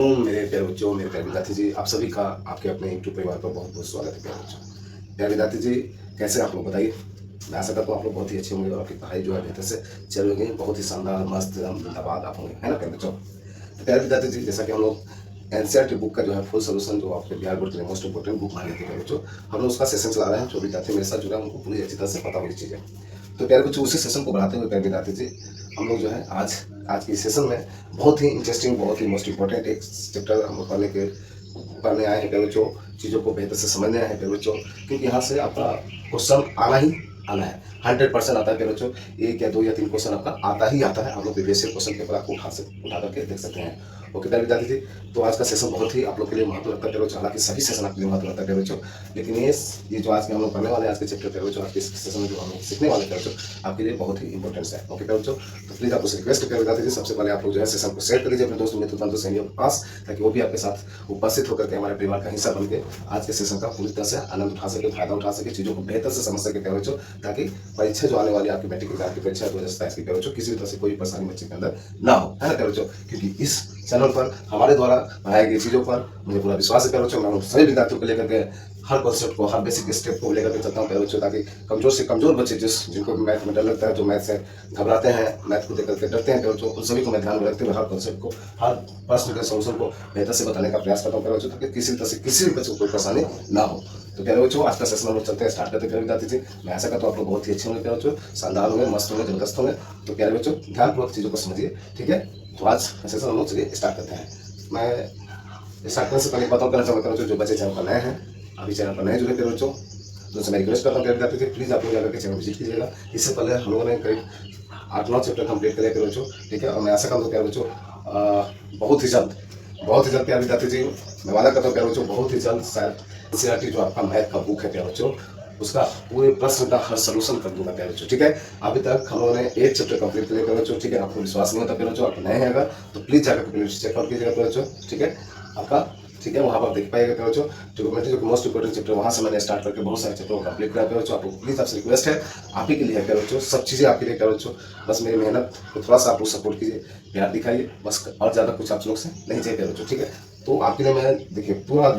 मेरे प्यारे बच्चों, मेरे प्यारे विद्यार्थी जी, आप सभी का आपके अपने यूट्यूब परिवार पर बहुत बहुत स्वागत है। प्यारे बच्चों, प्यारे विद्यार्थी जी, कैसे आप लोग बताइए। मैं आशा करता हूँ आप लोग बहुत ही अच्छे होंगे और आपकी पढ़ाई जो है बेहतर से चल रही है, बहुत ही शानदार मस्त जिंदाबाद आप होंगे, है ना प्यारे बच्चों। तो प्यारे विद्यार्थी जी, जैसा कि हम लोग एनसीईआरटी बुक का जो है फुल सोल्यूशन जो आपके बिहार बोर्ड के लिए मोस्ट इंपोर्टेंट बुक मानी जाती है बच्चों, हम लोग उसका सेशन चला रहे हैं। जो विद्यार्थी मेरे साथ जुड़ा है उनको पूरी अच्छी तरह से पता होगी चीज़ें। तो प्यारे बच्चों, उसी सेशन को बढ़ाते हुए प्यारे विद्यार्थी जी, हम लोग जो है आज आज की सेशन में बहुत ही इंटरेस्टिंग, बहुत ही मोस्ट इंपॉर्टेंट एक चैप्टर हम लोग पढ़ने आए हैं प्यारे बच्चों। चीज़ों को बेहतर से समझने आए हैं प्यारे बच्चों, क्योंकि यहाँ से आपका क्वेश्चन आना ही आना है, 100% आता है प्यारे बच्चों। एक या दो या तीन क्वेश्चन आपका आता ही आता है। आप लोग प्रीवियस क्वेश्चन पेपर आपको उठा करके देख सकते हैं। ओके प्यारे विद्यार्थी जी, तो आज का सेशन बहुत ही आप लोग के लिए महत्व रखता है प्यारे बच्चों। हालांकि सभी सेशन आपके लिए महत्व रखता है प्यारे बच्चों, लेकिन ये जो आज के हम लोग पढ़ने वाले हैं, आज के चैप्टर प्यारे बच्चों, आज के सेशन में जो हम लोग सीखने वाले प्यारे बच्चों, आपके लिए बहुत ही इंपॉर्टेंट है। ओके प्यारे बच्चों, तो प्लीज आपको रिक्वेस्ट प्यारे विद्यार्थी जी, सबसे पहले आप लोग जो है सेशन को शेयर कर लीजिए अपने दोस्तों मित्रों सहेलियों के पास, ताकि वो भी आपके साथ उपस्थित होकर के हमारे परिवार का हिस्सा बन के आज के सेशन का पूरी तरह से आनंद उठा सके, फायदा उठा सके, चीजों को बेहतर से समझ सके प्यारे बच्चों, ताकि परीक्षा जो आने वाली आपकी मैट्रिक एग्जाम की परीक्षा 2027 की प्यारे बच्चों, किसी भी तरह से कोई परेशानी बच्चे के अंदर ना हो, है ना प्यारे बच्चों। क्योंकि इस चैनल पर हमारे द्वारा पढ़ाई गई चीज़ों पर मुझे पूरा विश्वास है प्यारे बच्चों। मैं सभी विद्यार्थियों को लेकर के हर कॉन्सेप्ट को, हर बेसिक स्टेप को लेकर के चलता हूँ प्यारे बच्चों, ताकि कमजोर से कमजोर बच्चे जिनको मैथ में डर लगता है, जो मैथ से घबराते हैं, मैथ को लेकर के डरते हैं प्यारे बच्चों, उन सभी को मैं ध्यान में रखते हुए हर कॉन्सेप्ट को, हर प्रश्न के सोल्यूशन को बेहतर से बताने का प्रयास करता हूँ प्यारे बच्चों, ताकि किसी तरह से किसी भी बच्चे को कोई परेशानी ना हो। तो प्यारे बच्चों, आज का सेशन हम लोग चलते हैं, स्टार्ट करते हैं प्यारे विद्यार्थी जी। मैं ऐसा करता हूँ आप लोग बहुत ही अच्छे होंगे प्यारे बच्चों, शानदार होंगे, मस्त होंगे, जबरदस्त होंगे। तो प्यारे बच्चों, ध्यानपूर्वक चीज़ों को समझिए, ठीक है। तो आज सेशन हम लोग चलिए स्टार्ट करते हैं। मैं स्टार्ट करने से पहले बताऊँ करना चाहूँगा जो बच्चे चैनल पर नए हैं, अभी चैनल पर नए जुड़े प्यारे बच्चों, तो उनसे मैं रिक्वेस्ट करता हूँ प्यारे विद्यार्थी जी, प्लीज़ आप लोग जाकर के चैनल विजिट कीजिएगा। इससे पहले हम लोगों ने करीब 8-9 चैप्टर कंप्लीट करे प्यारे बच्चों, ठीक है। और मैं ऐसा करूँगा प्यारे बच्चों, बहुत ही जल्द प्यारे विद्यार्थी जी, मैं वादा करता हूँ प्यारे बच्चों, बहुत ही जल्द शायद एनसीईआरटी जो आपका मैथ का बुक है प्यारे बच्चों, उसका पूरे प्रश्न का हर सोल्यूशन कर दूंगा प्यारे बच्चों, ठीक है। अभी तक हम लोगों ने एक चैप्टर कंप्लीट किया प्यारे बच्चों, ठीक है। आपको विश्वास नहीं होता प्यारे बच्चों, आप नए हैं अगर, तो प्लीज जाकर प्लेलिस्ट चेकआउट कीजिएगा प्यारे बच्चों, ठीक है। आपका ठीक है, वहाँ पर देख पाएगा प्यारे बच्चों ट्रिग्नोमेट्री जो मोस्ट इंपोर्टेंट चैप्टर, वहाँ से मैंने स्टार्ट करके बहुत सारे चैप्टर को कंप्लीट किया प्यारे बच्चों। आपको प्लीज आपसे रिक्वेस्ट है, आप ही के लिए है प्यारे बच्चों, सब चीज़ें आपके लिए प्यारे बच्चों। बस मेरी मेहनत को थोड़ा सा आप लोग सपोर्ट कीजिए, प्यार दिखाइए, बस, और ज़्यादा कुछ आप लोग से नहीं चाहिए प्यारे बच्चों, ठीक है। तो आपके लिए मैं देखिए पूरा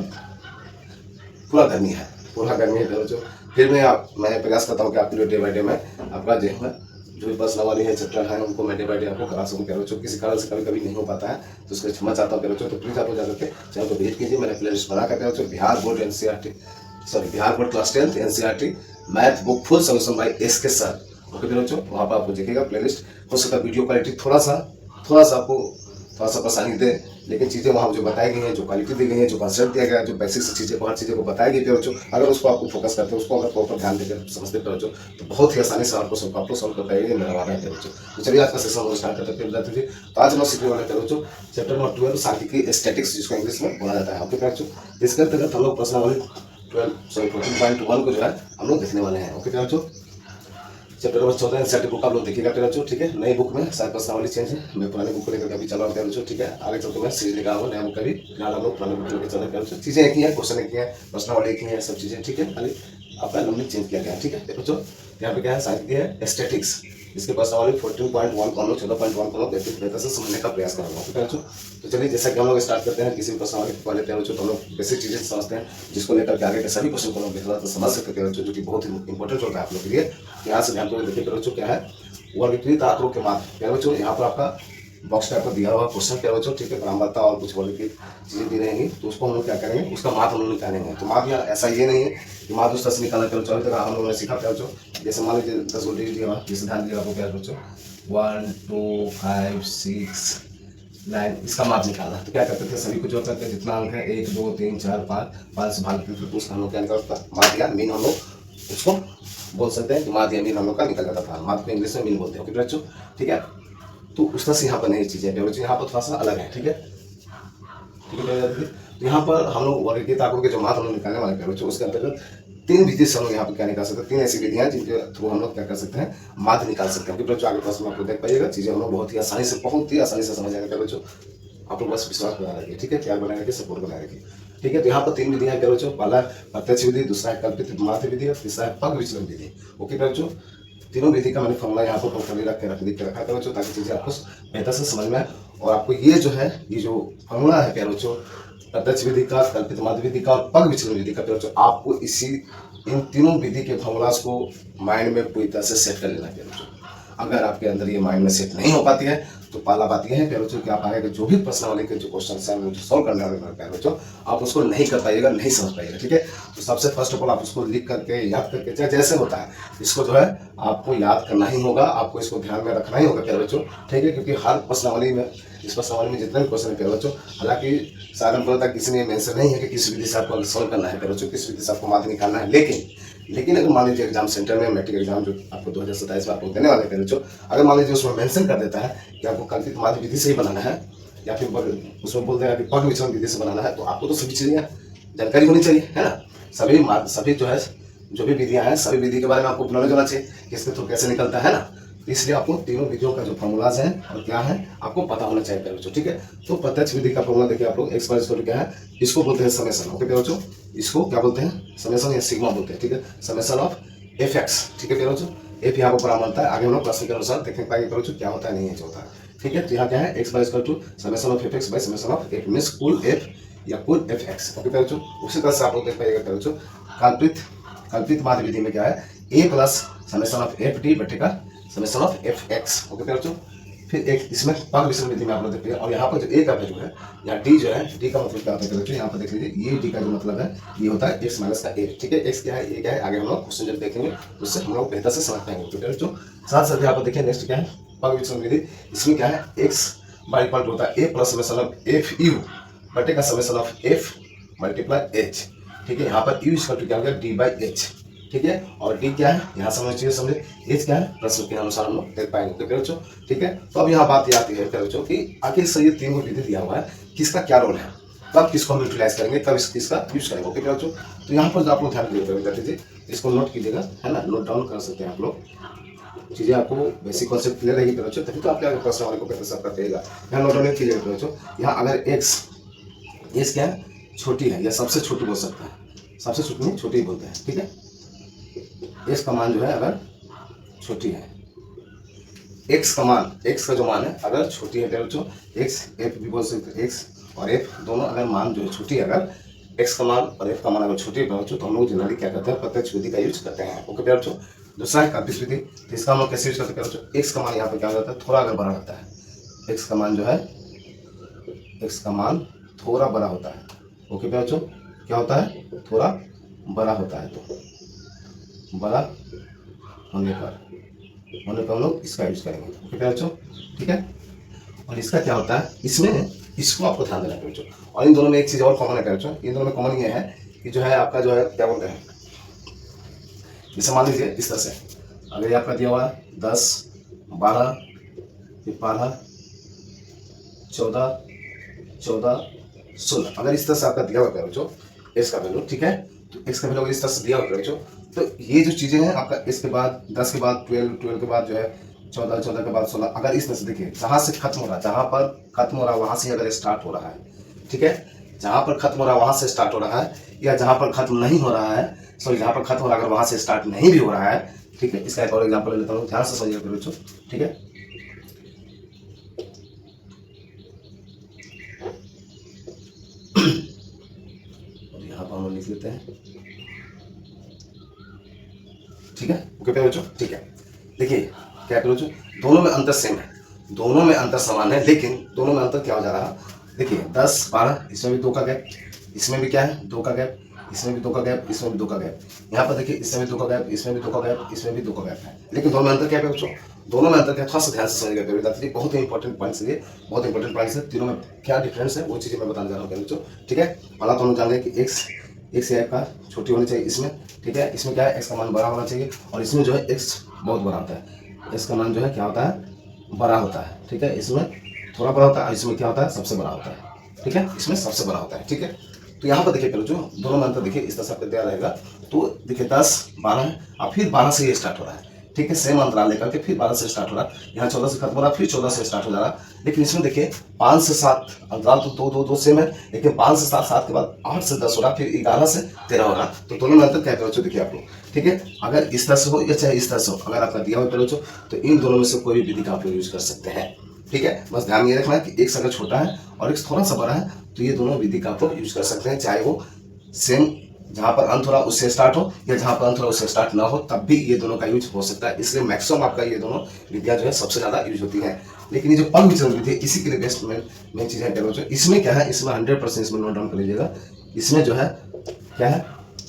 पूरा गर्मी है, पूरा गर्मी है प्यारे बच्चों। फिर मैं प्रयास करता हूँ कि आपके लिए डे बाई डे मैं आपका जो भी पर्सनल वाली है चैप्टर है उनको मैं डे बाई डे आपको करा सकूँ प्यारे बच्चों। किसी कारण से कभी कभी नहीं हो पाता है, तो उसके क्षमा चाहता हूँ प्यारे बच्चों। तो प्लीज आप लोग जाकर के चैनल को विजिट कीजिए, मैंने प्ले लिस्ट बना कर प्यारे बच्चों, Bihar board class 10th NCERT math book full solution by SK sir. Okay प्यारे बच्चों, वहाँ पर आपको देखिएगा प्ले लिस्ट। हो सकता है वीडियो क्वालिटी थोड़ा सा आपको थोड़ा सा परेशानी दे, लेकिन चीज़ें वहाँ जो बताई गई हैं, जो क्वालिटी दी गई है, जो कॉन्सेप्ट दिया गया है, जो बेसिक चीज़ें को, हर चीज़ें को बताई गई प्यारे बच्चों, अगर उसको आपको फोकस करते हैं, उसको अगर प्रॉपर ध्यान देकर समझते प्यारे बच्चों, तो बहुत ही आसानी से आपको सॉल्व कर पाएंगे, मेरा वादा है प्यारे बच्चों। तो चलिए आज का सेशन हम स्टार्ट करते हैं विद्यार्थी जी। तो आज हम सीखने वाले प्यारे बच्चों चैप्टर नंबर 12 सांख्यिकी स्टैटिक्स, जिसको इंग्लिश में बोला जाता है। ओके प्यारे बच्चों, इसके अंतर्गत हम लोग प्रश्नावली 14.1 को जो है हम लोग देखने वाले हैं। ओके प्यारे बच्चों, चैप्टर नंबर 14 एनसीईआरटी बुक आप लोग देखिएगा प्यारे बच्चों, ठीक है। नई बुक में शायद प्रश्नावली चेंज है, मैं पुरानी बुक को लेकर अभी चल रहा हूँ प्यारे बच्चों, ठीक है। आगे चलते मैं सीरीज निकाल रहा हूँ नया बुक का भी, फिलहाल हम लोग पुरानी बुक लेकर चल रहे हैं प्यारे बच्चों। चीज़ें एक ही है, क्वेश्चन एक ही है, प्रश्नावली एक ही है, सब चीज़ें ठीक है, खाली आपका नंबर चेंज किया गया है, ठीक है बच्चों। यहाँ पे क्या है, सांख्यिकी है स्टैटिक्स, इसके प्रश्नावली 14.1 को हम लोग 14.1 को हम लोग बेहतर से समझने का प्रयास कर रहे हैं प्यारे बच्चों। तो चलिए जैसा कि हम लोग स्टार्ट करते हैं किसी भी प्रश्नावली के पहले प्यारे बच्चों, तो हम लोग बेसिक चीज़ें समझते हैं, जिसको लेकर के आगे के सभी क्वेश्चन को हम लोग बेहतर से समझ सकते हैं प्यारे बच्चों, जो कि बहुत ही इंपॉर्टेंट होता है आप लोग के लिए। यहाँ से ध्यान को देखिए प्यारे बच्चों, क्या है वर्गीकृत आंकड़ों के माध्य प्यारे बच्चों। यहाँ पर आपका बॉक्स टाइप पर दिया हुआ क्वेश्चन प्यारे बच्चों, ठीक है, क्रमबद्धता और कुछ वर्गीकृत चीजें दी रहेंगी, तो उसको हम लोग क्या करेंगे, उसका माध्य हम लोग निकालेंगे। तो माध्य ऐसा ये नहीं है कि माध्य उस तरह से निकालना प्यारे बच्चों, अभी तक हम लोगों ने सीखा प्यारे बच्चों। जैसे मान लीजिए 10 गो डिजिट दिया हुआ, जैसे ध्यान दीजिएगा आपको प्यारे बच्चों 1 2 5 6 9, इसका माध्य निकालना। तो क्या करते थे, सभी को जो करते हैं जितना अंक है 1 2 3 4 5 से भाग देते थे, उसका हम लोग क्या निकालता माध्य या मीन हम लोग उसको बोल सकते हैं कि माध्य या मीन हम लोग का निकल जाता था। माध्य को इंग्लिश में मीन बोलते हैं, ओके बच्चों, ठीक है। तो उस तरह से यहाँ पर नहीं चीज़ें प्यारे बच्चों, यहाँ पर थोड़ा सा अलग है, ठीक है, ठीक है प्यारे बच्चों। तो यहाँ पर हम लोग वर्गीकृत आंकड़ों के जो माध्य हम लोग निकालने वाले प्यारे बच्चों, उसके अंतर्गत 3 विधि से हम लोग यहाँ पर क्या निकाल सकते हैं, 3 ऐसी विधियाँ जिनके थ्रू हम लोग क्या कर सकते हैं, माध्य निकाल सकते हैं। क्योंकि बच्चों आगे पास में आपको देख पाइएगा, चीज़ें हम लोग बहुत ही आसानी से समझ जाएंगे प्यारे बच्चों। आप लोग बस विश्वास बना रखिए, ठीक है, प्यार बनाए रखिए, सपोर्ट बनाए रखिए, ठीक है। तो यहाँ पर 3 विधियाँ प्यारे बच्चों, पहला प्रत्यक्ष विधि, दूसरा है कल्पित माध्य विधि और तीसरा है पग विचलन विधि। ओके प्यारे बच्चों, तीनों विधि का मैंने फॉर्मूला यहाँ पर लिख के रखा है बच्चों, ताकि चीज़ें आपको बेहतर से समझ में आए और आपको ये जो फॉर्मूला है प्यारे बच्चों, प्रत्यक्ष विधि का, कल्पित माध्य विधि का और पग विचलन विधि का, प्यारे बच्चों आपको इन तीनों विधि के फॉर्मूलाज को माइंड में पूरी तरह से सेट कर लेना है प्यारे बच्चों। अगर आपके अंदर ये माइंड में सेट नहीं हो पाती है तो पहला बात यह है प्यारे बच्चों कि आप आगे जो भी प्रश्नावली के जो क्वेश्चन है मुझे सॉल्व करने वाले प्यारे बच्चों, आप उसको नहीं कर पाइएगा, नहीं समझ पाइएगा, ठीक है। तो सबसे फर्स्ट ऑफ ऑल आप उसको लिख करके, याद करके, चाहे जैसे होता है, इसको आपको याद करना ही होगा, आपको इसको ध्यान में रखना ही होगा प्यारे बच्चों, ठीक है। क्योंकि हर प्रश्नावली में, इस प्रश्नावली में जितने भी क्वेश्चन है प्यारे बच्चों, हालांकि साधारणतः किसी ने मेंशन नहीं है कि किस विधि से आपको सॉल्व करना है प्यारे बच्चों, किस विधि से आपको मार्क निकालना है, लेकिन अगर मान लीजिए एग्जाम सेंटर में मैट्रिक एग्जाम जो आपको 2027 में आपको देने वाले हैं बच्चों, अगर मान लीजिए उसमें मेंशन कर देता है कि आपको कल्पित माध्य विधि से ही बनाना है, या फिर उसमें बोल देगा कि पग विचलन विधि से बनाना है, तो आपको तो सभी चीजें जानकारी होनी चाहिए, है ना। सभी जो भी विधियां हैं, सभी विधि के बारे में आपको नॉलेज होना चाहिए कि इसके थ्रू कैसे निकलता है ना। इसलिए आपको तीनों विधियों का जो फॉर्मूलाज है और क्या है आपको पता होना चाहिए प्यारे बच्चों, ठीक है। तो प्रत्यक्ष विधि का फॉर्मूला देखिए आप लोग, एक्स बार स्क्वायर क्या है, इसको बोलते हैं समेशन, ओके प्यारे बच्चों, इसको क्या बोलते हैं, समेशन या सिग्मा बोलते हैं, ठीक है, समेशन ऑफ एफ एक्स, ठीक है प्यारे बच्चों। एफ यहाँ पर बराबर बनता है, आगे हम लोग प्रश्न के अनुसार देखने पाएंगे प्यारे बच्चों क्या होता है, नहीं है जो होता है, ठीक है। तो यहाँ क्या है, x bar square to summation of F x by summation of f means कुल एफ या कुल एफ एक्स, ओके प्यारे बच्चों। उसी तरह से आप लोग देख पाइएगा प्यारे बच्चों, कल्पित माध्य विधि में क्या है, A plus summation of F D बटे का summation of F X, okay प्यारे बच्चों। फिर एक इसमें पग विचलन विधि में आप लोग देखिए, और यहाँ पर जो ए का वैल्यू है, यहाँ डी जो है, डी का मतलब क्या होता है बच्चों, यहाँ पर देख लीजिए, ये डी का जो मतलब है ये होता है एक्स माइनस का ए, ठीक है। एक्स क्या है, ये क्या है, आगे हम लोग क्वेश्चन जब देखेंगे उससे हम लोग बेहतर से समझ पाएंगे, ठीक है बच्चों। साथ साथ यहाँ पर देखिए नेक्स्ट क्या है, पग विचलन विधि, इसमें क्या है, एक्स बाई इक्वल टू होता है A plus summation of F U बटे का summation of F multiply H, ठीक है। यहाँ पर यू इक्वल टू क्या हो गया, डी बाई एच, ठीक है। और डी क्या है, यहाँ समझ चाहिए, समझे, एच क्या है, प्रश्न के अनुसार हम लोग देख पाएंगे, तो बच्चों ठीक है। तो अब यहाँ बात आती है बच्चों कि आखिर से ये तीनों विधि दिया हुआ है, किसका क्या रोल है, कब किसको हम यूटिलाइज करेंगे, कब किसका यूज करेंगे, ओके बच्चों। तो यहाँ पर आप लोग ध्यान दीजिए, इसको नोट कीजिएगा, है ना, नोट डाउन कर सकते हैं आप लोग, चीजें आपको बेसिक कॉन्सेप्ट क्लियर रहेगी बच्चों, तभी तो आप क्या प्रश्न वाले को बेहतर सब कर देगा। यहाँ नोट डाउन कीजिएगा बच्चों, यहाँ अगर एक्स क्या है, छोटी है या सबसे छोटी बोल सकता है, सबसे छोटी नहीं, छोटी बोलते हैं, ठीक है। एक्स का मान जो है अगर छोटी है, एक्स का जो मान है अगर छोटी है बच्चों, एक्स एफ भी बोल सकते हैं, एक्स और एफ दोनों अगर मान जो है छोटी है, अगर एक्स का मान और एफ का मान अगर छोटी है बच्चों, तो हम लोग जनरली क्या करते हैं, प्रत्यक्ष विधि का यूज करते हैं, ओके प्यारे बच्चों। दूसरा है कल्पित विधि, तो इसका हम लोग कैसे यूज करते हैं बच्चों, एक्स का मान यहाँ पे क्या हो जाता है, थोड़ा अगर बड़ा होता है, एक्स का मान जो है, एक्स का मान थोड़ा बड़ा होता है, ओके प्यारे बच्चों, क्या होता है, थोड़ा बड़ा होता है, तो बड़ा होने पर हम लोग इसका यूज करेंगे, ओके प्यारे बच्चों, ठीक है। और इसका क्या होता है, इसमें इसको आपको ध्यान देना है बच्चों। और इन दोनों में एक चीज और कॉमन है प्यारे बच्चों, इन दोनों में कॉमन ये है कि जो है आपका जो है क्या बोलते हैं, जैसे मान लीजिए इस तरह से, अगर ये आपका दिया हुआ है 10, 12, 12, 14, 16, अगर इस तरह से आपका दिया हुआ प्यारे बच्चों एक्स का वैल्यू, ठीक है, तो एक्स का वैल्यू अगर इस तरह से दिया हुआ बच्चों, तो ये जो चीजें हैं आपका इसके बाद 10 के बाद 12 के बाद जो है 14 के बाद 16, अगर इस तरह से देखिए, जहां से खत्म हो रहा है, जहां पर खत्म हो रहा है वहां से अगर स्टार्ट हो रहा है, ठीक है, जहां पर खत्म हो रहा है वहां से स्टार्ट हो रहा है, या जहां पर खत्म नहीं हो रहा है, सॉरी जहां पर खत्म हो रहा है अगर वहां से स्टार्ट नहीं भी हो रहा है, ठीक है। इसका एक और एग्जाम्पल लेता हूँ, ध्यान से समझिएगा बच्चों, ठीक है। और यहाँ पर हम लिख लेते हैं, ठीक है, ओके प्यारे बच्चों, ठीक है। देखिए क्या प्यारे बच्चों, दोनों में अंतर सेम है, दोनों में अंतर समान है, लेकिन दोनों में अंतर क्या हो जा रहा है, देखिए 10, 12, इसमें भी 2 का गैप, इसमें भी क्या है 2 का गैप, इसमें भी 2 का गैप, इसमें भी 2 का गैप, यहाँ पर देखिए इसमें भी 2 का गैप, इसमें भी 2 का गैप, इसमें भी 2 का गैप है, लेकिन दोनों में अंतर क्या है बच्चों, दोनों में अंतर क्या, थोड़ा सा ध्यान से समझिएगा बेटा, बहुत ही इंपॉर्टेंट पॉइंट्स है, बहुत इंपॉर्टेंट पॉइंट्स है, तीनों में क्या डिफरेंस है वो चीजें मैं बताने जा रहा हूँ बच्चों, ठीक है। पहला तो हम जान लें कि एक्स का छोटी होनी चाहिए इसमें, ठीक है, इसमें क्या है एक्स का मान बड़ा होना चाहिए, और इसमें जो है एक्स बहुत बड़ा होता है, एक्स का मान जो है क्या होता है, बड़ा होता है, ठीक है, इसमें थोड़ा बड़ा होता है, इसमें क्या होता है, सबसे बड़ा होता है, ठीक है, इसमें सबसे बड़ा होता है, ठीक है। तो यहाँ पर देखिए पहले जो दोनों में अंतर देखिए, इस तरह से आपको दिया रहेगा, तो देखिए 10, 12 है, अब फिर 12 से ये स्टार्ट हो रहा है, ठीक है, सेम अंतराल लेकर के फिर 12 से स्टार्ट हो रहा है, यहाँ 14 से खत्म हो रहा है, फिर 14 से स्टार्ट हो जा रहा है, लेकिन इसमें देखिए 5 से 7 अंतराल तो दो सेम है, लेकिन 5 से 7 के बाद 8 से 10 हो रहा, फिर 11 से 13 हो रहा, तो दोनों में अंतर क्या है बच्चों, देखिए आप लोग, ठीक है। अगर इस तरह से हो या चाहे इस तरह से हो, अगर आपका दिया हुआ बच्चों, तो इन दोनों में से कोई भी विधि का आप यूज कर सकते हैं, ठीक है, बस ध्यान ये रखना है कि एक से अगर छोटा है और एक थोड़ा सा बड़ा है तो ये दोनों विधि का आप लोग यूज कर सकते हैं, चाहे वो सेम जहां पर अंत हो रहा उससे स्टार्ट हो या जहां पर अंत हो रहा उससे स्टार्ट ना हो, तब भी ये दोनों का यूज हो सकता है। इसलिए मैक्सिमम आपका ये दोनों विधियां जो है सबसे ज्यादा यूज होती है। लेकिन ये जो पग विचलन विधि है इसी के लिए बेस्ट मेन चीज है जो इसमें क्या है, इसमें 100% इसमें नोट डाउन कर लीजिएगा। इसमें जो है क्या है,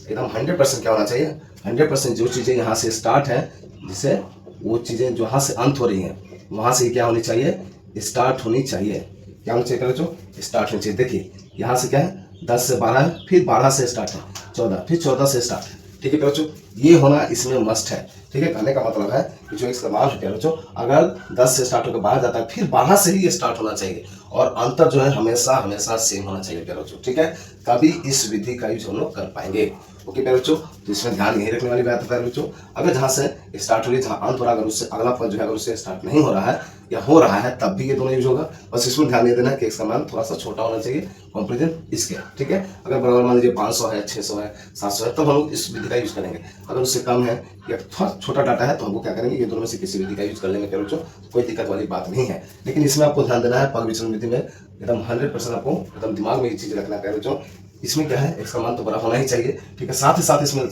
एकदम 100% क्या होना चाहिए, 100% जो चीजें यहाँ से स्टार्ट है, जिसे वो चीजें जो यहाँ से अंत हो रही हैं वहां से क्या होनी चाहिए, स्टार्ट होनी चाहिए। क्या होना चाहिए बच्चों, स्टार्ट होनी चाहिए। देखिए यहाँ से क्या है, 10 से 12 है, फिर 12 से स्टार्ट है 14, फिर 14 से स्टार्ट है। ठीक है बच्चों, ये होना इसमें मस्ट है। ठीक है, कहने का मतलब है कि जो एक सवाल है बच्चों, अगर 10 से स्टार्ट होकर 12 जाता है फिर 12 से ही स्टार्ट होना चाहिए और अंतर जो है हमेशा हमेशा सेम होना चाहिए प्यारे बच्चों। ठीक है, तभी इस विधि का यूज हम लोग कर पाएंगे। ओके प्यारे बच्चों, तो इसमें ध्यान यही रखने वाली बात है प्यारे बच्चों, अगर जहाँ से स्टार्ट हो रही है जहाँ अंत हो रहा है, अगर उससे अगला पद जो है अगर उससे स्टार्ट नहीं हो रहा है या हो रहा है तब भी ये दोनों यूज होगा। बस इसमें ध्यान ये देना है कि एक समान थोड़ा सा छोटा होना चाहिए कंपेरिजन इसके। ठीक है, अगर बराबर मान लीजिए 500 है, 600 है, 700 है, तब हम लोग इस विधि का यूज करेंगे। अगर उससे कम है या थोड़ा छोटा डाटा है तो हमको क्या करेंगे, ये दोनों में से किसी विधि का यूज कर लेंगे प्यारे बच्चों, कोई दिक्कत वाली बात नहीं है। लेकिन इसमें आपको ध्यान देना है, पग विचलन विधि में एकदम 100% आपको एकदम दिमाग में ये चीज रखना है प्यारे बच्चों। इसमें क्या है, एक समान तो बड़ा होना ही चाहिए। ठीक है, साथ ही साथ इसमें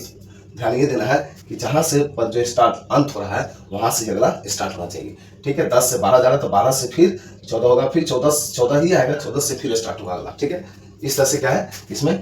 ध्यान ये देना है कि जहां से पद जो स्टार्ट अंत हो रहा है वहां से अगला स्टार्ट होना चाहिए। ठीक है, 10 से 12 जा रहा है तो 12 से फिर 14 होगा, फिर 14 ही आएगा, 14 से फिर स्टार्ट होगा अगला। ठीक है, इस तरह से क्या है, इसमें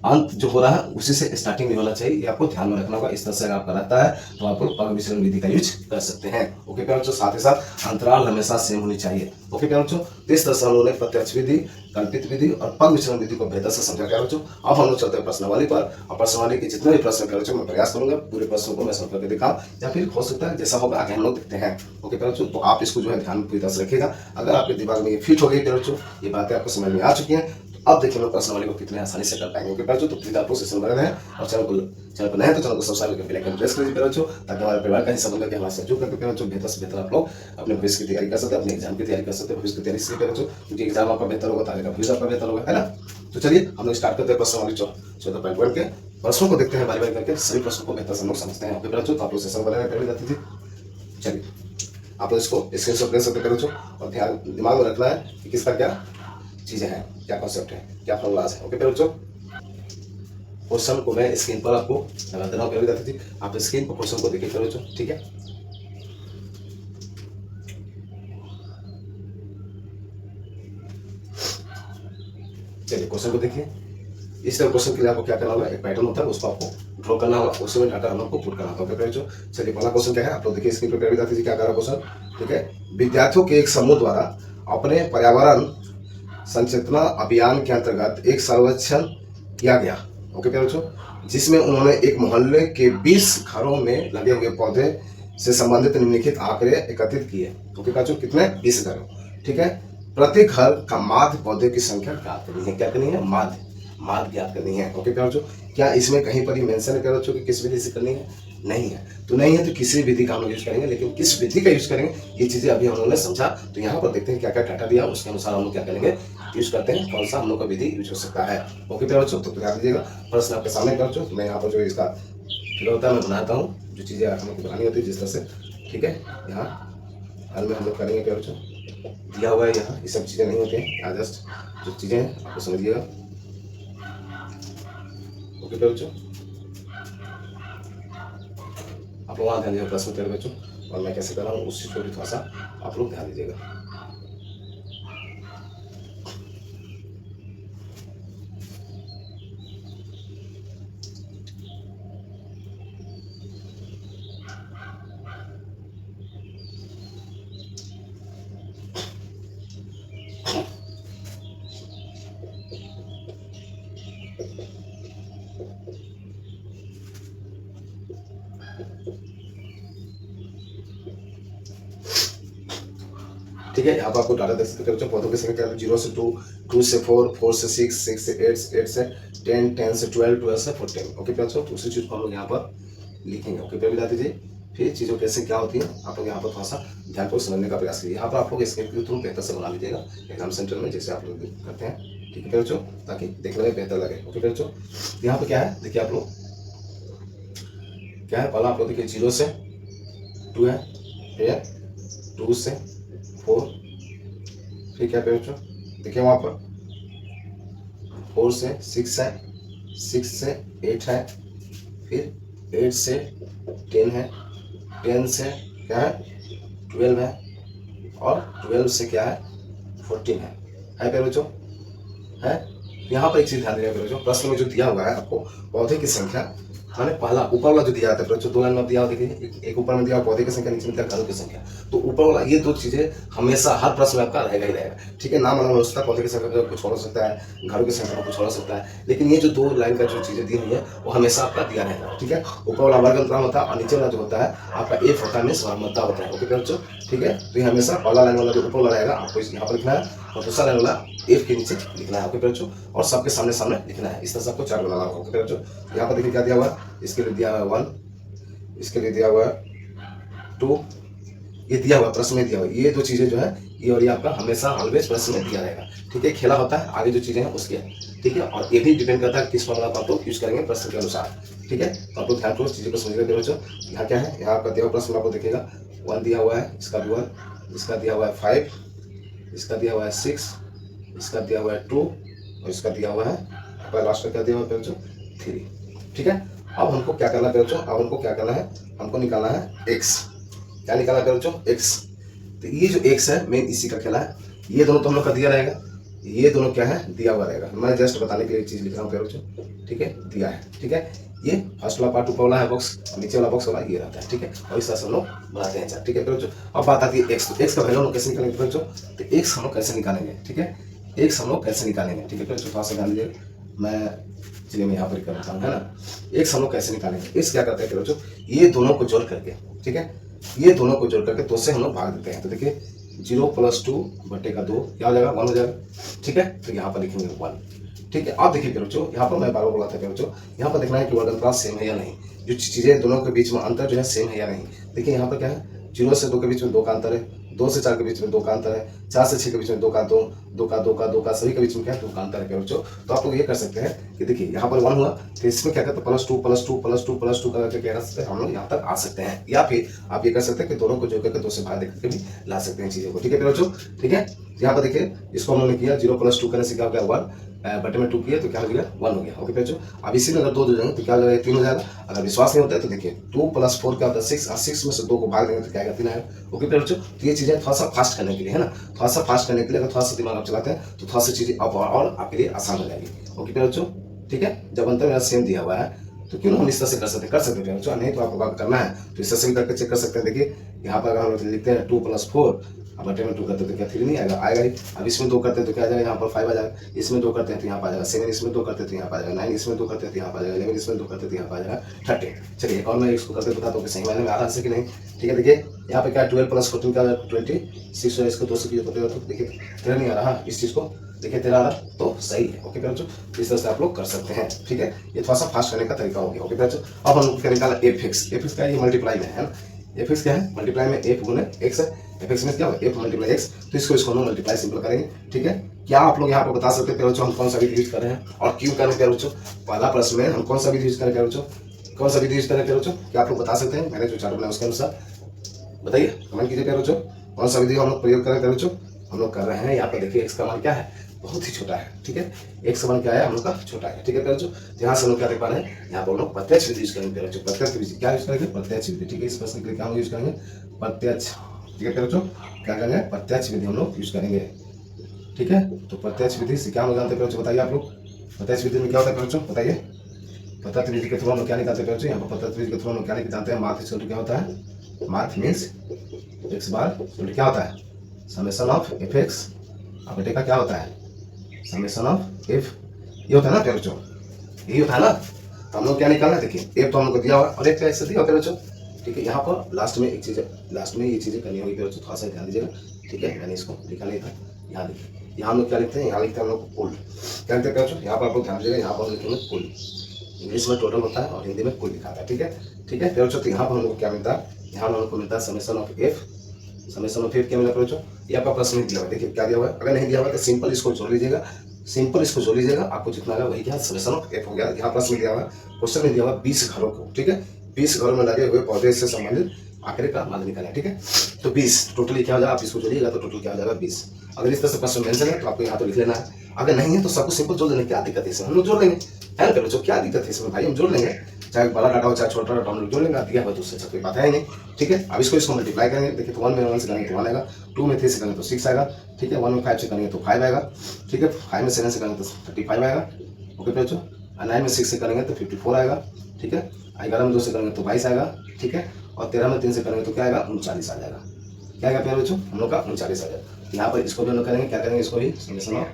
अंत जो हो रहा है उसी से स्टार्टिंग नहीं होना चाहिए, ये आपको ध्यान में रखना होगा। इस तरह से अगर आपका रहता है तो आप लोग पग विचलन विधि का यूज कर सकते हैं। ओके प्यारे बच्चों, साथ ही साथ अंतराल हमेशा सेम होनी चाहिए। ओके प्यारे बच्चों, तो इस तरह से हम लोगों ने प्रत्यक्ष विधि, कल्पित विधि और पग विचलन विधि को बेहतर से समझा प्यारे बच्चों। अब हम लोग चलते हैं प्रश्नावली पर, और प्रश्नावली के जितने भी प्रश्न प्यारे बच्चों मैं प्रयास करूंगा पूरे प्रश्नों को मैं सॉल्व करके दिखाऊं, या फिर हो सकता है जैसा होगा आगे हम लोग देखते हैं। ओके प्यारे बच्चों, तो आप इसको जो है ध्यान पूरी तरह से रखिएगा। अगर आपके दिमाग में ये फिट हो गई प्यारे बच्चों, ये बातें आपको समझ में आ चुकी हैं, अब देखिए मैं प्रश्नावली को कितने आसानी से कर पाएंगे। ओके बच्चों, तो प्लीज आप लोग सेशन बने रहें और चैनल पर नए हैं तो चैनल को सब्सक्राइब करके बेल आइकन प्रेस कर दीजिए बच्चों, ताकि हमारे परिवार का हिस्सा बनकर हमारे सहयोग करके बच्चों बेहतर से बेहतर आप लोग अपने भविष्य की तैयारी कर सकते हैं, अपने एग्जाम की तैयारी कर सकते हैं। भविष्य की तैयारी इसलिए बच्चों क्योंकि एग्जाम आपका बेहतर होगा तो आगे का भविष्य आपका बेहतर होगा, है ना। तो चलिए हम लोग स्टार्ट करते हैं प्रश्नावली 14.1 के प्रश्नों को देखते हैं बारी बारी करके, सभी प्रश्नों को बेहतर से हम लोग समझते हैं। ओके बच्चों, तो आप लोग सेशन बने रहें, पहले जाती थी। चलिए आप लोग इसको स्क्रीनशॉट ले सकते हैं बच्चों, और ध्यान दिमाग में रखना है कि किसका क्या चीजें हैं, क्या कॉन्सेप्ट है, क्या फॉर्मूलाज है। ओके बच्चों, क्वेश्चन को मैं स्क्रीन पर आपको लगा देना होगा, आप स्क्रीन पर क्वेश्चन को देखिए बच्चों। ठीक है, चलिए क्वेश्चन को देखिए। इस तरह क्वेश्चन के लिए आपको क्या करना होगा, एक पैटर्न होता है उसको आपको ड्रॉ करना होगा, उसी में डाटा हम आपको पुट करना होगा बच्चों। चलिए पहला क्वेश्चन क्या है, आप लोग देखिए स्क्रीन पर बता दीजिए क्या कर रहा है क्वेश्चन। ठीक है, विद्यार्थियों के एक समूह द्वारा अपने पर्यावरण संचेतना अभियान के अंतर्गत एक सर्वेक्षण किया गया। ओके प्यारे बच्चों, जिसमें उन्होंने एक मोहल्ले के 20 घरों में लगे हुए पौधे से संबंधित निम्नलिखित आंकड़े एकत्रित किए। ओके बच्चों, कितने, 20 घर। ठीक है, प्रति घर का माध्य पौधे की संख्या ज्ञात करनी है। क्या करनी है, माध्य ज्ञात करनी है। ओके प्यारे बच्चों, क्या इसमें कहीं पर ही मेंशन है प्यारे बच्चों कि किस विधि से करनी है, नहीं है। तो नहीं है तो किसी विधि का हम लोग यूज करेंगे, लेकिन किस विधि का यूज करेंगे ये चीजें अभी हम लोगों ने समझा। तो यहाँ पर देखते हैं क्या क्या डाटा दिया, उसके अनुसार हम लोग क्या करेंगे, यूज करते हैं, कौन सा हम लोग का विधि यूज हो सकता है। ओके प्यारे बच्चों, तो ध्यान दीजिएगा। प्रश्न आपके सामने प्यारे बच्चों, तो मैं यहाँ पर जो इसका फिगर होता है मैं बनाता हूँ, जो चीजें हमको बनानी होती है जिस तरह से। ठीक है, यहाँ हाल में हम लोग करेंगे प्यारे बच्चों, दिया हुआ है यहाँ, ये सब चीजें नहीं होती हैं, यहाँ जस्ट जो चीजें हैं आपको समझिएगा। ओके प्यारे बच्चों, आप लोग वहाँ ध्यान दीजिएगा प्रश्न प्यारे बच्चों, और मैं कैसे कर रहा हूँ उस चीज को भी थोड़ा सा आप लोग ध्यान दीजिएगा। ठीक है, यहाँ पर आपको डाटा देख सकते हैं पौधों की संख्या 0 से 2, 2 से 4, 4 से 6, 6 से 8, 8 से 10, 10 से 12, 12 से 14। ओके बच्चों, तो उसी चीज को हम लोग यहाँ पर लिखेंगे। ओके पे बता दीजिए, फिर चीज़ों कैसे क्या होती है आप लोग यहाँ पर थोड़ा सा ध्यान को समझने का प्रयास कीजिए। यहाँ पर आप लोग स्क्रीन के थ्रू बेहतर से बना लीजिएगा एग्जाम सेंटर में, जैसे आप लोग करते हैं। ठीक है बच्चों, ताकि देखने में बेहतर लगे। ओके बच्चों, यहाँ पर क्या है देखिए आप लोग, क्या है पहला आप लोग देखिए 0 से 2 है, फिर 2 से 4, फिर क्या पे बच्चों, देखिए वहाँ पर 4 से 6 है, 6 से 8 है, फिर 8 से 10 है, 10 से क्या है 12 है, और 12 से क्या है 14 है पे बच्चों, है। यहाँ पर एक चीज ध्यान देगा बच्चों, प्रश्न में जो दिया हुआ है आपको पौधे की संख्या, माने पहला ऊपर वाला जो दिया जाता है बच्चों, 2 लाइन में दिया हुआ देखिए, एक ऊपर में दिया हुआ पौधे की संख्या, नीचे में दिया घरों की संख्या। तो ऊपर वाला ये 2 चीजें हमेशा हर प्रश्न में आपका रहेगा ही रहेगा, ठीक है। नाम अलग हो सकता है, पौधे की संख्या कुछ और हो सकता है, घरों की संख्या कुछ और हो सकता है, लेकिन ये जो 2 लाइन का जो चीजें दी हुई है वो हमेशा आपका दिया रहेगा, ठीक है। ऊपर वाला वर्ग अंतराल होता है और नीचे वाला जो होता है आपका एफ होता है, मीन्स वर्गमूलता होता है, ओके बच्चों, ठीक है। तो ये हमेशा पहला लाइन वाला जो ऊपर वाला रहेगा आपको यहाँ पर लिखना है, और दूसरा लाइन वाला एफ के नीचे लिखना है, ओके बच्चों, और सबके सामने सामने लिखना है। इस तरह से आपको चार्ट बनाना होगा, ओके बच्चों। यहाँ पर देखिए क्या दिया हुआ है, इसके लिए दिया हुआ है 1, इसके लिए दिया हुआ है 2, ये दिया हुआ प्रश्न में दिया हुआ, ये 2 चीजें जो है ये और ये आपका हमेशा ऑलवेज प्रश्न में दिया रहेगा, ठीक है। खेला होता है आगे जो चीजें हैं उसके, ठीक है, और ये भी डिपेंड करता है किस फॉर्मूला को आप लोग यूज करेंगे प्रश्न के अनुसार, ठीक है। तो आप लोग ध्यान रखो चीजों को समझिएगा बच्चों। यहाँ क्या है, यहाँ आपका दिया हुआ प्रश्न आपको देखिएगा 1 दिया हुआ है, इसका भी 1, इसका दिया हुआ है 5, इसका दिया हुआ है 6, इसका दिया हुआ है 2, और इसका दिया हुआ है आपका लास्ट का क्या दिया हुआ है बच्चों 3, ठीक है। अब हमको क्या करना है बच्चों, अब हमको क्या करना है, हमको निकालना है x, क्या निकालना है बच्चों x। तो ये जो x है मेन इसी का खेला है, ये दोनों तो हम लोग का दिया रहेगा, ये दोनों क्या है दिया हुआ रहेगा, मैं जस्ट बताने के लिए एक चीज लिख रहा हूँ बच्चों, ठीक है, दिया है, ठीक है। ये फर्स्ट वाला पार्ट ऊपर वाला है बॉक्स, नीचे वाला बॉक्स वाला ये रहता है, ठीक है, और इस तरह से हम लोग बनाते हैं, ठीक है बच्चों। अब बात आती है x, तो x का वैल्यू हम लोग कैसे निकालेंगे बच्चों, तो x हम लोग कैसे निकालेंगे, ठीक है, x हम लोग कैसे निकालेंगे, ठीक है बच्चों, थोड़ा सा ध्यान दीजिए, मैं चलिए मैं यहाँ पर कर रहा हूँ, है ना। x हम लोग कैसे निकालेंगे, x क्या करते हैं बच्चों, ये दोनों को जोड़ करके, ठीक है, ये दोनों को जोड़ करके 2 से हम लोग भाग देते हैं, तो देखिए 0 + 2 बटे का 2 क्या हो जाएगा 1 हो जाएगा, ठीक है। तो यहाँ पर लिखेंगे 1, ठीक है। अब देखिए बच्चों, यहाँ पर मैं बार बार बोला था बच्चों, यहाँ पर देखना है कि वर्ग अंतराल सेम है या नहीं, जो चीजें दोनों के बीच में अंतर जो है सेम है या नहीं। देखिए यहाँ पर क्या है, 0 से 2 के बीच में 2 का अंतर है, 2 से 4 के बीच में 2 का अंतर है, 4 से 6 के बीच में 2 का 2, 2 का 2 का 2 का सभी के बीच में क्या है 2 का अंतर है बच्चों। तो आप लोग ये कर सकते हैं कि देखिए यहाँ पर 1 हुआ, तो इसमें क्या करते हैं +2 +2 +2 +2 करके क्या कर सकते हैं हम लोग यहाँ तक आ सकते हैं, या फिर आप ये कर सकते हैं कि दोनों को जोड़ करके 2 से भाग देकर के भी ला सकते हैं चीजों को, ठीक है बच्चों, ठीक है। यहाँ पर देखिए इसको हम लोगों ने किया 0 + 2 करने से क्या हो गया 1, बटे में 2 किया तो क्या हो गया 1 हो गया, ओके बच्चों। अब इसी में अगर 2 जाएंगे तो क्या हो जाएगा 3 हो जाएगा। अगर विश्वास नहीं होता है तो देखिए 2 + 4 क्या होता है 6, और 6 में से 2 को भाग देंगे तो क्या आएगा 3 आएगा, ओके बच्चों। तो ये चीजें थोड़ा सा फास्ट करने के लिए है ना, थोड़ा सा फास्ट करने के लिए अगर थोड़ा सा दिमाग आप चलाते हैं तो थोड़ा सा चीजें अब और आपके लिए आसान हो जाएगी, ओके बच्चों, ठीक है। जब अंतर मेरा सेम दिया हुआ है तो क्यों हम इस तरह से कर सकते हैं बच्चों, नहीं तो आपको बात करना है तो इस तरह से भी करके चेक कर सकते हैं। देखिए यहाँ पर अगर हम लोग लिखते हैं 2 + 4, अब बटे में 2 करते हैं तो क्या 3 नहीं आएगा, आएगा ही। अब इसमें 2 करते हैं तो क्या आ जाएगा यहाँ पर 5 आ जाएगा, इसमें 2 करते हैं तो यहाँ पर आ जाएगा 7, इसमें 2 करते हैं तो यहाँ पर आ जाएगा 9, इसमें 2 करते हैं तो यहाँ पर आ जाएगा 11, इसमें 2 करते हैं तो यहाँ पर आ जाएगा 13। चलिए एक और मैं इसको करके बताता हूँ कि सही मायने में आ रहा है कि नहीं, ठीक है। देखिए यहाँ पे क्या 12 + 14 का 26 है, इसको 2 से तो देखिए 13 नहीं आ रहा, इस चीज को देखिए 13 आ रहा तो सही है, ओके बच्चों। इस तरह से आप लोग कर सकते हैं, ठीक है। ये थोड़ा सा फास्ट करने का तरीका हो गया, ओके बच्चों। अब हम लोग क्या निकाला f(x), f(x) क्या है ये मल्टीप्लाई में है ना, f(x) क्या है मल्टीप्लाई में f गुने x है, f(x) में क्या होगा f × x, तो इसको हम लोग मल्टीप्लाई सिंपल करेंगे, ठीक है। क्या आप लोग यहाँ पर बता सकते हैं बच्चों हम कौन सा विधि यूज कर रहे हैं और क्यों कर रहे हैं बच्चों, पहला प्रश्न में हम कौन सा विधि यूज कर रहे हैं बच्चों, कौन सा विधि यूज कर रहे हैं बच्चों, क्या आप लोग बता सकते हैं, मैंने जो चार्ट बनाया उसके अनुसार बताइए, कमेंट कीजिए बच्चों, कौन सा विधि हम लोग प्रयोग कर रहे हैं बच्चों। हम लोग कर रहे हैं यहाँ पर देखिए x का मान क्या है बहुत ही छोटा है, ठीक है, x का मान क्या है हम लोग का छोटा है, ठीक है बच्चों। यहाँ से हम लोग क्या देख पा रहे हैं, यहाँ पर हम लोग प्रत्यक्ष विधि यूज करेंगे बच्चों, प्रत्यक्ष विधि क्या यूज करेंगे प्रत्यक्ष विधि, ठीक है। इस प्रश्न के लिए क्या हम यूज करेंगे प्रत्यक्ष, ठीक है बच्चों, क्या करेंगे प्रत्यक्ष विधि हम लोग यूज करेंगे, ठीक है। तो प्रत्यक्ष विधि से क्या हम जानते हैं बच्चों, बताइए आप लोग प्रत्यक्ष विधि में क्या होता है बच्चों, बताइए। प्रत्यक्ष विधि के थ्रू हम लोग क्या निकालते हैं बच्चों, यहाँ पर प्रत्यक्ष विधि के थ्रू हम लोग क्या जानते हैं, माथ इक्वल टू क्या होता है, माथ मीन्स x बार क्या होता है समेशन ऑफ f(x) और बेटे का क्या होता है समेशन ऑफ f, ये होता है ना बच्चों, यही होता है ना। तो हम लोग क्या निकालना है, देखिए f तो हम लोग को दिया हुआ और f कैसे दिया होता है बच्चों, ठीक है। यहाँ पर लास्ट में एक चीज, लास्ट में ये चीजें करनी होगी बच्चों, थोड़ा सा ध्यान दीजिएगा, ठीक है। मैंने इसको लिखा नहीं था, यहाँ देखिए, यहाँ हम लोग क्या लिखते हैं, यहाँ लिखते हैं हम लोग कुल, क्या लिखते हैं बच्चों, यहाँ पर आप लोग ध्यान दीजिएगा, यहाँ पर लिखेंगे कुल, इंग्लिश में टोटल होता है और हिंदी में कुल लिखा है, ठीक है, ठीक है बच्चों। तो यहाँ पर हम लोग क्या मिलता है, यहाँ हम लोग को मिलता है summation of f, summation of f क्या मिला बच्चों, ये आपका प्रश्न में दिया हुआ है, देखिए क्या दिया हुआ है, अगर नहीं दिया हुआ तो सिंपल इसको जोड़ लीजिएगा, सिंपल इसको जोड़ लीजिएगा, आपको जितना आएगा वही क्या समेशन ऑफ f हो गया। यहाँ प्रश्न में दिया हुआ है, क्वेश्चन में दिया हुआ 20 घरों को, ठीक है, 20 घरों में लगे हुए पौधे से संबंधित आंकड़े का मान निकाला, ठीक है। तो 20 टोटली क्या हो जाएगा, आप इसको जोड़िएगा तो टोटल क्या हो जाएगा 20। अगर इस तरह से प्रश्न मेंशन है तो आपको यहाँ तो लिख लेना है, अगर नहीं है तो सबको सिंपल जोड़ देने, क्या दिक्कत है इसमें, हम लोग जोड़ लेंगे, है ना बच्चों, क्या दिक्कत है इसमें भाई, हम जोड़ लेंगे, चाहे बड़ा डाटा हो चाहे छोटा डाटा हम लोग जोड़ लेंगे, दिया हुआ तो उससे अच्छा कोई बात है ही नहीं, ठीक है। अब इसको मल्टीप्लाई करेंगे, देखिए तो 1 में 1 से करेंगे तो 1 आएगा, 2 में 3 से करेंगे तो 6 आएगा, ठीक है, 1 में 5 से करेंगे तो 5 आएगा, ठीक है, 5 में 7 से करेंगे तो 35 आएगा, ओके बच्चों, 9 में 6 से करेंगे तो 54 आएगा, ठीक है, 11 में 2 से करेंगे तो 22 आएगा, ठीक है, और 13 में 3 से करेंगे तो क्या आएगा, 39 आ जाएगा, क्या आएगा प्यारे बच्चों, हम लोग का 39 आ जाएगा। यहाँ पर इसको भी हम लोग करेंगे, क्या करेंगे, इसको भी समेशन ऑफ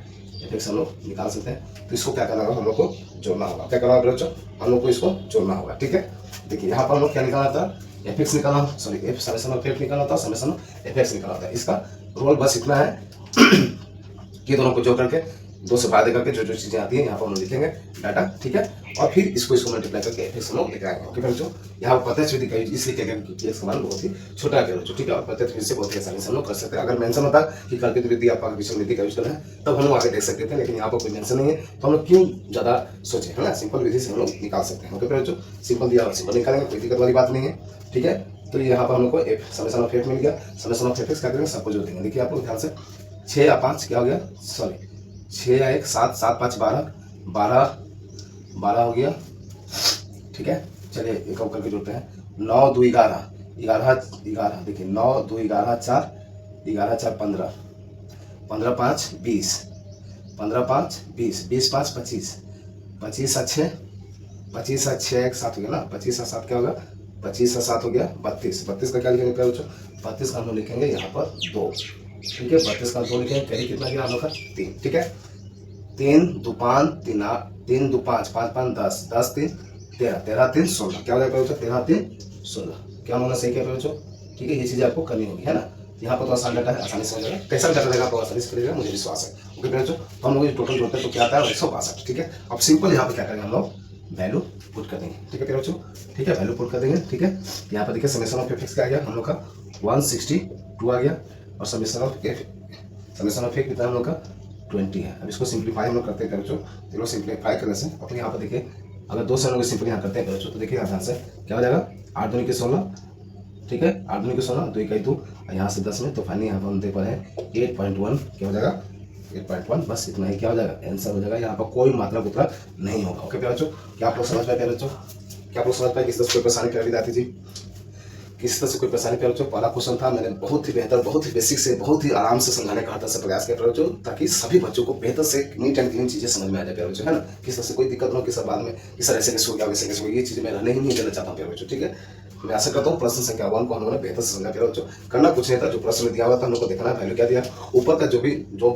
एफ हम लोग निकाल सकते हैं, तो इसको क्या करना होगा, हम लोग को जोड़ना होगा, क्या करना होगा बच्चों, हम लोग को इसको जोड़ना होगा, ठीक है। देखिए यहाँ पर हम लोग क्या निकालना था, एफ एक्स निकालना, sorry F summation of F निकालना था, समेशन ऑफ एफ एक्स निकालना था। इसका रोल बस इतना है कि दोनों को जोड़ करके 2 से भाग करके जो जो चीजें आती है यहाँ पर हम लोग लिखेंगे डाटा, ठीक है, और फिर इसको मल्टीप्लाई करके एफ एक्स हम लोग लिख आएंगे, ओके बच्चों। यहाँ पर प्रत्यक्ष विधि का इसलिए क्या क्योंकि एक्स का मान बहुत ही छोटा है बच्चों, ठीक है, और प्रत्यक्ष विधि से बहुत ही आसानी से हम लोग कर सकते हैं। अगर मेंशन होता कि कल्पित विधि या विषम विधि का यूज करना है तब हम लोग आगे देख सकते थे, लेकिन यहाँ पर कोई मेंशन नहीं है तो हम लोग क्यों ज्यादा सोचे, है ना, सिंपल विधि से हम लोग निकाल सकते हैं, ओके बच्चों, सिंपल दिया सिंपल निकालेंगे, कोई दिक्कत वाली बात नहीं है, ठीक है। तो यहाँ पर हम लोग को एफ समेशन ऑफ एफ मिल गया, समेशन ऑफ एफ एक्स क्या करेंगे, सबको जोड़ देंगे। देखिए आप लोग ध्यान से 6 या 5 क्या हो गया, सॉरी 6 या 1 7, 7 5 12, 12 हो गया, ठीक है। चलिए एक और करके जोड़ते हैं, 9 2 11, 11 देखिए 9 2 11 4, 11 4 15, 15 5 20, 15 5 20, 20 5 25, 25 6, 25 6 1 7 हो गया ना, 25 7 क्या होगा, 25 7 हो गया 32, 32 का क्या लिखेंगे प्यारे बच्चों, 32 का हम लोग लिखेंगे यहाँ पर 2, ठीक है, 32 का 2 लिखेंगे, कैरी कितना गया हम लोग का 3, ठीक है, 3 2 5 3 2 5 5 5 10 10 3 13 13 3 16, क्या हो जाएगा बच्चों, 13 3 16, क्या होना सही क्या बच्चों, ठीक है, ये चीजें आपको करनी होगी, है ना। यहाँ पर तो आसान डाटा है, आसानी से हो जाएगा, कैसा डाटा रहेगा आपको आसानी से करेगा, मुझे विश्वास है, ओके बच्चों। तो हम लोग टोटल जोड़ते हैं तो क्या आता है 162, ठीक है। अब सिंपल यहाँ पर क्या करेंगे, हम लोग वैल्यू पुट कर देंगे, ठीक है बच्चों, ठीक है, वैल्यू पुट कर देंगे, ठीक है। यहाँ पर देखिए समेशन ऑफ एफ एक्स क्या आ गया हम लोग का 162 आ गया, और समेशन ऑफ एफ कितना हम लोग का 20 है। अब इसको सिंप्लीफाई हम लोग करते हैं बच्चों, देखो सिंप्लीफाई करने से अपने यहाँ पर देखिए अगर 2 से हम लोग सिंपल यहाँ करते हैं बच्चों तो देखिए ध्यान से क्या हो जाएगा, 8 दूनी के 16, ठीक है, 8 दूनी के 16, 2 इकाई 2, और यहाँ से 10 में, तो फाइनली यहाँ पर हम देख पा रहे हैं 8.1 क्या हो जाएगा, 8.1, बस इतना ही क्या हो जाएगा, आंसर हो जाएगा। यहाँ पर कोई मात्रा कुत्रा नहीं होगा, ओके प्यारे बच्चों। क्या आप लोग समझ पाए प्यारे बच्चों, क्या आप लोग समझ पाए, किस तरह से कोई परेशानी प्यारे विद्यार्थी जी, किस तरह से कोई परेशानी प्यारे बच्चों। पहला क्वेश्चन था, मैंने बहुत ही बेहतर, बहुत ही बेसिक से, बहुत ही आराम से समझाने का हर से प्रयास किया प्यारे बच्चों, ताकि सभी बच्चों को बेहतर से नीट एंड क्लीन चीजें समझ में आ जाए प्यारे बच्चों, है ना। किस तरह से कोई दिक्कत ना हो कि सर बाद में कि सर ऐसे कैसे हो गया, वैसे कैसे हो गया, ये चीजें मैं रहने ही नहीं देना चाहता हूँ प्यारे बच्चों, ठीक है। मैं आशा करता हूँ प्रश्न संख्या 1 को हम लोगों ने बेहतर से समझा प्यारे बच्चों। करना कुछ नहीं था, जो प्रश्न में दिया हुआ था हम लोग को देखना है वैल्यू क्या दिया, ऊपर का जो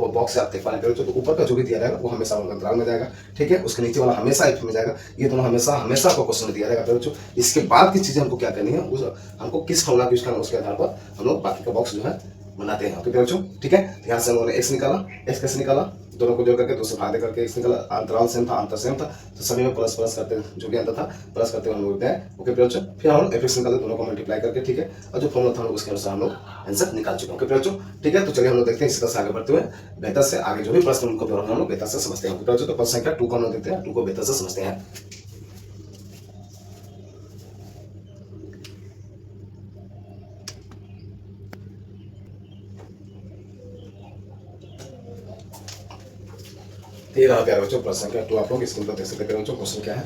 बॉक्स से आप देख पा रहे हैं तो ऊपर का जो भी दिया जाएगा वो हमेशा अंतराल में जाएगा, ठीक है, उसके नीचे वाला हमेशा एफ में जाएगा, ये दोनों हमेशा आपको क्वेश्चन में दिया जाएगा प्यारे बच्चों। इसके बाद की चीजें हमको क्या करनी है, उस हमको किस फॉर्मूला यूज करना है उसके आधार पर हम लोग बाकी का बॉक्स जो है बनाते हैं, ओके बच्चों, ठीक है। यहाँ से हम लोगों ने एक्स निकाला, एक्स कैसे निकाला, दोनों को जोड़ करके 2 से भाग दे करके एक्स निकाला, अंतराल सेम था, अंतर सेम था, तो सभी में प्लस प्लस करते जो भी अंतर था प्लस करते हम लोग गए, ओके बच्चों। फिर हम लोग एफ एक्स निकालते, दोनों को मल्टीप्लाई करके, ठीक है, और जो फॉर्मूला था हम लोग उसके अनुसार हम लोग आंसर निकाल चुके हैं, ओके बच्चों, ठीक है। तो चलिए हम लोग देखते हैं इसी तरह से आगे बढ़ते हुए बेहतर से आगे जो भी प्रश्न उनको हम लोग बेहतर से समझते हैं, ओके बच्चों। तो प्रश्न संख्या 2 को हम लोग देखते हैं, 2 को बेहतर से समझते हैं। ये रहा प्यारे बच्चों प्रश्न संख्या 2, आप लोग स्क्रीन पर देख सकते हैं प्यारे बच्चों। क्वेश्चन क्या है,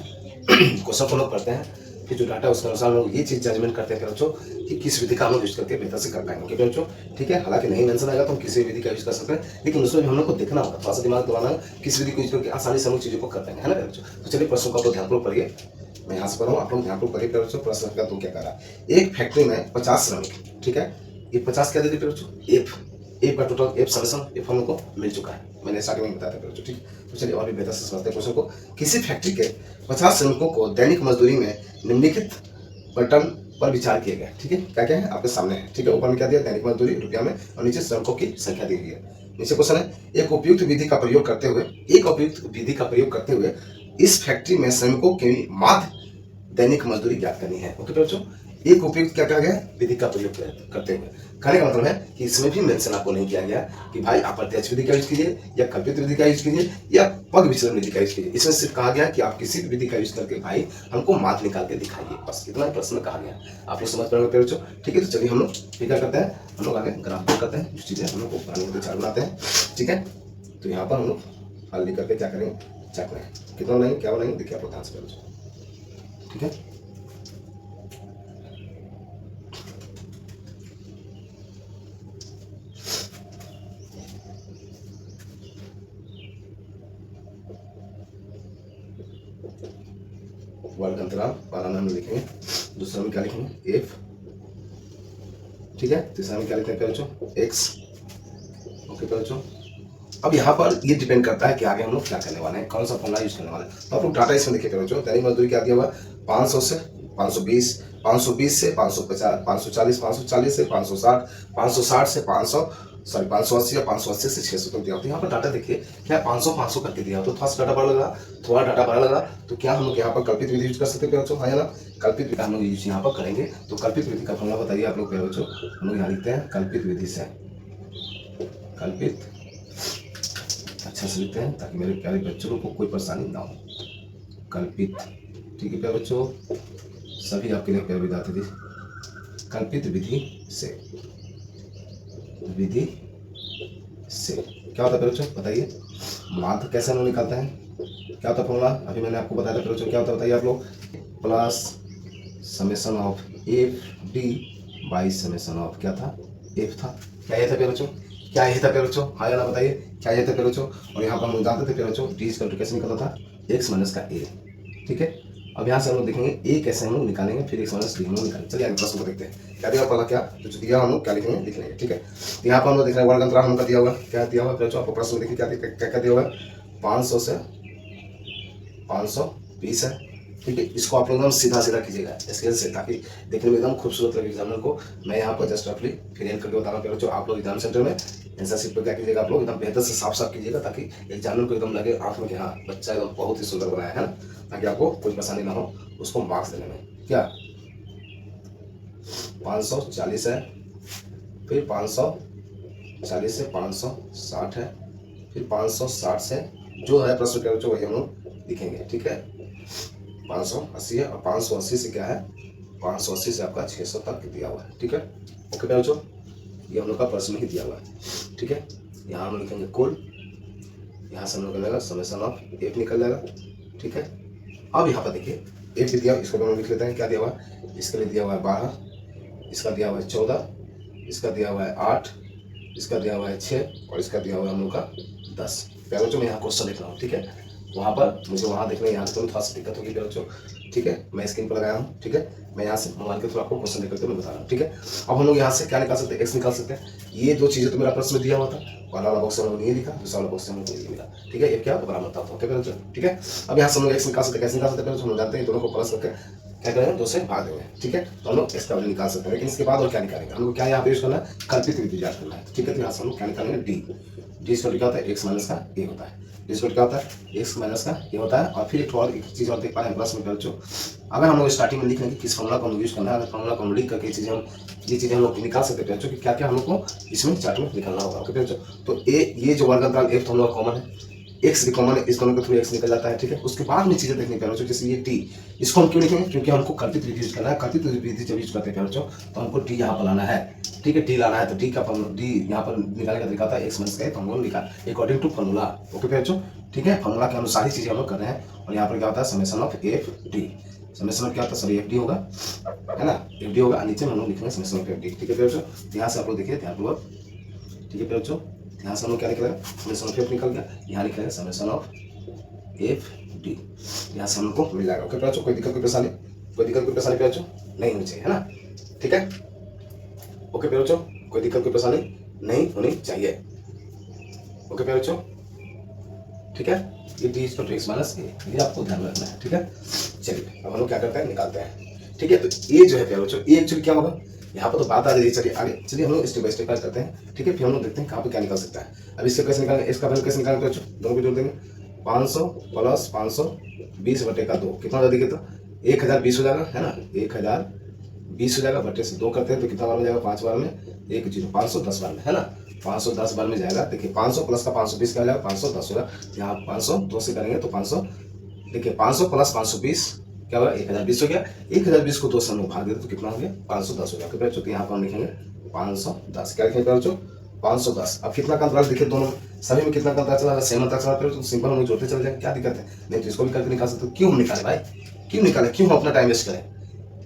क्वेश्चन को लोग पढ़ते हैं, फिर जो डाटा उसके अनुसार लोग ये चीज जजमेंट करते हैं प्यारे बच्चों कि किस विधि का हम लोग यूज करके बेहतर से कर पाएंगे, ओके बच्चों, ठीक है। हालांकि नहीं मेंशन आएगा तो हम किसी विधि का यूज कर सकते हैं, लेकिन उसमें भी हम लोग को देखना होगा, थोड़ा सा दिमाग दौड़ाना है, किस विधि को यूज करके आसानी से हम लोग चीजों को कर पाएंगे, है ना प्यारे बच्चों। तो चलिए प्रश्न को आप लोग ध्यानपूर्वक पढ़िए, मैं यहाँ से पढ़ रहा हूँ, आप लोग ध्यानपूर्वक पढ़िए प्यारे बच्चों। प्रश्न संख्या 2 क्या कह रहा है, एक फैक्ट्री में 50 श्रमिक, ठीक है, ये 50 क्या दे दी प्यारे बच्चों, एफ का टोटल एफ समेशन एफ हम लोग को मिल चुका है, मैंने स्टार्टिंग में बताया था बच्चों, ठीक। तो चलिए और भी बेहतर से समझते हैं क्वेश्चन को। किसी फैक्ट्री के 50 श्रमिकों को दैनिक मजदूरी में निम्नलिखित बटन पर विचार किया गया, ठीक है, क्या क्या है आपके सामने है, ठीक है। ऊपर में क्या दिया, दैनिक मजदूरी रुपया में, और नीचे श्रमिकों की संख्या दी गई है। नीचे क्वेश्चन है, एक उपयुक्त विधि का प्रयोग करते हुए इस फैक्ट्री में श्रमिकों की माध्य दैनिक मजदूरी ज्ञात करनी है, ओके बच्चों। एक उपयुक्त क्या कहा गया, विधि का प्रयोग करते हुए, कहने का मतलब है कि इसमें भी मेंशन आपको नहीं किया गया कि भाई आप प्रत्यक्ष विधि का यूज कीजिए या कल्पित विधि का यूज कीजिए या पग विचलन विधि का यूज कीजिए। इसमें सिर्फ कहा गया कि आप किसी भी विधि का यूज करके भाई हमको मात निकाल के दिखाइए, बस इतना ही प्रश्न कहा गया। आप लोग समझ पाएंगे बच्चों, ठीक है। तो चलिए हम लोग क्या करते हैं, हम लोग आगे ग्राफ करते हैं, जो चीजें हम लोग को बनाने के चार्ट बनाते हैं, ठीक है। तो यहाँ पर हम लोग हल लिख करके क्या करेंगे, चेक करें कितना बनाएंगे, क्या बनाएंगे, देखिए आप लोग ध्यान से बच्चों, ठीक है। वर्ग अंतराल पहला में हम लिखेंगे, दूसरा में क्या लिखेंगे एफ, ठीक है। तीसरा में क्या लिखते हैं बच्चों एक्स, ओके बच्चों। अब यहाँ पर ये डिपेंड करता है कि आगे हम लोग क्या करने वाले हैं, कौन सा फॉर्मूला यूज करने वाले हैं। तो आप लोग डाटा इसमें देखिए बच्चों, दैनिक मजदूरी क्या दिया हुआ है 500 से 520, 520 से 550, 540, 540 से 560, 560 से 500 सॉरी 580 या 580 से 600 तक दिया होता है। यहाँ पर डाटा देखिए क्या 500 करके दिया हो, तो थोड़ा सा डाटा बड़ा लगा, थोड़ा डाटा बड़ा लगा, तो क्या हम लोग यहाँ पर कल्पित विधि यूज कर सकते हैं बच्चों, हाँ या ना। कल्पित विधि हम लोग यूज यहाँ पर करेंगे। तो कल्पित विधि का फॉर्मूला बताइए आप लोग बच्चों, हम लोग यहाँ लिखते हैं कल्पित विधि से, कल्पित अच्छा से लिखते हैं ताकि मेरे प्यारे बच्चों को कोई परेशानी ना हो। कल्पित, ठीक है प्यारे बच्चों, सभी आपके लिए प्यारे विद्यार्थी थी। कल्पित विधि से, विधि से क्या होता है बच्चों बताइए, माध्य कैसे हम लोग निकालते हैं, क्या होता है फॉर्मूला, अभी मैंने आपको बताया था बच्चों, क्या होता है बताइए आप लोग, plus summation of F D by summation of क्या था, एफ था। क्या ये था बच्चों, क्या ये था बच्चों, हाँ या ना बताइए, क्या ये था बच्चों। और यहाँ पर हम लोग जानते थे बच्चों डी इक्वल टू कैसे निकलता था, एक्स माइनस का ए, ठीक है। अब यहाँ से हम लोग देखेंगे ए कैसे हम लोग निकालेंगे, फिर एक्स माइनस डी हम लोग निकालेंगे। चलिए आगे प्रश्न को देखते हैं, क्या दिया पहला, क्या जो दिया हम लोग क्या लिखेंगे लिख लेंगे, ठीक है। तो यहाँ पर हम लोग देख रहे हैं वर्ग अंतराल हमका दिया हुआ, क्या दिया हुआ बच्चों, आपको प्रश्न में देखिए क्या क्या दिया हुआ है, 500 से 520 है, ठीक है। इसको आप लोग सीधा सीधा कीजिएगा स्केल से, ताकि देखने में एकदम खूबसूरत लगे एग्जामिनर को। मैं यहाँ पर जस्ट रफली फिर करके बता रहा हूँ बच्चों, आप लोग एग्जाम सेंटर में आंसर शीट पर क्या कीजिएगा, आप लोग एकदम बेहतर से साफ साफ कीजिएगा, ताकि एग्जामिनर को एकदम लगे आंख में कि हाँ बच्चा एकदम बहुत ही सुंदर बनाया है ना, ताकि आपको कोई परेशानी ना हो उसको मार्क्स देने में। क्या 540 है, फिर 540 से 560 है, फिर 560 से जो है प्रश्न के बच्चों वही हम लोग लिखेंगे, ठीक है। 580 है, और 580 से क्या है, 580 से आपका 600 तक दिया हुआ है, ठीक है। ओके बच्चों, ये हम लोग का प्रश्न ही दिया हुआ है, ठीक है। यहाँ हम लिखेंगे कुल, यहाँ से हम लोग निकलेगा समेशन ऑफ एफ निकल जाएगा, ठीक है। अब यहाँ पर देखिए एफ भी दिया, इसको हम लिख लेते हैं, क्या दिया हुआ है, इसके लिए दिया हुआ है 12, इसका दिया हुआ है 14, इसका दिया हुआ है 8, इसका दिया हुआ है 6, और इसका दिया हुआ है हम लोग का 10। पहले बच्चों मैं यहाँ क्वेश्चन लिख रहा हूँ, ठीक है। वहाँ पर मुझे वहाँ देखना है, यहाँ से थोड़ा सा दिक्कत होगी बच्चों, ठीक है। मैं स्क्रीन पर लगाया हूँ, ठीक है। मैं यहाँ से मोबाइल के थ्रू आपको क्वेश्चन देख करके मैं बता रहा हूँ, ठीक है। अब हम लोग यहाँ से क्या निकाल सकते हैं, एक्स निकाल सकते हैं। ये दो चीजें तो मेरा प्रश्न में दिया हुआ था, पहला वाला बॉक्स में ये लिखा, दूसरा वाला बॉक्स में ये मिला, ठीक है। ये क्या बराबर था, ठीक है। अब यहाँ से हम लोग एक्स निकाल सकते हैं, कैसे निकाल सकते हैं हम लोग जानते हैं, दोनों को प्लस करके क्या करेंगे, 2 से भाग देंगे, ठीक है। तो हम लोग एक्स का वैल्यू निकाल सकते हैं, लेकिन इसके बाद और क्या निकालेंगे, हम लोग क्या यहाँ पे यूज करना है, कल्पित विधि याद करना है, ठीक है। तो यहाँ से हम लोग क्या निकालेंगे, डी, डी स्क्वायर क्या होता है, एक्स माइनस का ए होता है, डी स्क्वायर क्या होता है, एक्स माइनस का ए होता है। और फिर एक और चीज और देख पा रहे हैं प्लस में बच्चों, अगर हम लोग स्टार्टिंग में लिख लेंगे किस फॉर्मूला को हम यूज करना है, अगर फॉर्मूला को हम लिख करके ये चीजें हम लोग निकाल सकते हैं बच्चों कि क्या क्या हम लोग को इसमें चार्ट में निकालना होगा, ओके बच्चों। तो ये जो वर्ग अंतराल एफ तो हम लोग कॉमन है, एक्स भी कॉमन है, इस दोनों के थ्रू एक्स निकल जाता है, ठीक है। उसके बाद में चीजें देखनी प्यारे बच्चों, जैसे ये टी, इसको हम क्यों लिखेंगे, क्योंकि हमको कल्पित विधि यूज करना है। कल्पित विधि जब यूज करते हैं प्यारे बच्चों, तो हमको टी यहाँ पर लाना है, ठीक है। टी लाना है, तो टी का डी यहाँ पर निकालने का तरीका था एक्स माइनस का, तो हम लोग निकाल अकॉर्डिंग टू फॉर्मूला, ओके प्यारे बच्चों, ठीक है। फॉर्मूला के अनुसार ही चीजें हम लोग कर रहे हैं। और यहाँ पर क्या होता है, summation of F D, summation of क्या होता है, सॉरी एफ डी होगा, है ना, एफ डी होगा, नीचे में हम लोग लिखेंगे समेशन ऑफ एफ डी, ठीक है प्यारे बच्चों। यहाँ से आप लोग देखिए ध्यानपूर्वक, ठीक है प्यारे बच्चों। यहाँ से हम लोग क्या निकलेगा, समेशन ऑफ एफ निकल गया, यहाँ लिखेंगे समेशन ऑफ एफ डी, यहाँ से हम लोग को मिल जाएगा, ओके बच्चों। कोई दिक्कत कोई परेशानी बच्चों नहीं होनी चाहिए, है ना, ठीक है। ओके बच्चों, कोई दिक्कत कोई परेशानी नहीं होनी चाहिए, ओके बच्चों, ठीक है। ये D equal to x minus A, ये आपको ध्यान में रखना है, ठीक है। चलिए अब हम लोग क्या करते हैं, निकालते हैं, ठीक है। तो ये जो है प्यारे बच्चों, ये एक्चुअली क्या होगा, यहाँ पर तो बात आ रही है, चलिए आगे चलिए हम लोग स्टेप बाय स्टेप करते हैं, ठीक है। फिर हम लोग देखते हैं कहाँ पे क्या निकल सकता है। अब इससे कैसे निकालेंगे, इसका वैल्यू कैसे निकालेंगे बच्चों, दोनों को जोड़ देंगे, 500 प्लस 520 बटे का 2 कितना हो जाएगा, तो 1020 हो जाएगा, है ना, 1020 20 हो जाएगा, बटे से 2 करते हैं तो कितना बार में जाएगा, 5 बार में, 1 0 510 बार में, है ना, 510 बार में जाएगा। देखिए 500 प्लस का 520 क्या हो जाएगा, 510 होगा। यहाँ 500 2 से करेंगे तो 500, देखिए 500 प्लस 520 क्या होगा, 1020 हो गया। 1020 को 2 से हम लोग भाग देते तो कितना हो गया, 510 हो गया। तो बच्चों यहाँ पर हम लिखेंगे 510, क्या लिखेंगे बच्चों, 510। अब कितना का अंतराल देखिए दोनों सभी में कितना का अंतराल चला, सेम अंतराल चला, तो सिंपल हम लोग जोड़ते चले जाएंगे, क्या दिक्कत है, नहीं तो इसको भी करके निकाल सकते। क्यों हम निकाले भाई, क्यों निकाले, क्यों हम अपना टाइम वेस्ट करें,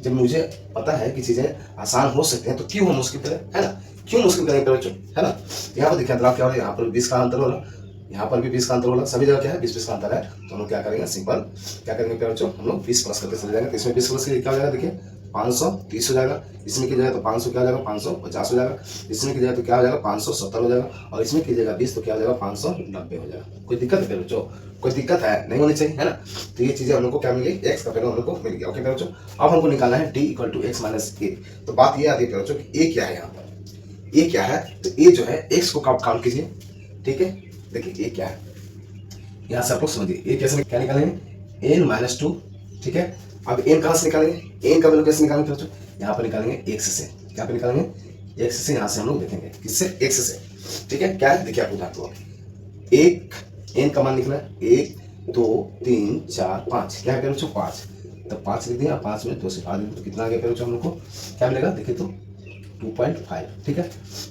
जब मुझे पता है कि चीजें आसान हो सकती हैं तो क्यों हम मुश्किल करें, है ना, क्यों मुश्किल करें बच्चों, है ना। यहाँ पर देखिए अंतराल क्या हो रहा है, यहाँ पर 20 का अंतर हो रहा है, यहाँ पर भी 20 का अंतर होगा, सभी जगह क्या है 20-20 का अंतर है। तो हम लोग क्या करेंगे, सिंपल क्या करेंगे प्यारे बच्चों, हम लोग 20 प्लस करते चले जाएंगे। तो इसमें 20 प्लस क्या हो जाएगा, देखिए 530 हो जाएगा, इसमें कीजिएगा तो 500 क्या हो जाएगा, 550 हो जाएगा, इसमें कीजिएगा तो क्या हो जाएगा, 570 हो जाएगा, और इसमें कीजिएगा 20 तो क्या हो जाएगा, 590 हो जाएगा। कोई दिक्कत है प्यारे बच्चों, कोई दिक्कत है, नहीं होनी चाहिए, है ना। तो ये चीजें हम लोग को क्या मिल गई, एक्स का वैल्यू हम लोग को मिल गया। ओके प्यारे बच्चों, अब हमको निकालना है d = x - a। तो बात ये आती है प्यारे बच्चों कि a क्या है, यहाँ पर a क्या है, तो a जो है x को काउंट कीजिए, ठीक है। देखिए a क्या है, यहाँ से आप लोग समझिए ये कैसे क्या निकालेंगे, n-2, ठीक है। अब n कहाँ से निकालेंगे, n का वैल्यू कैसे निकालेंगे बच्चों, यहाँ पर निकालेंगे x से, क्या पे निकालेंगे, x से। यहाँ से हम लोग देखेंगे किससे, x से, ठीक है। क्या है देखिए आप उदाहरण को, एक n का मान लिखना है, 1 2 3 4 5, क्या है बच्चों 5, तो 5 लिख दिया, 5 में 2 से भाग दें तो कितना आ गया बच्चों हम लोग को, क्या मिलेगा, देखिए तो 2.5, ठीक है।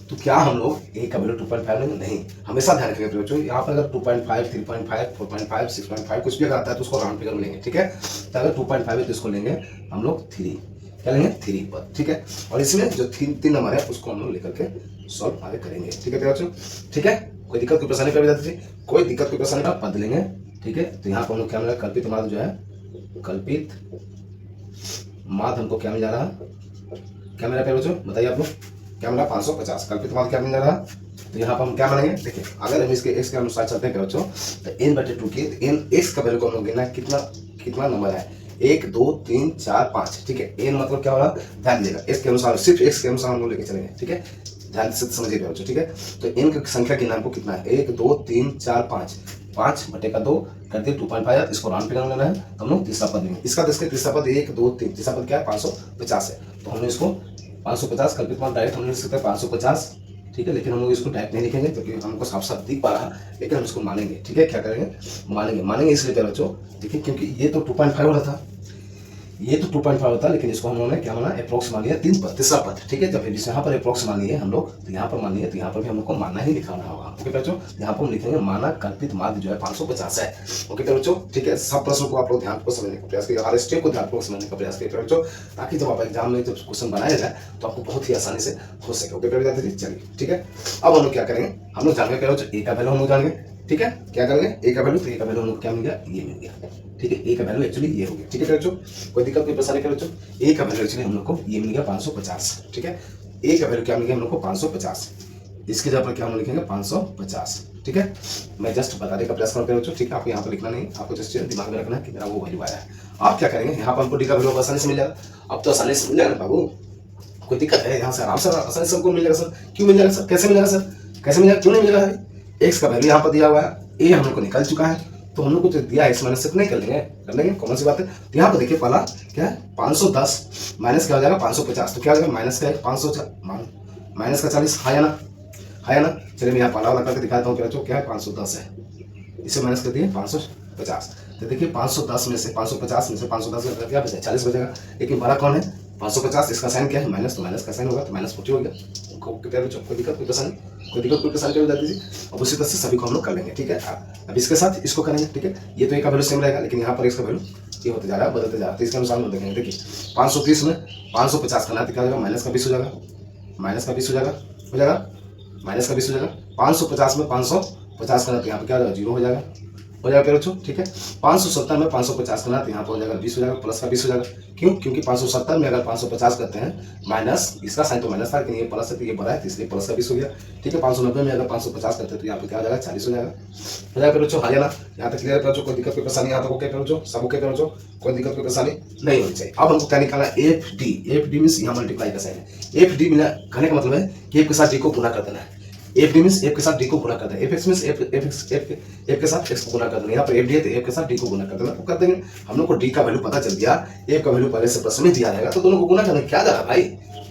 तो क्या हम लोग a का वैल्यू 2.5 लेंगे, नहीं, हमेशा ध्यान रखिएगा बच्चों, यहाँ पर अगर 2.5 3.5 4.5 6.5 कुछ भी अगर आता है तो उसको राउंड फिगर में लेंगे, ठीक है। तो अगर 2.5 है तो इसको लेंगे हम लोग 3, क्या लेंगे 3 पर, ठीक है। और इसमें जो 3 नंबर है उसको हम लोग लेकर के सॉल्व आगे करेंगे, ठीक है बच्चों, ठीक है। कोई दिक्कत कोई परेशानी कर दीजिए, कोई दिक्कत कोई परेशानी का पद लेंगे, ठीक है। तो यहाँ पर हम लोग क्या मिलेगा, कल्पित माध्य जो है, कल्पित माध्य हमको क्या मिल जा रहा, क्या मिला प्यारे बच्चों बताइए आप लोग, क्या मिला 550, कल्पित माध्य क्या मिल जा रहा। तो यहाँ पर हम क्या मानेंगे, देखिए अगर हम इसके x के अनुसार चलते हैं बच्चों तो n/2 के n x का वैल्यू को हम लोग गिनना है, कितना नंबर है, 1 2 3 4 5, ठीक है। n मतलब क्या होगा, ध्यान दीजिएगा x के अनुसार, सिर्फ x के अनुसार हम लोग लेके चलेंगे, ठीक है, ध्यान से समझिएगा बच्चों, ठीक है। तो n की संख्या गिनना हमको कितना है, 1 2 3 4 5, 5/2 कर दिए 2.5, इसको राउंड फिगर में लेना है तो हम लोग तीसरा पद लेंगे। इसका देखिए तीसरा पद 1 2 3, तीसरा पद क्या है 550 है, तो हमने इसको 550 कल्पित मान डायरेक्ट हम लिख सकते हैं 550, ठीक है। लेकिन हम लोग इसको डायरेक्ट नहीं लिखेंगे क्योंकि हमको साफ साफ दिख पा रहा है, लेकिन हम इसको मानेंगे, ठीक है। क्या करेंगे, मानेंगे इसलिए प्यारे बच्चों, देखिए क्योंकि ये तो 2.5 हो रहा था, ये तो 2.5 होता है, लेकिन इसको हम लोगों ने क्या माना, अप्रोक्स मान लिया 3 पद, तीसरा पद, ठीक है। जब यहाँ पर अप्रोक्स मान लिए हम लोग, तो यहाँ पर मान लिए, तो यहाँ पर भी हम लोग को मानना ही लिखाना होगा, ओके बच्चों। यहाँ पर हम लिखेंगे माना कल्पित माध्य जो है 550 है, ओके बच्चों, ठीक है। सब प्रश्नों को आप लोग ध्यान को समझने का प्रयास करिए, हर स्टेप को ध्यान को समझने का प्रयास करिए बच्चों, ताकि जब आप एग्जाम में जब क्वेश्चन बनाया जाए तो आपको बहुत ही आसानी से हो सके, ओके विद्यार्थी। चलिए ठीक है, अब हम लोग क्या करेंगे, हम लोग जानेंगे बच्चों ए का वैल्यू हम लोग जानेंगे, ठीक है। क्या करेंगे, ए का वैल्यू, तो ए का वैल्यू हम लोग क्या मिल गया, ये मिल गया, ठीक है। ए का वैल्यू एक्चुअली ये हो गया, ठीक है बच्चों, कोई दिक्कत कोई परेशानी कर बच्चों। ए का वैल्यू एक्चुअली हम लोग को ये मिल गया 550, ठीक है। ए का वैल्यू क्या मिल गया हम लोग को 550, इसके जगह पर क्या हम लिखेंगे 550, ठीक है। मैं जस्ट बताने का प्रयास करता हूँ बच्चों, ठीक है। आपको यहाँ पर लिखना नहीं, आपको जस्ट दिमाग में रखना है कि मेरा वो वैल्यू आया है। आप क्या करेंगे, यहाँ पर हमको डी का वैल्यू आसानी से मिल जाएगा, अब तो आसानी से मिल जाएगा बाबू, कोई दिक्कत है, यहाँ से आराम से आसानी से हमको मिल जाएगा सर। क्यों मिल जाएगा सर, कैसे मिलेगा सर, कैसे मिलेगा, क्यों नहीं मिलेगा भाई, एक्स का वैल्यू यहाँ पर दिया हुआ है, ए हम लोग को निकल चुका है, तो हम लोग को जो दिया है एक्स माइनस से नहीं कर लेंगे, कौन सी बात है। तो यहाँ पर देखिए पहला क्या है 510 माइनस क्या हो जाएगा 550, तो क्या हो जाएगा माइनस का 500 माइनस का 40, हाँ या ना, हाँ या ना। चलिए मैं यहाँ पहला वाला करके दिखाता हूँ क्या है 510 है, इसे माइनस कर दिए 550, तो देखिए 510 में से 550 में से 510 क्या बचा 40 बचेगा, लेकिन बड़ा कौन है 550, इसका साइन क्या है माइनस, तो माइनस का साइन होगा तो माइनस 40 हो गया। कोई दिक्कत कोई परेशानी, कोई दिक्कत कोई परेशानी कर दीजिए। अब उसी तरह से सभी को हम लोग कर लेंगे, ठीक है। अब इसके साथ इसको करेंगे, ठीक है। ये तो एक का वैल्यू सेम रहेगा, लेकिन यहाँ पर इसका वैल्यू ये होते जा रहा है, बदलते जा रहा है, तो इसके अनुसार हम देखेंगे। देखिए 530 में 550 करना है तो क्या हो जाएगा माइनस का 20 हो जाएगा, माइनस का 20 हो जाएगा, माइनस का 20 हो जाएगा। 550 में 550 करना तो यहाँ पर क्या हो जाएगा 0 हो जाएगा फिर बच्चों, ठीक है। 570 में 550 करना तो यहाँ पर हो जाएगा 20 हो जाएगा, प्लस का 20 हो जाएगा। क्यों, क्योंकि 570 में अगर 550 करते हैं माइनस, इसका साइन तो माइनस था, लेकिन ये प्लस है तो ये बड़ा है, तो इसलिए प्लस का 20 हो गया, ठीक है। 590 में अगर 550 करते हैं तो यहाँ पे क्या हो जाएगा 40 हो जाएगा फिर बच्चों, हाँ या ना। यहाँ तक क्लियर बच्चों, कोई दिक्कत कोई परेशानी, यहाँ तक ओके बच्चों, सब ओके बच्चों, कोई दिक्कत कोई परेशानी नहीं होनी चाहिए। अब हमको क्या निकालना है F D, F D means यहाँ मल्टीप्लाई का साइन है, एफ डी मिला कहने का मतलब है कि एफ के साथ डी को गुना कर देना है, एफ डी मीन्स एफ के साथ डी को गुना कर दें, एफ एक्स मीन्स एफ के साथ एक्स को गुना कर देंगे। यहाँ पर एफ डी है तो एफ के साथ डी को गुना कर देना, तो कर देंगे। हम लोग को डी का वैल्यू पता चल गया, एफ का वैल्यू पहले से प्रश्न में दिया रहेगा, तो दोनों को गुना करना क्या जा रहा है भाई,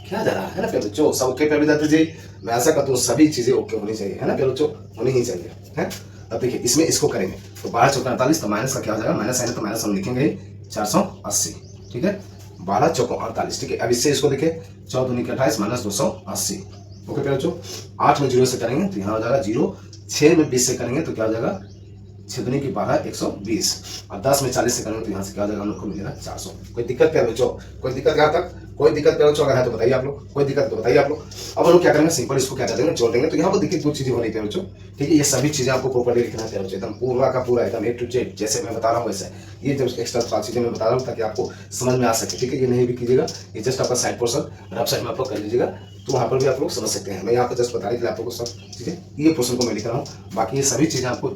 क्या जा रहा है ना प्यारे बच्चों। सब ओके प्यारे विद्यार्थी जी, मैं ऐसा करता हूँ सभी चीजें ओके होनी चाहिए, है ना प्यारे बच्चों, होनी ही चाहिए है। अब देखिए इसमें इसको करेंगे तो 12 चौका 48, तो माइनस का क्या हो जाएगा, माइनस आएगा तो माइनस हम लिखेंगे 480, ठीक है। 12 चौको 48, ठीक है। अब इससे इसको देखिए 14 दूनी 28 माइनस 280, ओके प्यारे बच्चों। 8 में 0 से करेंगे तो यहाँ हो जाएगा 0, 6 में 20 से करेंगे तो क्या हो जाएगा 6 दूनी की 12 120, और 10 में 40 से करेंगे तो यहाँ से क्या हो जाएगा हम लोग को मिलेगा 400। कोई दिक्कत प्यारे बच्चों, कोई दिक्कत यहाँ तक, कोई दिक्कत प्यारे बच्चों अगर है तो बताइए आप लोग, कोई दिक्कत तो बताइए आप लोग। अब हम लोग क्या करेंगे, सिंपल इसको क्या कर देंगे, जोड़ देंगे। तो यहाँ पर देखिए 2 चीजें हो रही है प्यारे बच्चों, ठीक है। ये सभी चीजें आपको प्रॉपर्ली लिखना है प्यारे बच्चों, एकदम पूरा का पूरा एकदम ए टू जेड, जैसे मैं बता रहा हूँ वैसे। ये जो एक्स्ट्रा चीजें मैं बता रहा हूँ ताकि आपको समझ में आ सके, ठीक है। ये नहीं भी कीजिएगा, ये जस्ट आपका साइड पोर्सन रफ साइड में आप लोग कर लीजिएगा, तो वहाँ पर भी आप लोग समझ सकते हैं। मैं यहाँ पर जस्ट बताने के लिए आप लोग को सब चीजें, ये पोर्सन को मैं लिख रहा हूँ, बाकी ये सभी चीजें आपको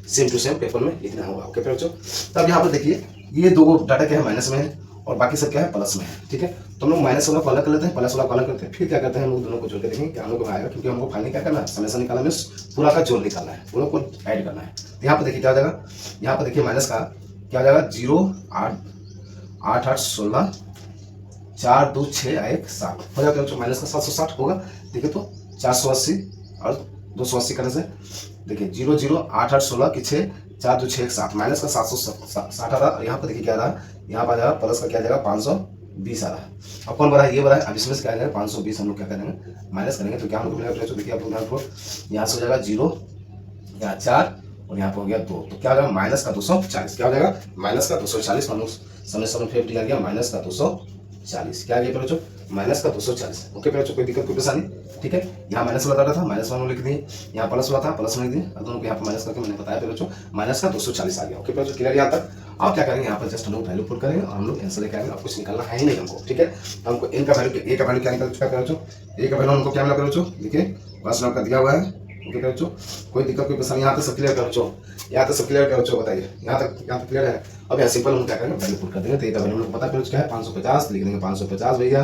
सेम टू सेम पेपर में लिखना होगा, ओके प्यारे बच्चों। तब यहाँ पर देखिए ये 2 डाटा क्या है, माइनस में है और बाकी सब क्या है, प्लस में है, ठीक है। तो हम लोग माइनस वाला को अलग कर लेते हैं, प्लस वाला को अलग करते हैं, फिर क्या करते हैं हम लोग दोनों को जोड़ के देखेंगे क्या हम लोग को आएगा, क्योंकि हमको फाइनल क्या करना है, समेशन निकालना है, पूरा का जोड़ निकालना है, दोनों को ऐड करना है। तो यहाँ पर देखिए क्या हो जाएगा, यहाँ पर देखिए माइनस का क्या हो जाएगा 0 8 8 8 16 4 2 6 1 7 हो जाता है, माइनस का 760 होगा। देखिए तो 480 और 280 करने से देखिए 0 0 8 8 16 की 6 4 2 6 1 7, माइनस का 760 आ रहा। यहाँ पर देखिए क्या रहा, यहाँ पर आ जाएगा प्लस का क्या जाएगा 520 आ रहा है। अब कौन बढ़ा है, ये बढ़ा है। अब इसमें से क्या जाएगा 520 हम लोग क्या करेंगे, माइनस करेंगे तो क्या हम लोग मिलेगा, तो देखिए आप लोग यहाँ से हो जाएगा 0, यहाँ 4 और यहाँ पर हो गया 2, तो क्या हो जाएगा माइनस का 240, क्या हो जाएगा माइनस का 240, हम लोग समय समय फिर दिया गया माइनस का 240, क्या आ गया बच्चों, माइनस का 240, ओके बच्चों। कोई दिक्कत कोई परेशानी, ठीक है। यहाँ माइनस वाला डाटा था, माइनस वाला लिख दिए, यहाँ प्लस वाला था, प्लस में लिख दिए, दोनों को यहाँ पर माइनस करके मैंने बताया बच्चों, माइनस का 240 आ गया, ओके बच्चों। क्लियर यहाँ तक। अब क्या करेंगे, यहाँ पर जस्ट हम लोग वैल्यू पुट करेंगे और हम लोग आंसर लेके आएंगे। अब कुछ निकालना है ही नहीं हमको, ठीक है। हमको एन का वैल्यू, ए का वैल्यू क्या निकल चुका है बच्चों, ए का वैल्यू हमको क्या मिला बच्चों, देखिए फर्स्ट नाम का दिया हुआ है, ओके बच्चों। कोई दिक्कत कोई परेशानी, यहाँ तक सब क्लियर कर बच्चों, यहाँ तक सब क्लियर कर बच्चों, बताइए यहाँ तक क्लियर है। अब यहाँ सिंपल हम क्या करेंगे, वैल्यू पुट कर देंगे। तो ए का वैल्यू हम लोग पता क्या है 550, लिख देंगे 550 भैया,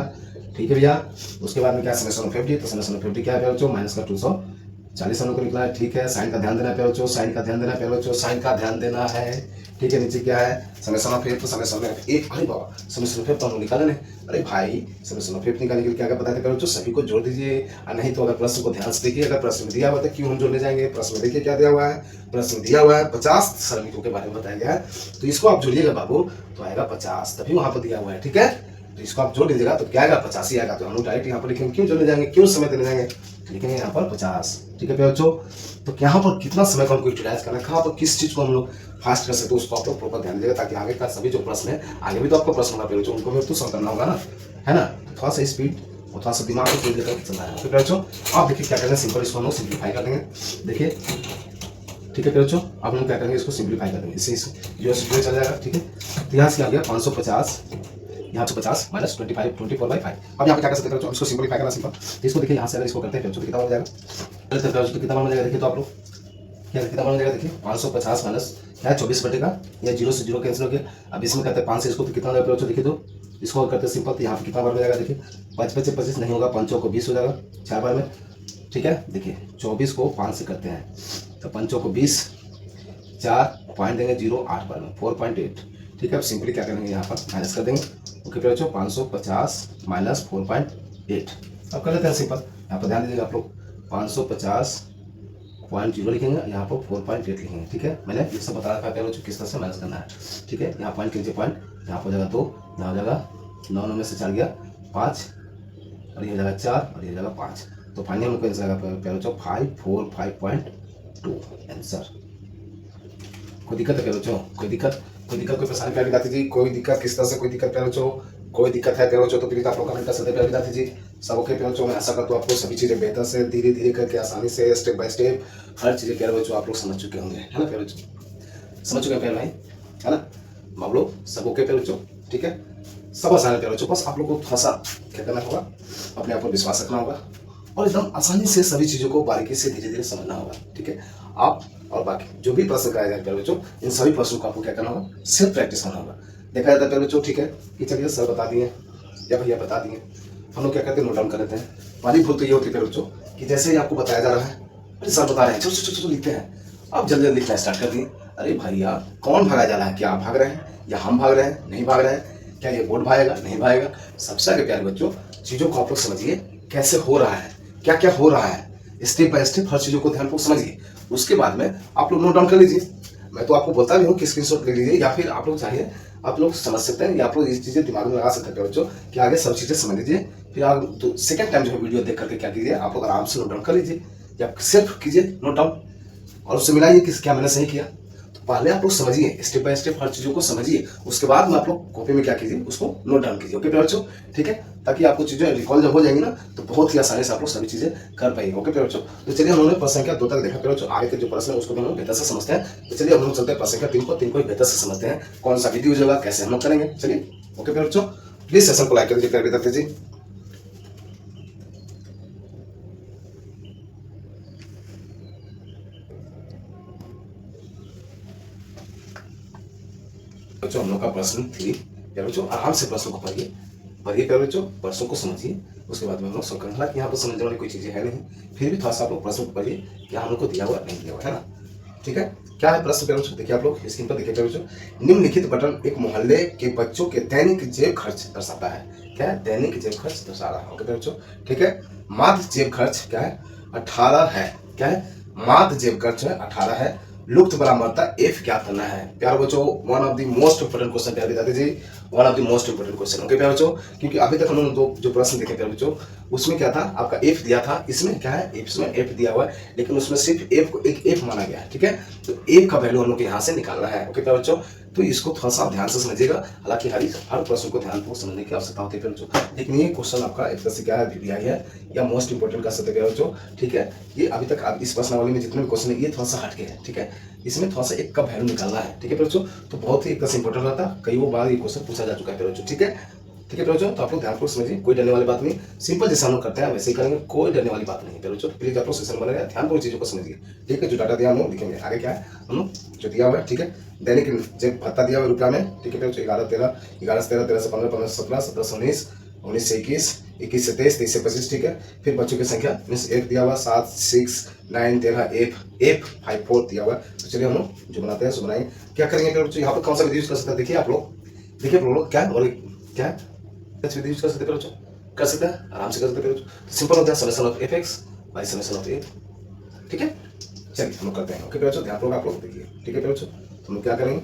ठीक है भैया। उसके बाद में क्या समेशन ऑफ 50, तो समेशन ऑफ 50 क्या है बच्चों, माइनस का 240 हम लोग को निकला है, ठीक है। साइन का ध्यान देना है बच्चों, साइन का ध्यान देना है बच्चों, साइन का ध्यान देना है, ठीक है। नीचे क्या है समेशन ऑफ 5, तो समेशन ऑफ 1, अरे बाबा समेशन ऑफ 5 तो हम लोग निकाले नहीं, अरे भाई समेशन ऑफ 5 निकालने के लिए क्या पता है बच्चों, सभी को जोड़ दीजिए, और नहीं तो अगर प्रश्न को ध्यान से देखिए, अगर प्रश्न में दिया हुआ है क्यों हम जोड़ने जाएंगे, प्रश्न में देखिए क्या दिया हुआ है, प्रश्न में दिया हुआ है 50 श्रमिकों के बारे में बताया गया है, तो इसको आप जोड़िएगा बाबू तो आएगा 50, तभी वहां पर दिया हुआ है, ठीक है। तो इसको आप जोड़ दीजिएगा तो क्या आएगा 85 आएगा। तो हम लोग डायरेक्ट यहाँ पर लिखेंगे, क्यों जोड़ने जाएंगे, क्यों समय देने जाएंगे, लिखेंगे यहाँ पर 50, ठीक है बच्चों। तो यहाँ पर कितना समय को हमको यूटिलाइज करना है, कहाँ पर किस चीज को हम लोग फास्ट कर सकते हैं, उसको आप लोग प्रॉपर ध्यान दीजिएगा, ताकि आगे का सभी जो प्रश्न है, आगे भी तो आपको प्रश्न होगा बच्चों, उनको भी तो सॉल्व करना होगा ना, है ना। थोड़ा सा स्पीड और थोड़ा सा दिमाग को तेज लेकर चलना है, ठीक है बच्चों। आप देखिए क्या करेंगे, सिंपल इसको हम लोग सिंप्लीफाई कर देंगे, देखिए ठीक है बच्चों। आप लोग क्या करेंगे, इसको सिंप्लीफाई कर देंगे, इससे जो चल जाएगा, ठीक है। तो यहाँ से आ गया 550, यहाँ पे 50 माइनस 25 24/5। अब यहाँ पे क्या कर सकते हैं बच्चों, इसको सिंपलीफाई करना सिंपल। तो इसको देखिए यहाँ से अगर इसको करते हैं बच्चों तो कितना बन जाएगा, कितना बन जाएगा, देखिए तो आप लोग क्या कितना बन जाएगा, देखिए 550 माइनस क्या 24 बटेगा, या 0 से 0 कैंसिल हो गया। अब इसमें करते हैं 5 से इसको तो कितना बच्चों, देखिए तो इसको करते हैं सिंपल, तो यहाँ पे कितना बार जाएगा, देखिए 5 5 25 नहीं होगा, 5 को 20 हो जाएगा 4 बार में, ठीक है। देखिए 24 को 5 से करते हैं तो 5 को 20, 4 पॉइंट देंगे 0 8 बार में 4.8, ठीक है। अब सिंपली क्या करेंगे, यहाँ पर माइनस कर देंगे, ओके बच्चों। 550 माइनस 4.8, अब कर लेते हैं सिंपल, यहाँ पर ध्यान दीजिएगा आप लोग, 550.0 लिखेंगे, यहाँ पर 4.8 लिखेंगे, ठीक है। मैंने ये सब बता रखा है बच्चों किस तरह से माइनस करना है, ठीक है। यहाँ पॉइंट कीजिए, पॉइंट यहाँ हो जाएगा 2, यहाँ हो जाएगा 9 में से 4 गया 5, और ये हो जाएगा 4 और ये हो जाएगा 5, तो फाइनली हमको आंसर आएगा बच्चों 545.2 आंसर। कोई दिक्कत है बच्चों, कोई दिक्कत कोई परेशानी प्यारे विद्यार्थी जी, कोई दिक्कत किस तरह से कोई दिक्कत प्यारे बच्चों, कोई दिक्कत है प्यारे बच्चों तो प्लीज आप लोग कमेंट कर सकते हैं प्यारे विद्यार्थी जी। सब ओके प्यारे बच्चों, मैं आशा करता हूँ आपको सभी चीजें बेहतर से धीरे धीरे करके आसानी से स्टेप बाय स्टेप हर चीजें प्यारे बच्चों आप लोग समझ चुके होंगे, है ना प्यारे बच्चों, समझ चुके हैं प्यारे भाई, है ना। आप लोग सब ओके प्यारे बच्चों, ठीक है, सब आसान है प्यारे बच्चों, बस आप लोग को थोड़ा सा क्या करना होगा, अपने आप पर विश्वास रखना होगा और एकदम आसानी से सभी चीजों को बारीकी से धीरे धीरे समझना होगा, ठीक है। आप और बाकी जो भी प्रश्न कराए जाए प्यारे बच्चों, इन सभी प्रश्नों को आपको क्या करना होगा, सिर्फ प्रैक्टिस करना होगा। देखा जाता है प्यारे बच्चों, ठीक है, कि चलिए सर बता दिए या भैया बता दिए, हम लोग क्या करते हैं नोट डाउन कर लेते हैं। पहली भूल तो ये होती है प्यारे बच्चों कि जैसे ही आपको बताया जा रहा है, अरे सर बता रहे हैं, चलो चलो चलो लिखते हैं, आप जल्दी जल्दी लिखना स्टार्ट कर दिए। अरे भैया कौन भागा जा रहा है, क्या आप भाग रहे हैं या हम भाग रहे हैं, नहीं भाग रहे हैं, क्या ये बोर्ड भागेगा, नहीं भागेगा। सबसे आगे प्यारे बच्चों, चीज़ों को आप लोग समझिए कैसे हो रहा है, क्या क्या हो रहा है, स्टेप बाय स्टेप हर चीज़ों को ध्यानपूर्वक समझिए। उसके बाद में आप लोग नोट डाउन कर लीजिए। मैं तो आपको बोलता भी हूँ कि स्क्रीनशॉट ले लीजिए, या फिर आप लोग चाहिए आप लोग समझ सकते हैं, या आप लोग ये चीज़ें दिमाग में लगा सकते हैं बच्चों कि आगे सब चीज़ें समझ लीजिए। फिर आप तो सेकंड टाइम जो है वीडियो देख करके क्या कीजिए, आप लोग आराम से नोट डाउन कर लीजिए, या सिर्फ कीजिए नोट डाउन और उससे मिलाइए कि क्या मैंने सही किया। तो पहले आप लोग समझिए, स्टेप बाय स्टेप हर चीज़ों को समझिए, उसके बाद में आप लोग कॉपी में क्या कीजिए, उसको नोट डाउन कीजिए। ओके प्यारे बच्चों, ठीक है, ताकि आपको चीज़ें रिकॉल जब हो जाएंगी ना तो बहुत ही आसानी से आप लोग सभी चीज़ें कर पाएंगे। ओके प्यारे बच्चों, तो चलिए हम लोगों ने प्रश्न संख्या 2 तक देखा प्यारे बच्चों, आगे के जो प्रश्न है उसको भी हम लोग बेहतर से समझते हैं। तो चलिए हम लोग चलते हैं प्रश्न संख्या 3 को, 3 को बेहतर से समझते हैं, कौन सा विधि यूज होगा, कैसे हम लोग करेंगे। चलिए ओके प्यारे बच्चों, प्लीज सेशन को लाइक कर दीजिए प्यारे विद्यार्थी जी। बच्चों हम लोग का प्रश्न 3 प्यारे बच्चों, आराम से प्रश्न को पढ़िए पढ़िए प्यारे बच्चों, प्रश्नों को समझिए, उसके बाद में हम लोग सॉल्व करेंगे। हालांकि यहाँ पर समझने वाली कोई चीजें है नहीं, फिर भी थोड़ा सा आप लोग प्रश्न को पढ़िए, क्या हम लोग को दिया हुआ नहीं दिया हुआ है ना, ठीक है। क्या है प्रश्न प्यारे बच्चों, देखिए आप लोग स्क्रीन पर देखिए प्यारे बच्चों, निम्नलिखित बटन एक मोहल्ले के बच्चों के दैनिक जेब खर्च दर्शाता है। क्या है, दैनिक जेब खर्च दर्शा रहा है। ओके प्यारे बच्चों, ठीक है। माध्य जेब खर्च क्या है, 18 है। क्या है, माध्य जेब खर्च 18 है। लुप्त बरामदता एफ क्या करना है प्यारे बच्चों, one of the most important question प्यारे विद्यार्थी जी, one of the most important question. Okay प्यारे बच्चों, क्योंकि अभी तक हम लोगों ने दो जो प्रश्न देखे प्यारे बच्चों, उसमें क्या था, आपका एफ दिया था, इसमें क्या है, इसमें एफ दिया हुआ है, लेकिन उसमें सिर्फ एफ को एक एफ माना गया है, ठीक है। तो एफ का वैल्यू हम लोग यहाँ से निकालना है। ओके प्यारे बच्चों, तो इसको थोड़ा सा ध्यान से समझिएगा, हालांकि हर प्रश्न को ध्यानपूर्वक समझने की आवश्यकता होती है प्यारे बच्चों, लेकिन ये क्वेश्चन आपका एक तरह से क्या है, वीवीआई है या मोस्ट इंपोर्टेंट का सकते हैं बच्चों, ठीक है। ये अभी तक आप इस प्रश्नावली में जितने भी क्वेश्चन है ये थोड़ा सा हटके है, ठीक है, इसमें थोड़ा सा एक का वैल्यू निकालना है, ठीक है बच्चों। तो बहुत ही एक तरह से इंपॉर्टेंट रहता है, कई वो बार ये क्वेश्चन पूछा जा चुका है बच्चों, ठीक है, ठीक है बच्चों। तो आप लोग ध्यानपूर्वक समझिए, कोई डरने वाली बात नहीं, सिंपल जैसा हम लोग करते हैं वैसे ही करेंगे, कोई डरने वाली बात नहीं है बच्चों। प्लीज आप लोग सेशन बनेगा, ध्यानपूर्वक चीजों को समझिए, ठीक है। जो डाटा दिया हम लोग लिखेंगे, आगे क्या है हम लोग जो दिया हुआ है, ठीक है। दैनिक जेब भत्ता दिया हुआ रुपया में, ठीक है बच्चों, 11 13, 11 से 13, 13 से 15, 15 से 17, 17 से 19, 19 से 21, 21 से 23, 23 से 25, ठीक है। फिर बच्चों की संख्या मीन्स एक दिया हुआ 7, 6, 9, 13, एफ 5, 4 दिया हुआ। तो चलिए हम लोग जो बनाते हैं सो बनाएंगे। क्या करेंगे बच्चों, यहाँ पर कौन सा विधि यूज कर सकते हैं, देखिए आप लोग, देखिए लोग क्या और क्या विधि यूज कर सकते हैं बच्चों, कर सकते हैं, आराम से कर सकते हैं बच्चों। तो सिंपल होता है summation of F x by summation of F, ठीक है। चलिए हम लोग करते हैं। ओके बच्चों, ध्यान आप लोग देखिए, ठीक है बच्चों। तो हम लोग क्या करेंगे,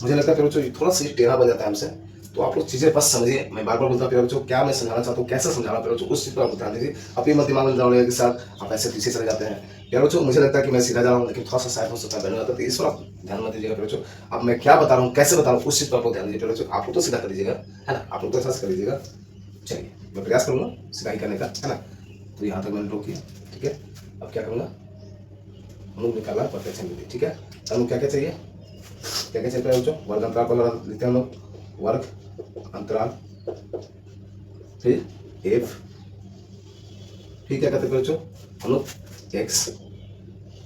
मुझे लगता है बच्चों थोड़ा सा टेढ़ा बन जाता है हमसे, तो आप लोग चीजें बस समझिए। मैं बार बार बोलता हूँ बच्चों, क्या मैं समझाना चाहता हूँ, कैसे समझाना प्यारे बच्चों, उस चीज पर आप ध्यान दीजिए। अपनी मत दिमाग में डालने के साथ आप ऐसे पीछे चले जाते हैं प्यारे बच्चों। मुझे लगता है कि मैं सीधा जा रहा हूँ, लेकिन थोड़ा सा शायद हो सकता है बन जाता है, तो इस पर आप ध्यान मत दीजिएगा प्यारे बच्चों। अब मैं क्या बता रहा हूँ, कैसे बता रहा हूँ, उस चीज पर आप लोग ध्यान दीजिए प्यारे बच्चों। आप लोग तो सीधा कर लीजिएगा, है ना, आप लोग तो ऐसा कर लीजिएगा। चलिए मैं प्रयास करूंगा सीधा ही करने का, है ना। तो यहाँ तक मैंने ड्रॉ किया, ठीक है। अब क्या करूँगा, हम लोग निकालना परफेक्शन विधि, ठीक है। हम लोग क्या क्या चाहिए, क्या क्या चाहिए बच्चों, वर्ग अंतराल पर लिखते हैं हम लोग, वर्ग अंतराल, फिर एफ, फिर क्या कहते हैं बच्चों, हम लोग एक्स,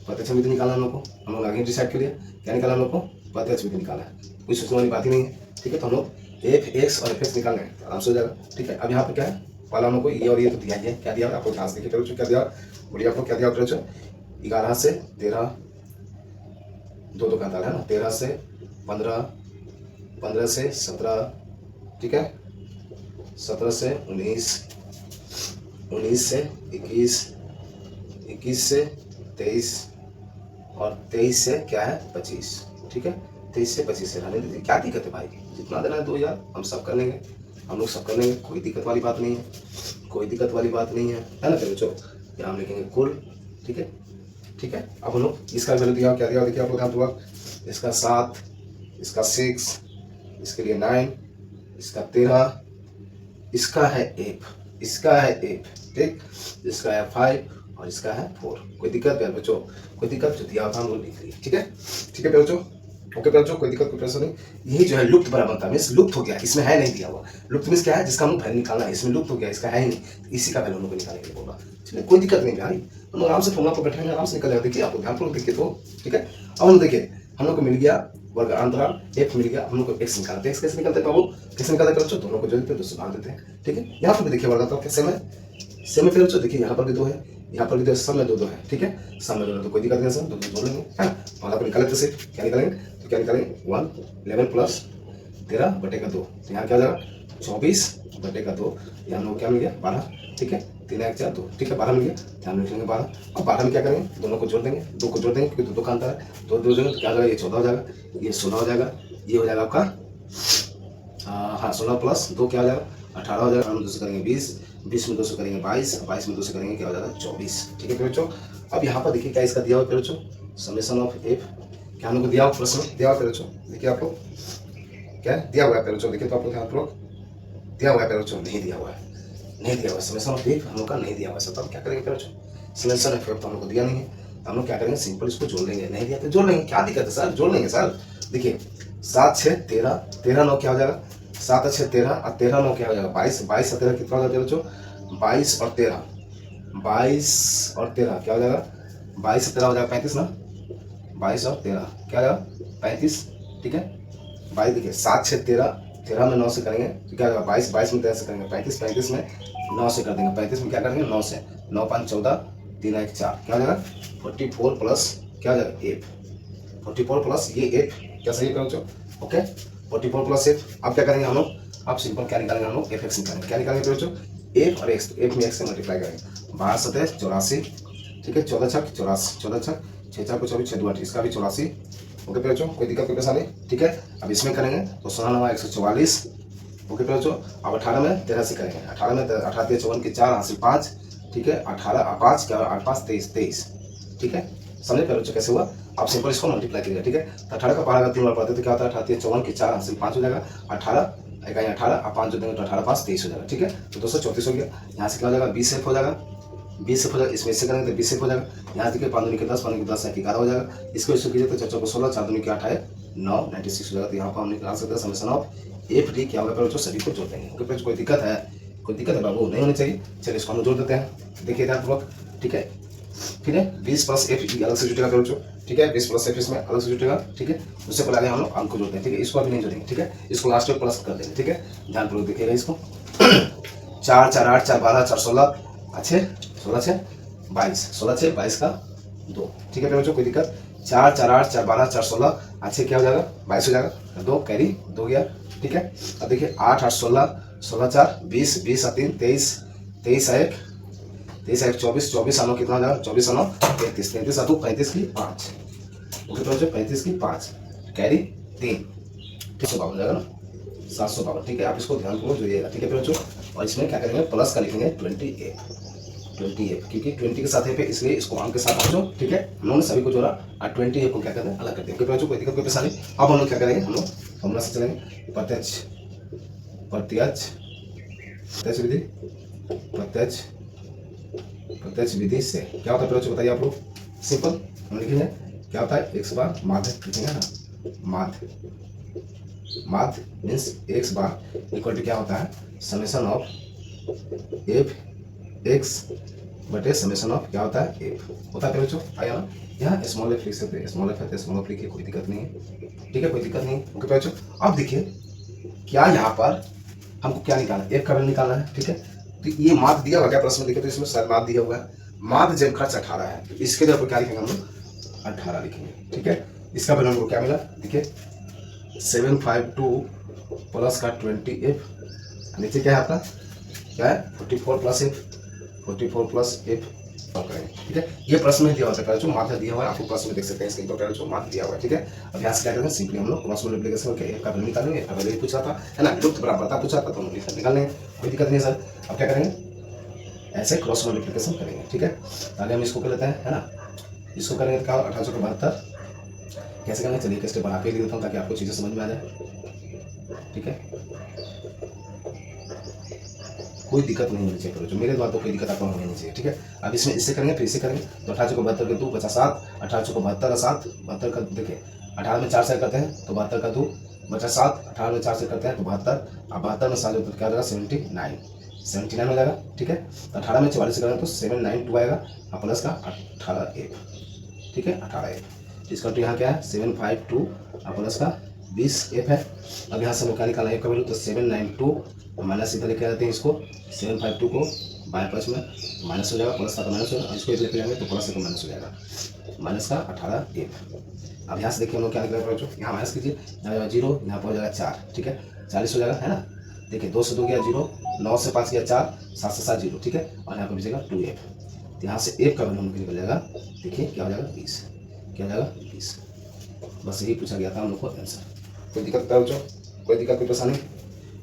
प्रत्यक्ष विधि निकाला हम लोग को, हम लोग आगे डिसाइड कर लिया क्या निकाला हम लोग को, प्रत्यक्ष विधि निकाला है, कोई सोचने वाली बात ही नहीं है, ठीक है। तो हम लोग एफ एक्स और एफ एक्स निकाल लेंगे, आराम से हो जाएगा, ठीक है। अब यहाँ पर क्या है, पहला हम लोग को ये और ये तो दिया ही है, क्या दिया आपको ध्यान से देखिए बच्चों, क्या दिया बोलिए आप लोग, क्या दिया बच्चों, 11 से 13, 2 2 का अंतर है ना, 13 से 15, 15 से 17, ठीक है, 17 से 19, 19 से 21, 21 से 23 और 23 से क्या है 25, ठीक है। 23 से 25 से रहने दीजिए, क्या दिक्कत है भाई, जितना देना है 2000 हम सब कर लेंगे, हम लोग सब कर लेंगे, कोई दिक्कत वाली बात नहीं है, कोई दिक्कत वाली बात नहीं है ना बच्चों। यहाँ हम लिखेंगे कुल, ठीक है, ठीक है। अब हम लोग इसका वैल्यू दिया, क्या दिया देखिए आप लोग ध्यान पूर्वक, इसका 7, इसका 6, इसके लिए 9, इसका 13, इसका है एफ, इसका है एफ, ठीक, इसका है 5 और इसका है 4। कोई दिक्कत प्यारे बच्चों, कोई दिक्कत, जो दिया होता है हम लोग लिख लिए, ठीक है, ठीक है प्यारे बच्चों। ओके प्यारे बच्चों, कोई दिक्कत कोई प्रश्न नहीं। यही जो है लुप्त बराबरता मीन्स लुप्त हो गया, इसमें है नहीं दिया हुआ, लुप्त मीन्स क्या है, जिसका हम लोग वैल्यू निकालना है, इसमें लुप्त हो गया, इसका है ही नहीं, इसी का वैल्यू हम लोग निकालने के लिए बोला। चलिए कोई दिक्कत नहीं भाई, हम लोग आराम से फॉर्मूला पर बैठेंगे, आराम से निकल जाएगा। देखिए आप लोग ध्यानपूर्वक देखिए तो, ठीक है। अब हम देखिए हम लोग को मिल गया वर्ग अंतराल एफ मिल गया, हम लोग को एक्स निकालते हैं, कैसे निकालते हैं बाबू, कैसे निकालते हैं बच्चों, दोनों को जोड़ते हैं, 2 से भाग देते हैं, ठीक है। यहाँ पर भी देखिए वर्ग अंतराल कैसे में सेम है। फिर बच्चों देखिए यहाँ पर भी 2 है, यहाँ पर भी 2 है, सब में 2 2 है, ठीक है, सब में 2 है, तो कोई दिक्कत नहीं है सर, 2 2 जोड़ लेंगे, है ना। वहाँ पर निकालेंगे से क्या निकालेंगे, तो क्या निकालेंगे 11 प्लस 13/2, तो यहाँ क्या हो जाएगा 24/2, यहाँ लोग क्या मिल गया 12, ठीक है, 3 1 4 2, ठीक है, 12 मिल गया, ध्यान में लिखेंगे 12। अब 12 में क्या करेंगे, दोनों को जोड़ देंगे, 2 को जोड़ देंगे क्योंकि 2 का अंतर है, 2 जोड़ देंगे तो क्या हो जाएगा, ये 14 हो जाएगा, ये 16 हो जाएगा, ये हो जाएगा आपका हाँ 16 प्लस 2 क्या हो जाएगा 18 हो जाएगा, हम 2 से करेंगे 20, 20 में 2 से करेंगे 22, 22 में 2 से करेंगे क्या हो जाएगा 24, ठीक है बच्चों। अब यहाँ पर देखिए क्या इसका दिया हुआ बच्चों, समेशन ऑफ एफ, क्या हम लोग को दिया हुआ प्रश्न दिया हुआ बच्चों, देखिए आपको क्या दिया हुआ है बच्चों, देखिए तो आपको ध्यानपूर्वक दिया हुआ है बच्चों, नहीं दिया हुआ है, नहीं दिया हुआ है, समेशन ऑफ एफ हम लोग का नहीं दिया हुआ है, तो हम क्या करेंगे बच्चों, समेशन ऑफ एफ तो हम लोग को दिया नहीं है, तो हम लोग क्या करेंगे सिंपल इसको जोड़ लेंगे, नहीं दिया तो जोड़ लेंगे, क्या दिक्कत है सर, जोड़ लेंगे सर। देखिए 7 6 13, 13 9 क्या हो जाएगा 7 6 13 और 13 9 क्या हो जाएगा 22, 22 और 13 कितना हो जाएगा बच्चों 22 और 13, 22 और 13 क्या हो जाएगा 22 और 13 हो जाएगा 35 ना, 22 और 13 क्या हो जाएगा 35, ठीक है। 22 देखिए 7 6 13, 13 में 9 से करेंगे तो क्या हो जाएगा 22, 22 में 13 से करेंगे 35, 35 में 9 से कर देंगे, 35 में क्या करेंगे 9 से, 9 5 14, 3 1 4 क्या हो जाएगा 44 प्लस क्या हो जाएगा एफ, 44 प्लस ये एफ क्या सही है बच्चों, ओके 44 प्लस एफ। अब क्या करेंगे हम लोग, अब सिंपल क्या निकालेंगे हम लोग एफ एक्स निकालेंगे, क्या निकालेंगे बच्चों एफ और एक्स, एफ में एक्स से मल्टीप्लाई करेंगे, 12 7 84, ठीक है, 14 6 84, 14 6 6 4 को 24 6 2 8, इसका भी 84, ओके बच्चों, कोई दिक्कत कोई परेशानी, ठीक है। अब इसमें करेंगे तो 16 9 144, ओके बच्चों। अब 18 में 13 से करेंगे, 18 में 18 3 54 के 4 हासिल 5, ठीक है, 18 5 क्या 8 5 23 23, ठीक है, समझे पे बच्चों कैसे हुआ। आप सिंपल इसको मल्टीप्लाई करिएगा, ठीक है, तो 18 का 12 का 3 बार पढ़ते तो क्या होता है 18 54 के 4 हासिल 5 हो जाएगा, 18 इकाई 18 और 5 जो देंगे तो 18 5 23 हो जाएगा, ठीक है, तो 234 हो गया। यहाँ से क्या हो जाएगा 20 एफ हो जाएगा, 20 एफ हो जाएगा, इसमें से करेंगे तो 20 एफ हो जाएगा, यहाँ देखिए 5 दूनी के 10, 5 के 10 11 हो जाएगा, इसको इसको कीजिए तो 4 को 16, 4 दूनी के 8 है 9 96 हो जाएगा, तो यहाँ पर हम निकाल सकते हैं समेशन ऑफ एफ डी क्या होगा बच्चों, सभी को जोड़ देंगे, ओके। कोई दिक्कत है, कोई दिक्कत है बाबू नहीं होनी चाहिए, चलिए इसको हम जोड़ देते हैं, देखिए ध्यानपूर्वक, ठीक है, ठीक है 20 प्लस एफ अलग से जुटेगा बच्चों, ठीक है, 20 प्लस एफ इसमें अलग से जुटेगा, ठीक है, उससे पहले हम लोग अंक को जोड़ते हैं, ठीक है, इसको अभी नहीं जोड़ेंगे, ठीक है, इसको लास्ट में प्लस कर देंगे, ठीक है, ध्यानपूर्वक देखिएगा इसको 4 4 8 4 12 4 16 अच्छे 16 6 22, 16 6 22 का 2, ठीक है बच्चों, कोई दिक्कत 4 4 8 4 12 4 16 अच्छे क्या हो जाएगा 22 हो जाएगा, 2 कैरी 2 गया, ठीक है। अब देखिए 8 8 16 16 4 20, 20 और 3 23, 23 1 23 1 24, 24 9 कितना हो जाएगा 24 9 33, 33 और 2 35 की 5, ओके बच्चों 35 की 5 कैरी 3, 352 हो जाएगा ना 752, ठीक है, आप इसको ध्यानपूर्वक जोड़िएगा, ठीक है बच्चों। और इसमें क्या करेंगे प्लस का लिखेंगे 28, क्योंकि 20 के साथ है इसलिए इसको अंक के साथ बच्चों, ठीक है, हम लोगों ने सभी को जोड़ा और 28 को क्या करते हैं अलग करते हैं, बच्चों कोई दिक्कत कोई परेशानी। अब हम लोग क्या करेंगे, हम लोग फॉर्मूला से चलेंगे, प्रत्यक्ष प्रत्यक्ष प्रत्यक्ष विधि, प्रत्यक्ष प्रत्यक्ष विधि से क्या होता है बच्चों बताइए आप लोग, सिंपल हम लिखेंगे क्या होता है एक्स बार माध्य लिखेंगे ना, माध्य माध्य means x bar equal to क्या होता है समेशन ऑफ एफ एक्स बटे समेशन ऑफ क्या होता है एफ होता है बच्चों, आया ना, यहाँ स्मॉल एफ लिख सकते हैं, स्मॉल एफ है तो स्मॉल एफ लिखिए, कोई दिक्कत नहीं है, ठीक है, कोई दिक्कत नहीं है, ओके बच्चों। अब देखिए क्या यहाँ पर हमको क्या निकालना है, एफ का वैल्यू निकालना है, ठीक है, तो ये माध्य दिया हुआ क्या प्रश्न देखिए, तो इसमें शायद माध्य दिया हुआ है, माध्य जब खर्च 18 है तो इसके लिए क्या लिखेंगे हम लोग 18 लिखेंगे, ठीक है, इसका वैल्यू हमको क्या मिला देखिए 752 प्लस का 20 एफ, नीचे क्या है आपका क्या है 44 प्लस एफ, 44 प्लस एफ करेंगे, ठीक है, ये प्रश्न में दिया हुआ है जो माध्य दिया हुआ है, आपको प्रश्न में देख सकते हैं इसके ऊपर जो माध्य दिया हुआ है, ठीक है। अब यहाँ से क्या करेंगे सिंपली हम लोग क्रॉस मल्टीप्लिकेशन करके एफ का वैल्यू निकालेंगे, एफ का वैल्यू पूछा था है ना, लुप्त बराबरता पूछा था तो हम निकाल लेंगे, कोई दिक्कत नहीं है सर। अब क्या करेंगे ऐसे क्रॉस मल्टीप्लिकेशन करेंगे, ठीक है, ताकि हम इसको कर लेते हैं है ना, इसको करेंगे तो क्या 1872 कैसे करेंगे, चलिए स्टेप बना के लिख देता हूँ ताकि आपको चीज़ें समझ में आ जाए, ठीक है, कोई दिक्कत नहीं होनी चाहिए जो मेरे द्वारा तो कोई दिक्कत आपको होनी नहीं चाहिए, ठीक है। अब इसमें इससे करेंगे फिर इससे करेंगे तो 18 को 72 के 2 बचा 7, 18 को 72 का 7, 72 का देखिए 18 में 4 से करते हैं तो 72 का 2 बचा 7, 18 में 4 से करते हैं तो 72, अब 72 में 7 तो क्या हो जाएगा 79 हो जाएगा, ठीक है। 18 में 44 से करेंगे तो 792 आएगा और प्लस का 18 एफ, ठीक है 18 एफ, इसका तो यहाँ क्या है 752 और प्लस का 20 एफ है। अब यहाँ से हम क्या निकालना है एफ का वैल्यू तो 792 माइनस इधर लेके आते हैं इसको 752 को बाएं पक्ष में माइनस हो जाएगा, प्लस का तो माइनस होगा, इसको लेके जाएंगे तो प्लस का तो माइनस हो जाएगा, माइनस का 18 एफ। अब यहाँ से देखिए हम लोग क्या निकलेगा बच्चों, यहाँ माइनस कीजिए, यहाँ 0, यहाँ पर हो जाएगा 4, ठीक है, 40 हो जाएगा, है ना। देखिए 2 से 2 गया 0, 9 से 5 गया 4, 7 से 7 0, ठीक है, और यहाँ पर बचेगा 2f। यहाँ से f का वैल्यू निकल जाएगा, देखिए क्या हो जाएगा 20, क्या हो जाएगा 20। बस यही पूछा गया था हम लोग को आंसर। कोई दिक्कत है बच्चों, कोई दिक्कत कोई परेशानी,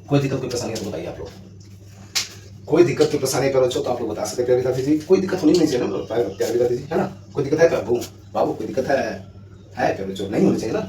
कोई दिक्कत कोई परेशानी है तो बताइए आप लोग। कोई दिक्कत कोई परेशानी पर बच्चों तो आप लोग बता सकते हैं, प्यार विद्यार्थी जी। कोई दिक्कत होनी नहीं चाहिए ना प्यार विद्यार्थी जी, है ना। कोई दिक्कत है बाबू, बाबू कोई दिक्कत है प्यार बच्चों, नहीं होनी चाहिए ना,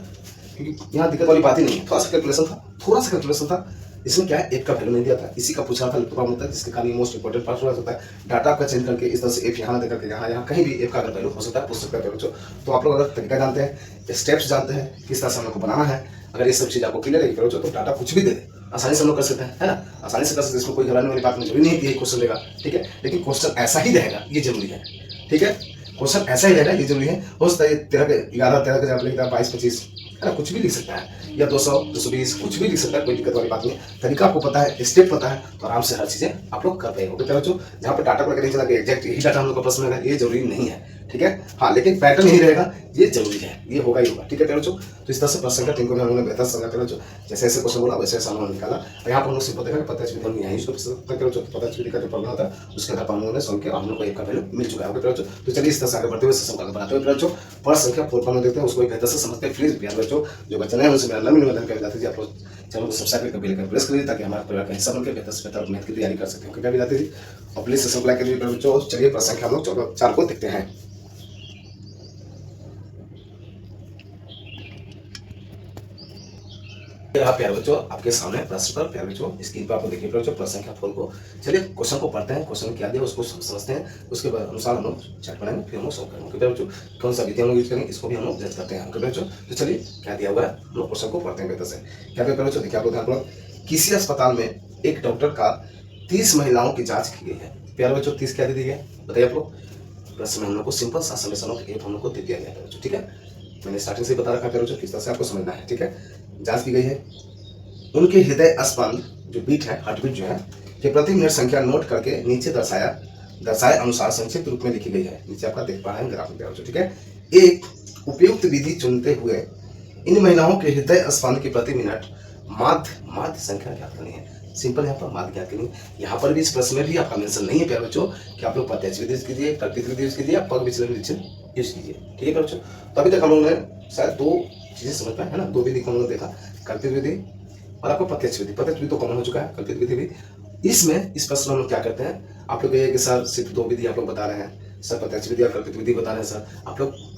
क्योंकि यहाँ दिक्कत वाली बात ही नहीं है। थोड़ा सा कैलकुलेशन था, थोड़ा सा कैलकुलेशन था, इसमें क्या है एफ का वैल्यू नहीं दिया था, इसी का पूछा था प्रॉब्लम होता है, जिसके कारण मोस्ट इंपोर्टेंट पार्ट होता है। डाटा का चेंज करके इस तरह से एफ यहाँ देकर के यहाँ कहीं भी एफ का अगर वैल्यू हो सकता है, पूछ सकता है बच्चों। तो आप लोग अगर तरीका जानते हैं, स्टेप्स जानते हैं, किस तरह से हम लोग को बनाना है, अगर ये सब चीज़ आपको क्लियर है बच्चों, तो डाटा कुछ भी दे आसानी से हम लोग कर सकते हैं, है ना, आसानी से कर सकते हैं। इसमें कोई घबराने वाली बात नहीं, जरूरी नहीं है क्वेश्चन लेगा, ठीक है, लेकिन क्वेश्चन ऐसा ही रहेगा ये जरूरी है, ठीक है, क्वेश्चन ऐसा ही रहेगा ये जरूरी है। हो सकता है 11 13 का जवाब लिखता है 22 25, है ना, कुछ भी लिख सकता है, या 200 220 कुछ भी लिख सकता है, कोई दिक्कत वाली बात नहीं है। तरीका आपको पता है, स्टेप पता है, तो आराम से हर चीजें आप लोग कर पाएंगे। ओके बच्चों, जहाँ पर डाटा को लेकर नहीं चला कि एग्जैक्ट यही डाटा हम लोग का प्रश्न में ये जरूरी नहीं है, ठीक है, हाँ, लेकिन पैटर्न यही रहेगा, ये जरूरी है, ये होगा ही होगा, ठीक है बच्चों। तो इस तरह से प्रश्न संख्या 3 को भी हम लोगों ने बेहतर समझा बच्चों, जैसे ऐसे क्वेश्चन बोला वैसे ऐसा हमने निकाला। और यहाँ पर हम लोग सिंपल देखा प्रत्यक्ष विधि हम यहाँ यूज कर सकते हैं बच्चों, प्रत्यक्ष विधि का जो प्रॉब्लम होता है उसके आधार पर हम लोगों ने सॉल्व किया, हम लोग को एक का वैल्यू मिल चुका है। ओके बच्चों, तो चलिए इस तरह से आगे बढ़ते हुए सिस्टम को आगे बढ़ाते हुए बच्चों प्रश्न संख्या 4 पर देखते हैं, उसको बेहतर से समझते हैं। प्लीज प्यार बच्चों, जो बच्चे हैं उनसे मेरा नम्र निवेदन कर दीजिए, आप लोग चैनल को सब्सक्राइब करके बेल आइकन प्रेस करिए, ताकि हमारे परिवार का हिस्सा बनकर बेहतर से बेहतर मैथ की तैयारी कर सकें। ओके प्यार जी, और प्लीज सेशन को लाइक करिए बच्चों। चलिए प्रश्न संख्या हम लोग 4 को देखते हैं। प्यारे बच्चों, आपके सामने प्रश्न पर प्यारे बच्चों स्क्रीन पर आपको देखिए बच्चों प्रश्न संख्या 4 को। चलिए क्वेश्चन को पढ़ते हैं, क्वेश्चन क्या दिया उसको समझते हैं, उसके बाद अनुसार हम लोग चार्ट बनाएंगे, फिर हम लोग सॉल्व करेंगे। प्यारे बच्चों, कौन सा विधि हम लोग यूज करेंगे इसको भी हम लोग जज करते हैं। ओके बच्चों, तो चलिए क्या दिया हुआ है हम लोग क्वेश्चन को पढ़ते हैं बेहतर से। क्या प्यारे बच्चों देखिए आप लोग ध्यान करो, किसी अस्पताल में एक डॉक्टर का 30 महिलाओं की जाँच की गई है। प्यारे बच्चों 30 क्या दे दी है बताइए आप लोग। प्रश्न में हम लोग को सिंपल सा समेशन ऑफ एफ हम लोग को दे दिया गया है बच्चों, ठीक है, मैंने स्टार्टिंग से बता रखा है बच्चों, किस तरह से आपको समझना है, ठीक है। जाँच की गई है, उनके हृदय स्पंद जो बीट है, हार्ट बीट जो है, कि प्रति मिनट संख्या नोट करके नीचे दर्शाए अनुसार संक्षिप्त रूप में लिखी गई है। नीचे आपका देख पा रहे हैं ग्राफ में, ठीक है। एक उपयुक्त विधि चुनते हुए इन महिलाओं के हृदय स्पंद की प्रति मिनट माध्य संख्या ज्ञात करनी है। सिंपल यहाँ पर माध्य ज्ञात करनी है। यहाँ पर भी इस प्रश्न में भी आपका मेंशन नहीं है प्यारे बच्चों कि आप लोग प्रत्यक्ष विधि यूज कीजिए, कल्पित विधि यूज कीजिए, पग विचलन विधि यूज कीजिए, ठीक है बच्चों। तो अभी तक हम लोगों ने शायद 2 चीजें समझ पाए, है ना, 2 विधि को हम लोग देखा, कल्पित विधि और आपको प्रत्यक्ष विधि। प्रत्यक्ष विधि तो कॉमन हो चुका है, कल्पित विधि भी। इसमें इस प्रश्न में हम लोग क्या करते हैं, आप लोग ये कि सर सिर्फ 2 विधि आप लोग बता रहे हैं, सर प्रत्यक्ष विधि और कल्पित विधि बता रहे हैं सर,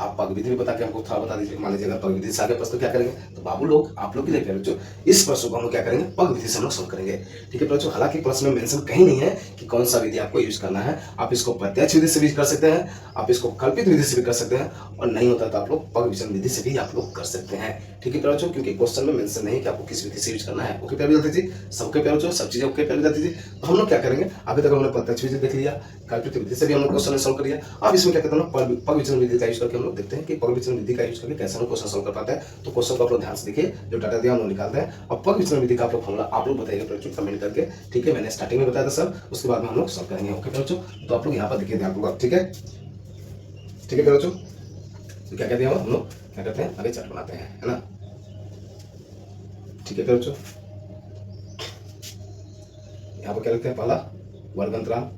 आप पग विधि भी बता के हमको थोड़ा बता दीजिए। मान लीजिए अगर पग विधि से आगे प्रश्न क्या करेंगे, तो बाबू लोग आप लोग के लिए बच्चों इस प्रश्न को हम लोग क्या करेंगे, पग विधि से हम लोग सॉल्व करेंगे, ठीक है बच्चों। हालांकि प्रश्न में मेंशन कहीं नहीं है कि कौन सा विधि आपको यूज करना है, आप इसको प्रत्यक्ष विधि से भी कर सकते हैं, आप इसको कल्पित विधि से भी कर सकते हैं, और नहीं होता तो आप लोग पग विचलन विधि से भी आप लोग कर सकते हैं, ठीक है बच्चों, क्योंकि क्वेश्चन में मेंशन नहीं है कि आपको किस विधि से यूज करना है। ओके प्यारे विद्यार्थी जी, सबके प्यारे बच्चों, सब चीजें ओके प्यारे विद्यार्थी जी। तो हम लोग क्या करेंगे, अभी तक हमने प्रत्यक्ष विधि देख लिया, कल्पित विधि से भी हम लोग क्वेश्चन सॉल्व कर लिया। अब इसमें क्या कहते हैं, पग विचलन विधि का यूज करके हम लोग देखते हैं कि पग विचलन विधि का यूज करके कैसे हम क्वेश्चन सॉल्व कर पाते हैं। तो क्वेश्चन को आप लोग ध्यान से देखिए, जो डाटा दिया हम लोग निकालते हैं, और पग विचलन विधि का आप लोग फॉर्मूला आप लोग बताइएगा बच्चों कमेंट करके, ठीक है। मैंने स्टार्टिंग में बताया था सर, उसके बाद में हम लोग सॉल्व करेंगे। ओके बच्चों, तो आप लोग यहाँ पर देखिए ध्यान पूर्वक, ठीक है, ठीक है बच्चों। तो क्या कहते हैं हम लोग क्या करते हैं, आगे चार्ट बनाते हैं, है ना, ठीक है बच्चों। यहाँ पर क्या लिखते हैं, पहला वर्ग अंतराल,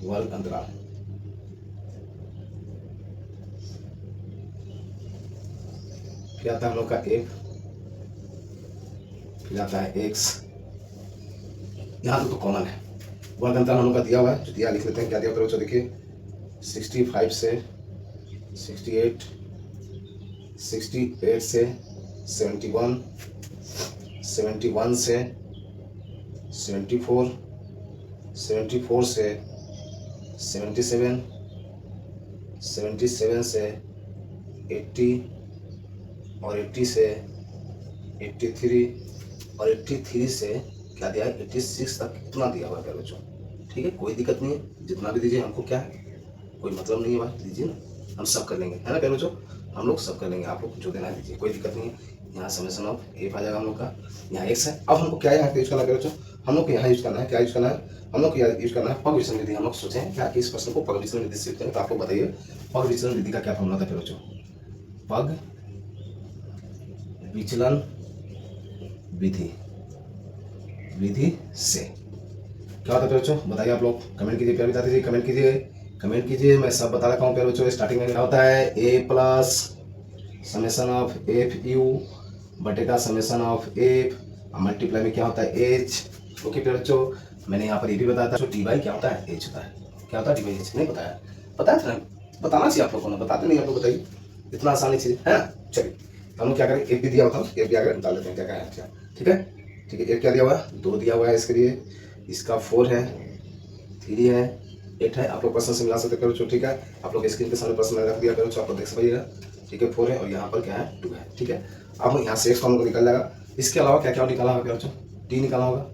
वर्ग अंतराल, फिर आता है हम लोग का एक, फिर आता है एक्स, यहाँ तो कॉमन है। वर्ग अंतराल हम लोग का दिया हुआ है, जो दिया लिख लेते हैं, क्या दिया बच्चों देखिए, 65 से 68, 68 से 71, 71 से 74, 74 से 77, 77 से 80, और 80 से 83, और 83 से क्या दिया है, 86 तक इतना दिया हुआ है बच्चों, ठीक है। कोई दिक्कत नहीं है, जितना भी दीजिए हमको क्या है, कोई मतलब नहीं है भाई, दीजिए ना, हम सब कर लेंगे, है ना प्यारे बच्चों, हम लोग सब कर लेंगे, आप लोग जो देना है दीजिए, कोई दिक्कत नहीं है। यहाँ समेशन ऑफ एफ आ जाएगा हम लोग का, यहाँ एक्स है। अब हमको क्या है यहाँ पे यूज करना है बच्चों, हम लोग को यहाँ यूज करना है, क्या यूज करना है, हम लोग को यूज करना है पग विचलन विधि। हम लोग सोचें क्या कि इस प्रश्न को पग विचलन विधि से यूज करें, तो आपको बताइए पग विचलन विधि का क्या फॉर्मूला था बच्चों। पग विचलन विधि से क्या होता है बच्चों, बताइए आप लोग, कमेंट कीजिए, प्यार बता दीजिए, कमेंट कीजिए। मैं सब बता रखा हूँ प्यार बच्चों। स्टार्टिंग में क्या होता है, A plus summation of F U बटेगा समेशन ऑफ एफ, मल्टीप्लाई में क्या होता है एच। ओके प्यार बच्चों, मैंने यहाँ पर ये भी बताया था डी बाई क्या होता है एच होता है। क्या होता है डी बाई एच, नहीं बताया था ना, बताना चाहिए आप लोगों को, बताते नहीं आप लोग, बताइए इतना आसानी चीज है ना। चलिए हम लोग क्या करें, एफ भी दिया होता है, एफ भी आगे डाल देते हैं, क्या है, ठीक है ठीक है। एफ क्या दिया हुआ है, 2 दिया हुआ है इसके लिए, इसका 4 है, 3 है, 8 है। आप लोग प्रश्न से मिला सकते करो, ठीक है। आप लोग स्क्रीन के सामने प्रश्न रख दिया करो, आप लोग देख पाइएगा, ठीक है। 4 है और यहाँ पर क्या है 2 है, ठीक है। अब यहाँ से एक्स हम लोग निकल जाएगा। इसके अलावा क्या क्या निकाला होगा बच्चों, डी निकालना होगा,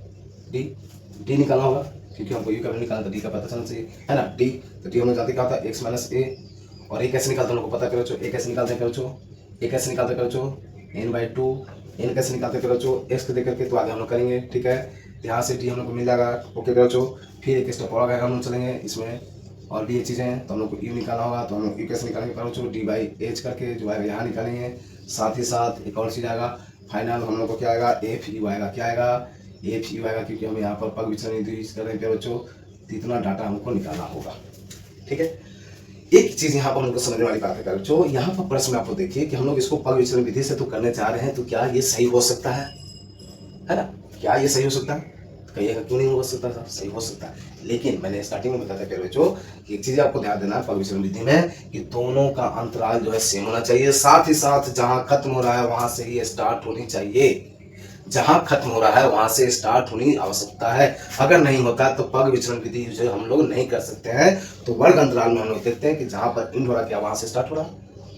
डी निकालना होगा, क्योंकि हमको यू का निकालना था, डी का पता चलना चाहिए है ना। डी तो डी हम लोग जानते क्या होता है एक्स माइनस ए, और ए कैसे निकालते हैं हम लोग को पता करो बच्चों, ए कैसे निकालते हैं बच्चों, ए कैसे निकालते हैं बच्चों, n/2, n कैसे निकालते हैं बच्चों, एक्स को देख करके, तो आगे हम लोग करेंगे, ठीक है। यहाँ से डी हम लोग को मिल जाएगा, ओके बच्चों। फिर एक स्टेप और आगे हम लोग चलेंगे इसमें, और भी ये चीज़ें हैं, तो हम लोग को यू निकालना होगा, तो हम लोग यू कैसे निकालेंगे बच्चों, डी बाई एच करके जो आएगा यहाँ निकालेंगे। साथ ही साथ एक और चीज़ आएगा, फाइनल हम लोग को क्या आएगा, एफ यू आएगा, क्या आएगा एफ यू आएगा, क्योंकि हम यहाँ पर पग विचलन यूज कर रहे हैं बच्चों, तो इतना डाटा हमको निकालना होगा, ठीक है। एक चीज यहाँ पर हमको समझने वाली बात है बच्चों, यहाँ पर प्रश्न में आपको देखिए कि हम लोग इसको पग विचलन विधि से तो करने जा रहे हैं, तो क्या ये सही हो सकता है ना, क्या ये सही हो सकता है, कहिएगा क्यों नहीं हो सकता था, सही हो सकता है। लेकिन मैंने स्टार्टिंग में बताया था बच्चों कि एक चीज आपको ध्यान देना है पग विचलन विधि में, कि दोनों का अंतराल जो है सेम होना चाहिए, साथ ही साथ जहां खत्म हो रहा है वहां से ही स्टार्ट होनी चाहिए, जहां खत्म हो रहा है वहां से स्टार्ट होनी आवश्यकता है। अगर नहीं होता तो पग विचलन विधि जो हम लोग नहीं कर सकते हैं। तो वर्ग अंतराल में हम लोग देखते हैं कि जहां पर इंड हो रहा क्या वहां से स्टार्ट हो रहा,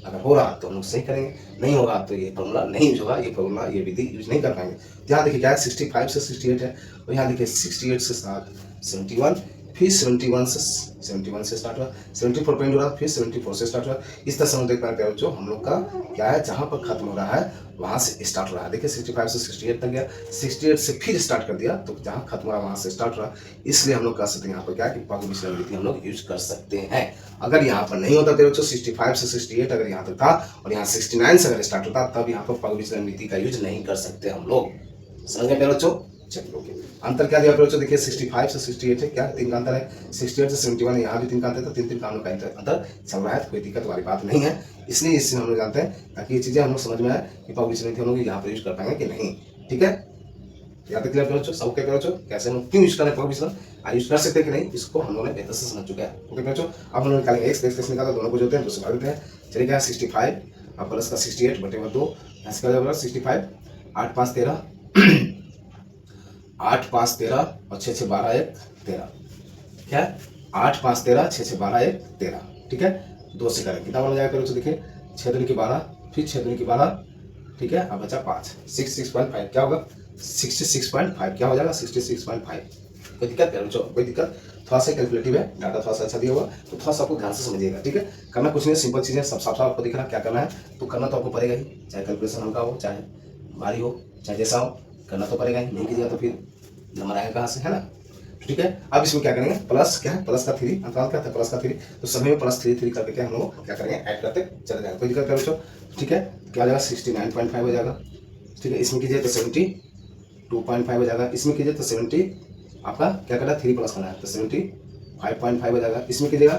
अगर हो रहा तो हम लोग सही करेंगे, नहीं होगा तो ये फॉर्मूला नहीं यूज होगा, ये फॉर्मूला ये विधि यूज नहीं कर पाएंगे। यहाँ देखिए क्या है 65 से 68 है, और यहाँ देखिए 68 से स्टार्ट 71, फिर 71 से स्टार्ट हुआ, 74 पॉइंट हो रहा, फिर 74 से स्टार्ट हुआ। इस तरह से हम देख पाते हैं जो हम लोग का क्या है, जहां पर खत्म हो रहा है वहां से स्टार्ट हो रहा है। देखिए 65 से 68 तक गया, 68 से फिर स्टार्ट कर दिया, तो जहां खत्म हो रहा है वहां से स्टार्ट हो रहा। इसलिए हम लोग कर सकते हैं यहाँ पर क्या कि पग विचलन विधि हम लोग यूज कर सकते हैं। अगर यहाँ पर नहीं होता तो 65 से 68 अगर यहाँ तक था, और यहाँ 69 से अगर स्टार्ट होता, तब यहाँ पर पग विचलन विधि का यूज नहीं कर सकते हम लोग, समझ गए बच्चों। चलिए ओके, अंतर क्या दिया बच्चों, देखिए 65 से 68 है, क्या 3 का अंतर है, 68 से 71 है, यहाँ भी 3 का अंतर, तो 3 का हम लोग का अंतर चल रहा है, तो कोई दिक्कत वाली बात नहीं है। इसलिए इससे हम लोग जानते हैं, ताकि ये चीजें हम लोग समझ में आए कि पग विचलन हम लोग यहाँ पर यूज कर पाएंगे कि नहीं, ठीक है। यहाँ तक क्लियर बच्चों, सब क्या बच्चों, कैसे हम लोग क्यों यूज करें पग विचलन, यूज कर सकते हैं कि नहीं, इसको हम लोगों ने बेहतर से समझ चुका है। ओके बच्चों, अब हम लोग निकालेंगे एक्स कैसे निकाला, दोनों को जोड़ते हैं, दूसरे भाग देते हैं। चलिए क्या 65 और प्लस का 68 बटे 2, ऐसे क्या जाएगा 65, 8 5 13 8 5 13 और 6 6 12 1 13, क्या 8 5 13 6 6 12 1 13, ठीक है। 2 से करें कितना बन जाएगा बच्चों, देखिए 6 दूनी की 12, फिर 6 दूनी की 12, ठीक है। अब बचा 5, 66.5 क्या होगा 66.5, क्या हो जाएगा 66.5। कोई दिक्कत है बच्चों, कोई दिक्कत, थोड़ा सा कैलकुलेटिव है, डाटा थोड़ा सा अच्छा दिया होगा, तो थोड़ा सा आपको ध्यान से समझिएगा, ठीक है। करना कुछ नहीं, सिंपल चीजें सब साफ साफ आपको दिख रहा है, क्या करना है तो करना तो आपको पड़ेगा ही, चाहे कैलकुलेशन हल्का हो, चाहे भारी हो, चाहे जैसा हो, करना तो पड़ेगा ही, नहीं कीजिएगा तो फिर नंबर आएगा कहाँ से, है ना, ठीक है। अब इसमें क्या करेंगे, प्लस क्या है, प्लस का 3, अंतराल क्या था प्लस का 3, तो सभी में प्लस 3 करके क्या हम लोग क्या करेंगे ऐड करते चले जाएंगे, कोई दिक्कत है बच्चों, ठीक है। क्या हो जाएगा 69.5 हो जाएगा, ठीक है। इसमें कीजिए तो 72.5 हो जाएगा, इसमें कीजिए तो 70, आपका क्या करना है 3 प्लस करना है, तो 75.5 हो जाएगा। इसमें कीजिएगा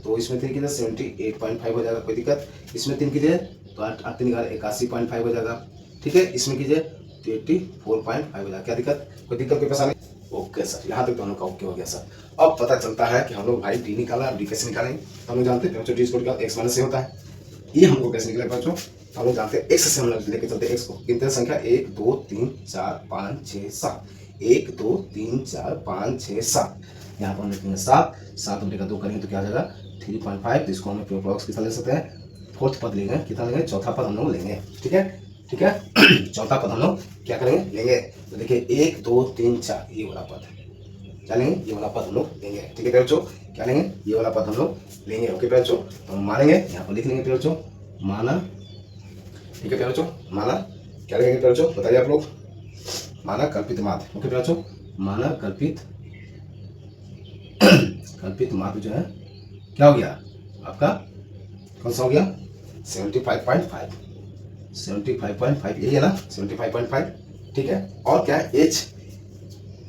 तो इसमें 3 कीजिए 78.5 हो जाएगा, कोई दिक्कत। इसमें 3 कीजिए तो 8 3 81.5 हो जाएगा, ठीक है। इसमें कीजिए तो 84.5 हो जाएगा, क्या दिक्कत, कोई दिक्कत कोई परेशानी। ओके सर, यहाँ तक दोनों का ओके हो गया सर। अब पता चलता है कि हम लोग भाई डी निकाला, डी कैसे निकालेंगे, हम लोग जानते हैं डी स्क्वायर का एक्स माइनस से होता है, ये हमको कैसे निकलेगा बच्चों, हम लोग जानते हैं एक्स से हम लोग लेके चलते हैं एक्स को, कितने संख्या 1 2 3 4 5 6 7, 1 2 3 4 5 6 7, यहाँ पर हम लिखेंगे 7 बटे का 2 करेंगे तो क्या आ जाएगा 3.5, जिसको हम प्रोडक्ट कितना ले सकते हैं, फोर्थ पद लेंगे, कितना लेंगे, चौथा पद हम लोग लेंगे, ठीक है, ठीक है। चौथा पद हम लोग क्या करेंगे लेंगे, तो देखिए 1 2 3 4 ये वाला पद क्या लेंगे, ये वाला पद हम लोग लेंगे, ठीक है बच्चों, क्या लेंगे, ये वाला पद हम लोग लेंगे, ओके बच्चों। तो हम मानेंगे, यहाँ पर लिख लेंगे बच्चों, माना, ठीक है बच्चों, माना क्या लेंगे बच्चों, बताइए आप लोग, माना कल्पित माध्य, ओके बच्चों, मानव कल्पित कल्पित माप जो है क्या हो गया आपका, कौन सा हो गया 75.5, 75.5 यही है ना 75.5, ठीक है। और क्या है एच,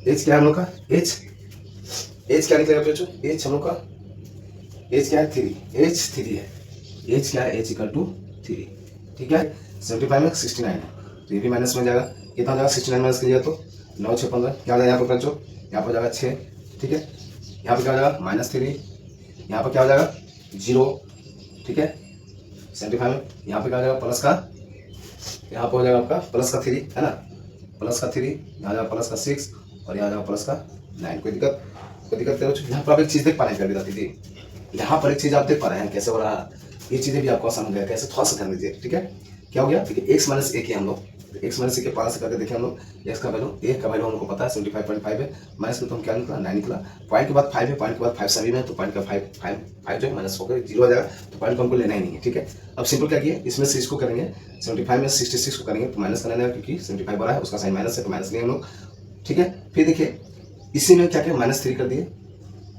एच क्या है हम लोग का, एच क्या निकलेगा बच्चों, एच हम लोग का एच क्या है 3, एच 3 है, एच क्या है एच इक्वल टू 3, ठीक है। 75 में 69 है तो ये भी माइनस में जाएगा, कितना हो जाएगा 69 माइनस कीजिएगा तो 9 6 15 क्या हो जाएगा यहाँ पर बच्चों, यहाँ पर जाएगा 6, ठीक है। यहाँ पर क्या हो जाएगा -3, यहाँ पर क्या हो जाएगा 0, ठीक है। 75 में यहाँ पे क्या हो जाएगा प्लस का, यहाँ पर हो जाएगा आपका प्लस का 3 है ना, प्लस का 3, यहाँ जाएगा प्लस का 6 और यहाँ जाएगा प्लस का 9। कोई दिक्कत नहीं। यहाँ पर आप एक चीज़ देख पा रहे हैं कर दीदी, यहाँ पर एक चीज़ आप देख पा रहे हैं कैसे हो रहा, ये चीज़ें भी आपको समझ गया कैसे, थोड़ा सा ध्यान दीजिए, ठीक है। क्या हो गया देखिए x माइनस a के हम लोग x माइनस a के पास करके देखें हम लोग, x का वैल्यू a का वैल्यू हमको पता है 75.5 है, माइनस में तो हम क्या निकला 9 निकला, पॉइंट के बाद 5 है, पॉइंट के बाद 5 सभी में तो पॉइंट का 5 जो है माइनस होकर 0 आ जाएगा, तो पॉइंट को हमको लेना ही नहीं है, ठीक है। अब सिंपल क्या किए, इसमें से इसको करेंगे 75 में 66 को करेंगे तो माइनस करना है क्योंकि 75 बड़ा है, उसका साइन माइनस है तो माइनस लिए हम लोग, ठीक है। फिर देखिए इसी में क्या किया -3 कर दिए,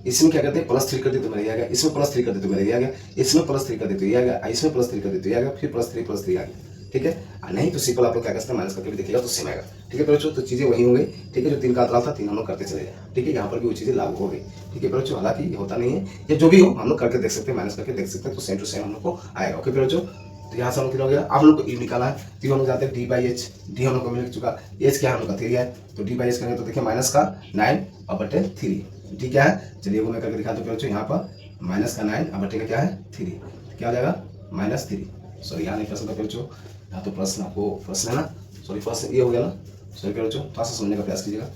इसमें क्या करते हैं +3 कर दिए तो मेरा आ गया, इसमें +3 कर दिए तो मेरा आ गया, इसमें +3 कर दिए तो ये आ गया, इसमें +3 कर दिए तो ये आ गया, फिर +3 आ गया, ठीक है। नहीं तो सिंपल आप लोग क्या करते हैं माइनस करके भी देखिएगा तो सेम आएगा, ठीक है बच्चों। तो चीज़ें वही हो गई, ठीक है। जो 3 का अंतराल था 3 हम लोग करते चले जाए, ठीक है। यहाँ पर भी वो चीज़ें लागू हो गई, ठीक है बच्चों। हालांकि ये होता नहीं है, या जो भी हो हम लोग करके देख सकते हैं, माइनस करके देख सकते हैं तो सेम टू सेम हम लोग को आएगा, ओके बच्चों। तो यहाँ से हम लोग क्या हो गया, आप लोग को ई निकाला है तो हम लोग जाते हैं d/h, डी हम लोग को मिल चुका, एच क्या हम लोग का 3 है तो d/h करेंगे तो देखिए माइनस का 9 और बटे 3, ठीक है। चलिए वो मैं करके दिखाता हूँ बच्चों, यहाँ पर माइनस का 9 और बटे का क्या है 3, क्या हो जाएगा -3, सॉरी यहाँ नहीं प्रश्न था बच्चों, यहाँ तो प्रश्न आपको प्रश्न है ना, सॉरी प्रश्न ये हो गया ना, सॉरी बच्चों थोड़ा सा समझने का प्रयास कीजिएगा,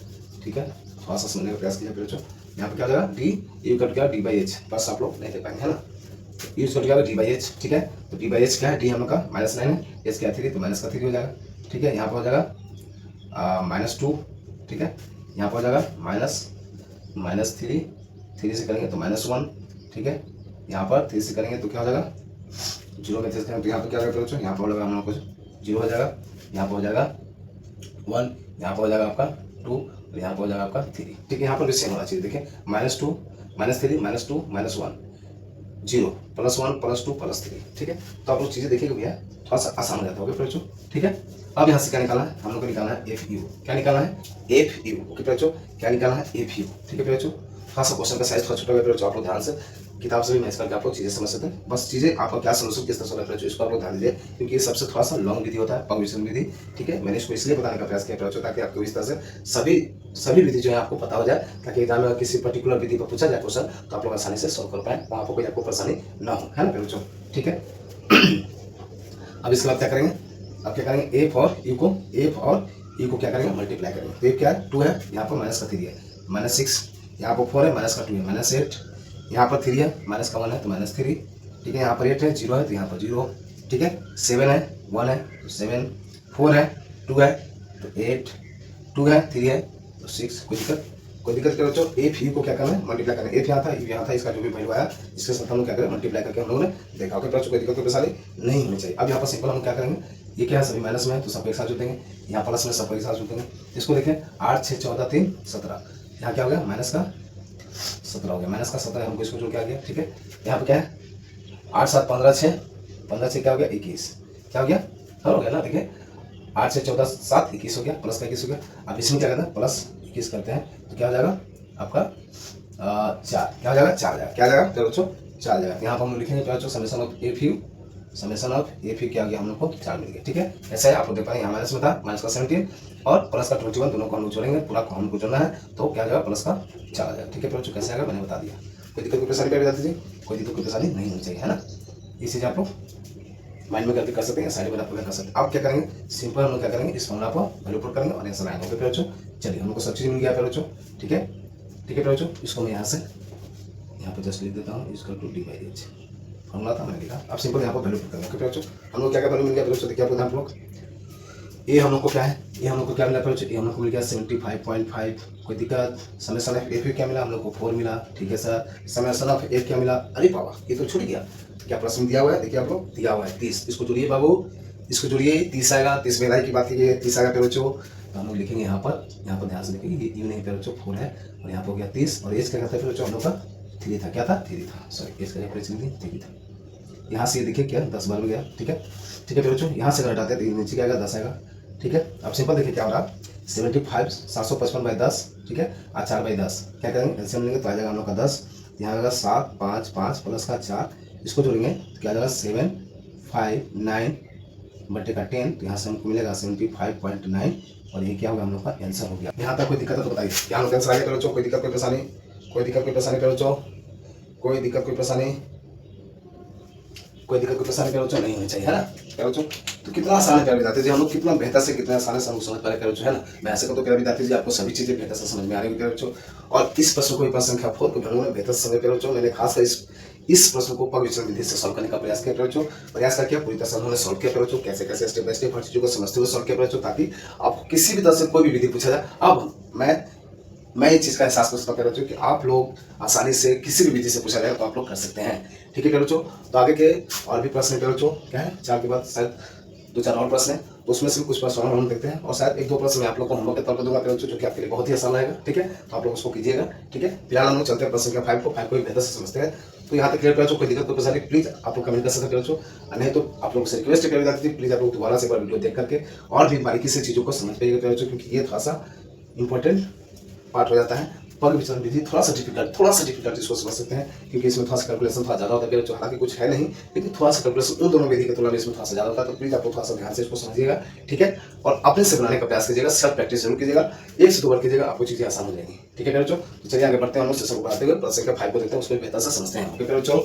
ठीक है। थोड़ा सा समझने का प्रयास कीजिएगा बच्चों। यहाँ पर क्या हो जाएगा d यू कट गया d/h, बस आप लोग नहीं दे पाएंगे है ना, यूज कट गया d/h, ठीक है। तो d/h क्या है, d हम लोग का -9 है, h क्या है 3 तो माइनस का 3 हो जाएगा, ठीक है। यहाँ पर हो जाएगा -2, ठीक है। यहाँ पर हो जाएगा -3 से करेंगे तो -1, ठीक है। यहाँ पर 3 से करेंगे तो क्या हो जाएगा 0 में 3 करेंगे तो यहाँ पर क्या होगा बच्चों, यहाँ पर हो जाएगा हम लोग को 0 हो जाएगा, यहाँ पर हो जाएगा 1, यहाँ पर हो जाएगा आपका 2 और यहाँ पर हो जाएगा आपका 3, ठीक है। यहाँ पर भी सेम होना चाहिए, देखिए -2 -3 -2 -1 0 +1 +2 +3, ठीक है। तो आप लोग चीज़ें देखिएगा भैया थोड़ा सा आसान हो जाता होगा बच्चों, ठीक है। अब यहाँ से क्या निकालना है, हम लोग को निकालना है FU, क्या निकालना है FU, ओके बच्चों, क्या निकालना है FU, ठीक है बच्चों। थोड़ा सा क्वेश्चन का साइज थोड़ा छोटा है बच्चों, आप लोग ध्यान से किताब से भी मैच करके आप लोग चीज़ें समझ सकते हैं, बस चीज़ें आपका क्या सोल्यूशन किस तरह से बच्चों इसको आप लोग ध्यान दीजिए, क्योंकि ये सबसे थोड़ा सा लॉन्ग विधि होता है पंक्चुएशन विधि, ठीक है। मैंने इसको इसलिए बताने का प्रयास किया बच्चों ताकि आपको इस तरह से सभी विधि जो है आपको पता हो जाए, ताकि एग्जाम में किसी पर्टिकुलर विधि पर पूछा जाए क्वेश्चन तो आप लोग आसानी से सॉल्व कर पाए, वहाँ पर कोई आपको परेशानी ना हो, है ना बच्चों, ठीक है। अब इसके बाद क्या करेंगे, अब क्या करेंगे f और u को क्या करेंगे मल्टीप्लाई करेंगे, तो ये क्या है 2 है, यहाँ पर माइनस का 3 है, -6, यहाँ पर 4 है, माइनस का 2 है, -8, यहाँ पर 3 है, माइनस का 1 है तो -3, ठीक है। यहाँ पर 8 है, 0 है तो यहाँ पर 0, ठीक है। 7 है, 1 है तो 7, 4 है, 2 है तो 8, 2 है, 3 है तो 6, कोई दिक्कत करो बच्चों। FU को क्या करना है मल्टीप्लाई करना है, F यहाँ था U यहाँ था, इसका जो भी वैल्यू आया इसके साथ हम लोग क्या करें मल्टीप्लाई करके हम लोगों ने देखा, ओके बच्चों। कोई दिक्कत कोई परेशानी नहीं होनी चाहिए। अब यहाँ पर सिंपल हम क्या करेंगे, ये क्या है सभी माइनस में है तो सब एक साथ जोड़ेंगे, यहाँ प्लस में सब एक साथ जोड़ेंगे, इसको देखें 8 6 14 3 17, यहाँ क्या हो गया माइनस का 17 हो गया, माइनस का 17 हमको इसको जोड़ के आ गया, ठीक है। यहाँ पर क्या है 8 7 15 6 क्या हो गया 21, क्या हो गया हो गया ना, देखिए 8 से 14 7 21 हो गया, प्लस का 21 हो गया। अब इसमें क्या करना है +21 करते हैं तो क्या हो जाएगा आपका 4, क्या हो जाएगा 4 आ जाएगा, क्या आ जाएगा चलो बच्चों 4 आ जाएगा। यहाँ पर हम लिखेंगे बच्चों समेशन ऑफ FU क्या हो गया हम लोग को 4 मिल गया, ठीक है। ऐसा है आप लोग देख पाएंगे यहाँ माइनस में था माइनस का 17 और प्लस का 21 दोनों को हम लोग जोड़ेंगे, पूरा को हमको जोड़ना है तो क्या आ जाएगा प्लस का 4 आ जाएगा, ठीक है बच्चों। कैसे आएगा मैंने बता दिया, कोई दिक्कत कोई परेशानी पे बता दीजिए, कोई दिक्कत कोई परेशानी नहीं होनी चाहिए, है ना। ये चीज़ आप लोग माइंड में करके कर सकते हैं, साइड में आप कर सकते हैं। आप क्या करेंगे सिंपल हम लोग क्या करेंगे इस फॉर्मूला को वैल्यू पुट करेंगे और आंसर आएंगे, ओके बच्चों। चलिए हम लोग को सब चीज़ मिल गया बच्चों, ठीक है बच्चों। इसको मैं यहाँ से यहाँ पर जस्ट लिख देता हूँ, इसका d/h फॉर्मूला था मैंने लिखा, अब सिंपल यहाँ पर वैल्यू पुट करेंगे, ओके बच्चों। हम लोग क्या वैल्यू मिल गया बच्चों, देखिए आपको हम लोग ये हम लोग को क्या है, ये हम लोग को क्या मिला बच्चों, ये हम लोग को मिल गया 75.5, कोई दिक्कत। समेशन ऑफ FU क्या मिला हम लोग को 4 मिला, ठीक है सर। समेशन ऑफ F क्या मिला, अरे बाबा ये तो छूट गया, क्या प्रश्न दिया हुआ है देखिए आप लोग दिया हुआ है 30, इसको जोड़िए बाबू, इसको जोड़िए 30 आएगा, 30 में की बात कीजिए 30 आएगा बच्चों, तो हम लोग लिखेंगे यहाँ पर ध्यान से लिखेंगे, ये यू नहीं पे बच्चों 4 है, और यहाँ पर हो गया 30, और एज क्या कहता है फिर बच्चों हम लोग का 3 था, क्या था 3 था, सॉरी एज का जगह 3 था। यहाँ से ये देखिए क्या 10 बढ़ गया, ठीक है फिर बच्चों यहाँ से अगर हटाते हैं तो नीचे क्या आएगा 10 आएगा, ठीक है। अब सिंपल देखिए क्या हो रहा 75 755/10, ठीक है, और 4/10 क्या करेंगे एलसीएम लेंगे तो आ जाएगा हम लोग का 10, यहाँ आएगा 7 5 5 प्लस का 4, इसको जोड़ेंगे तो क्या आ जाएगा 7 5 9 बटे का 10, तो यहाँ से हमको मिलेगा 75.9, और ये क्या होगा हम लोग का आंसर हो गया। यहाँ तक कोई दिक्कत है तो बताइए, यहाँ लोग आंसर आ गया बच्चों, कोई दिक्कत कोई परेशानी, कोई दिक्कत कोई परेशानी बच्चों, कोई दिक्कत कोई परेशानी, कोई दिक्कत कोई परेशानी बच्चों नहीं होनी चाहिए, है ना बच्चों। तो कितना आसान है प्यारे विद्यार्थी जी, हम लोग कितना बेहतर से कितना आसान से समझ पा रहे बच्चों, है ना। मैं ऐसे कहता हूँ प्यारे विद्यार्थी जी आपको सभी चीजें बेहतर से समझ में आ रही है बच्चों, और इस प्रश्न को प्रश्न संख्या 4 को भ्रमण में बेहतर समझ पे बच्चों, मैंने खासकर इस प्रश्न को पग विचलन विधि से सॉल्व करने का प्रयास किया बच्चों, प्रयास करके पूरी तरह से उन्होंने सॉल्व किया बच्चों, कैसे कैसे स्टेप बाय स्टेप हर चीजों को समझते हुए सॉल्व किया बच्चों, ताकि आपको किसी भी तरह से कोई भी विधि पूछा जाए अब मैं ये चीज का एहसास कर सकता हूँ कि आप लोग आसानी से किसी भी विधि से पूछा जाए तो आप लोग कर सकते हैं, ठीक है बच्चों। तो आगे के और भी प्रश्न है बच्चों, क्या है 4 के बाद शायद 2-4 और प्रश्न है, तो उसमें से कुछ प्रश्न हम देखते हैं, और शायद 1-2 प्रश्न मैं आप लोग को होमवर्क के तौर पर दूंगा बच्चों, जो कि आपके लिए बहुत ही आसान रहेगा, ठीक है, तो आप लोग उसको कीजिएगा, ठीक है। फिलहाल हम लोग चलते हैं प्रश्न संख्या 5 को भी बेहतर से समझते हैं। तो यहाँ तक क्लियर बच्चों, कोई दिक्कत कोई परेशानी प्लीज आप लोग कमेंट कर सकते हैं बच्चों, नहीं तो आप लोग से रिक्वेस्ट कर जाती थी प्लीज आप लोग दोबारा से एक बार वीडियो देख करके और भी बारीकी से चीजों को समझ पाइएगा बच्चों, क्योंकि ये थोड़ा सा इंपॉर्टेंट पार्ट हो जाता है। पग विचलन विधि थोड़ा सा डिफिकल्ट इसको समझ सकते हैं, क्योंकि इसमें थोड़ा सा कैलकुलेशन थोड़ा ज्यादा होता है बच्चों, हालांकि कुछ है नहीं, लेकिन थोड़ा सा कैलकुलेशन उन दोनों विधि की तुलना में इसमें थोड़ा सा ज्यादा होता है, तो प्लीज आप लोग थोड़ा सा ध्यान से इसको समझिएगा, ठीक है, और अपने से बनाने का प्रयास कीजिएगा, सेल्फ प्रैक्टिस जरूर कीजिएगा, 1 से 2 बार कीजिएगा, आपको चीजें आसान हो जाएंगी, ठीक है बच्चों। तो चलिए आगे बढ़ते हैं, हम लोग सेशन को बढ़ाते हुए प्रश्न संख्या 5 को देखते हैं, उसको बेहतर से समझते हैं, ओके बच्चों।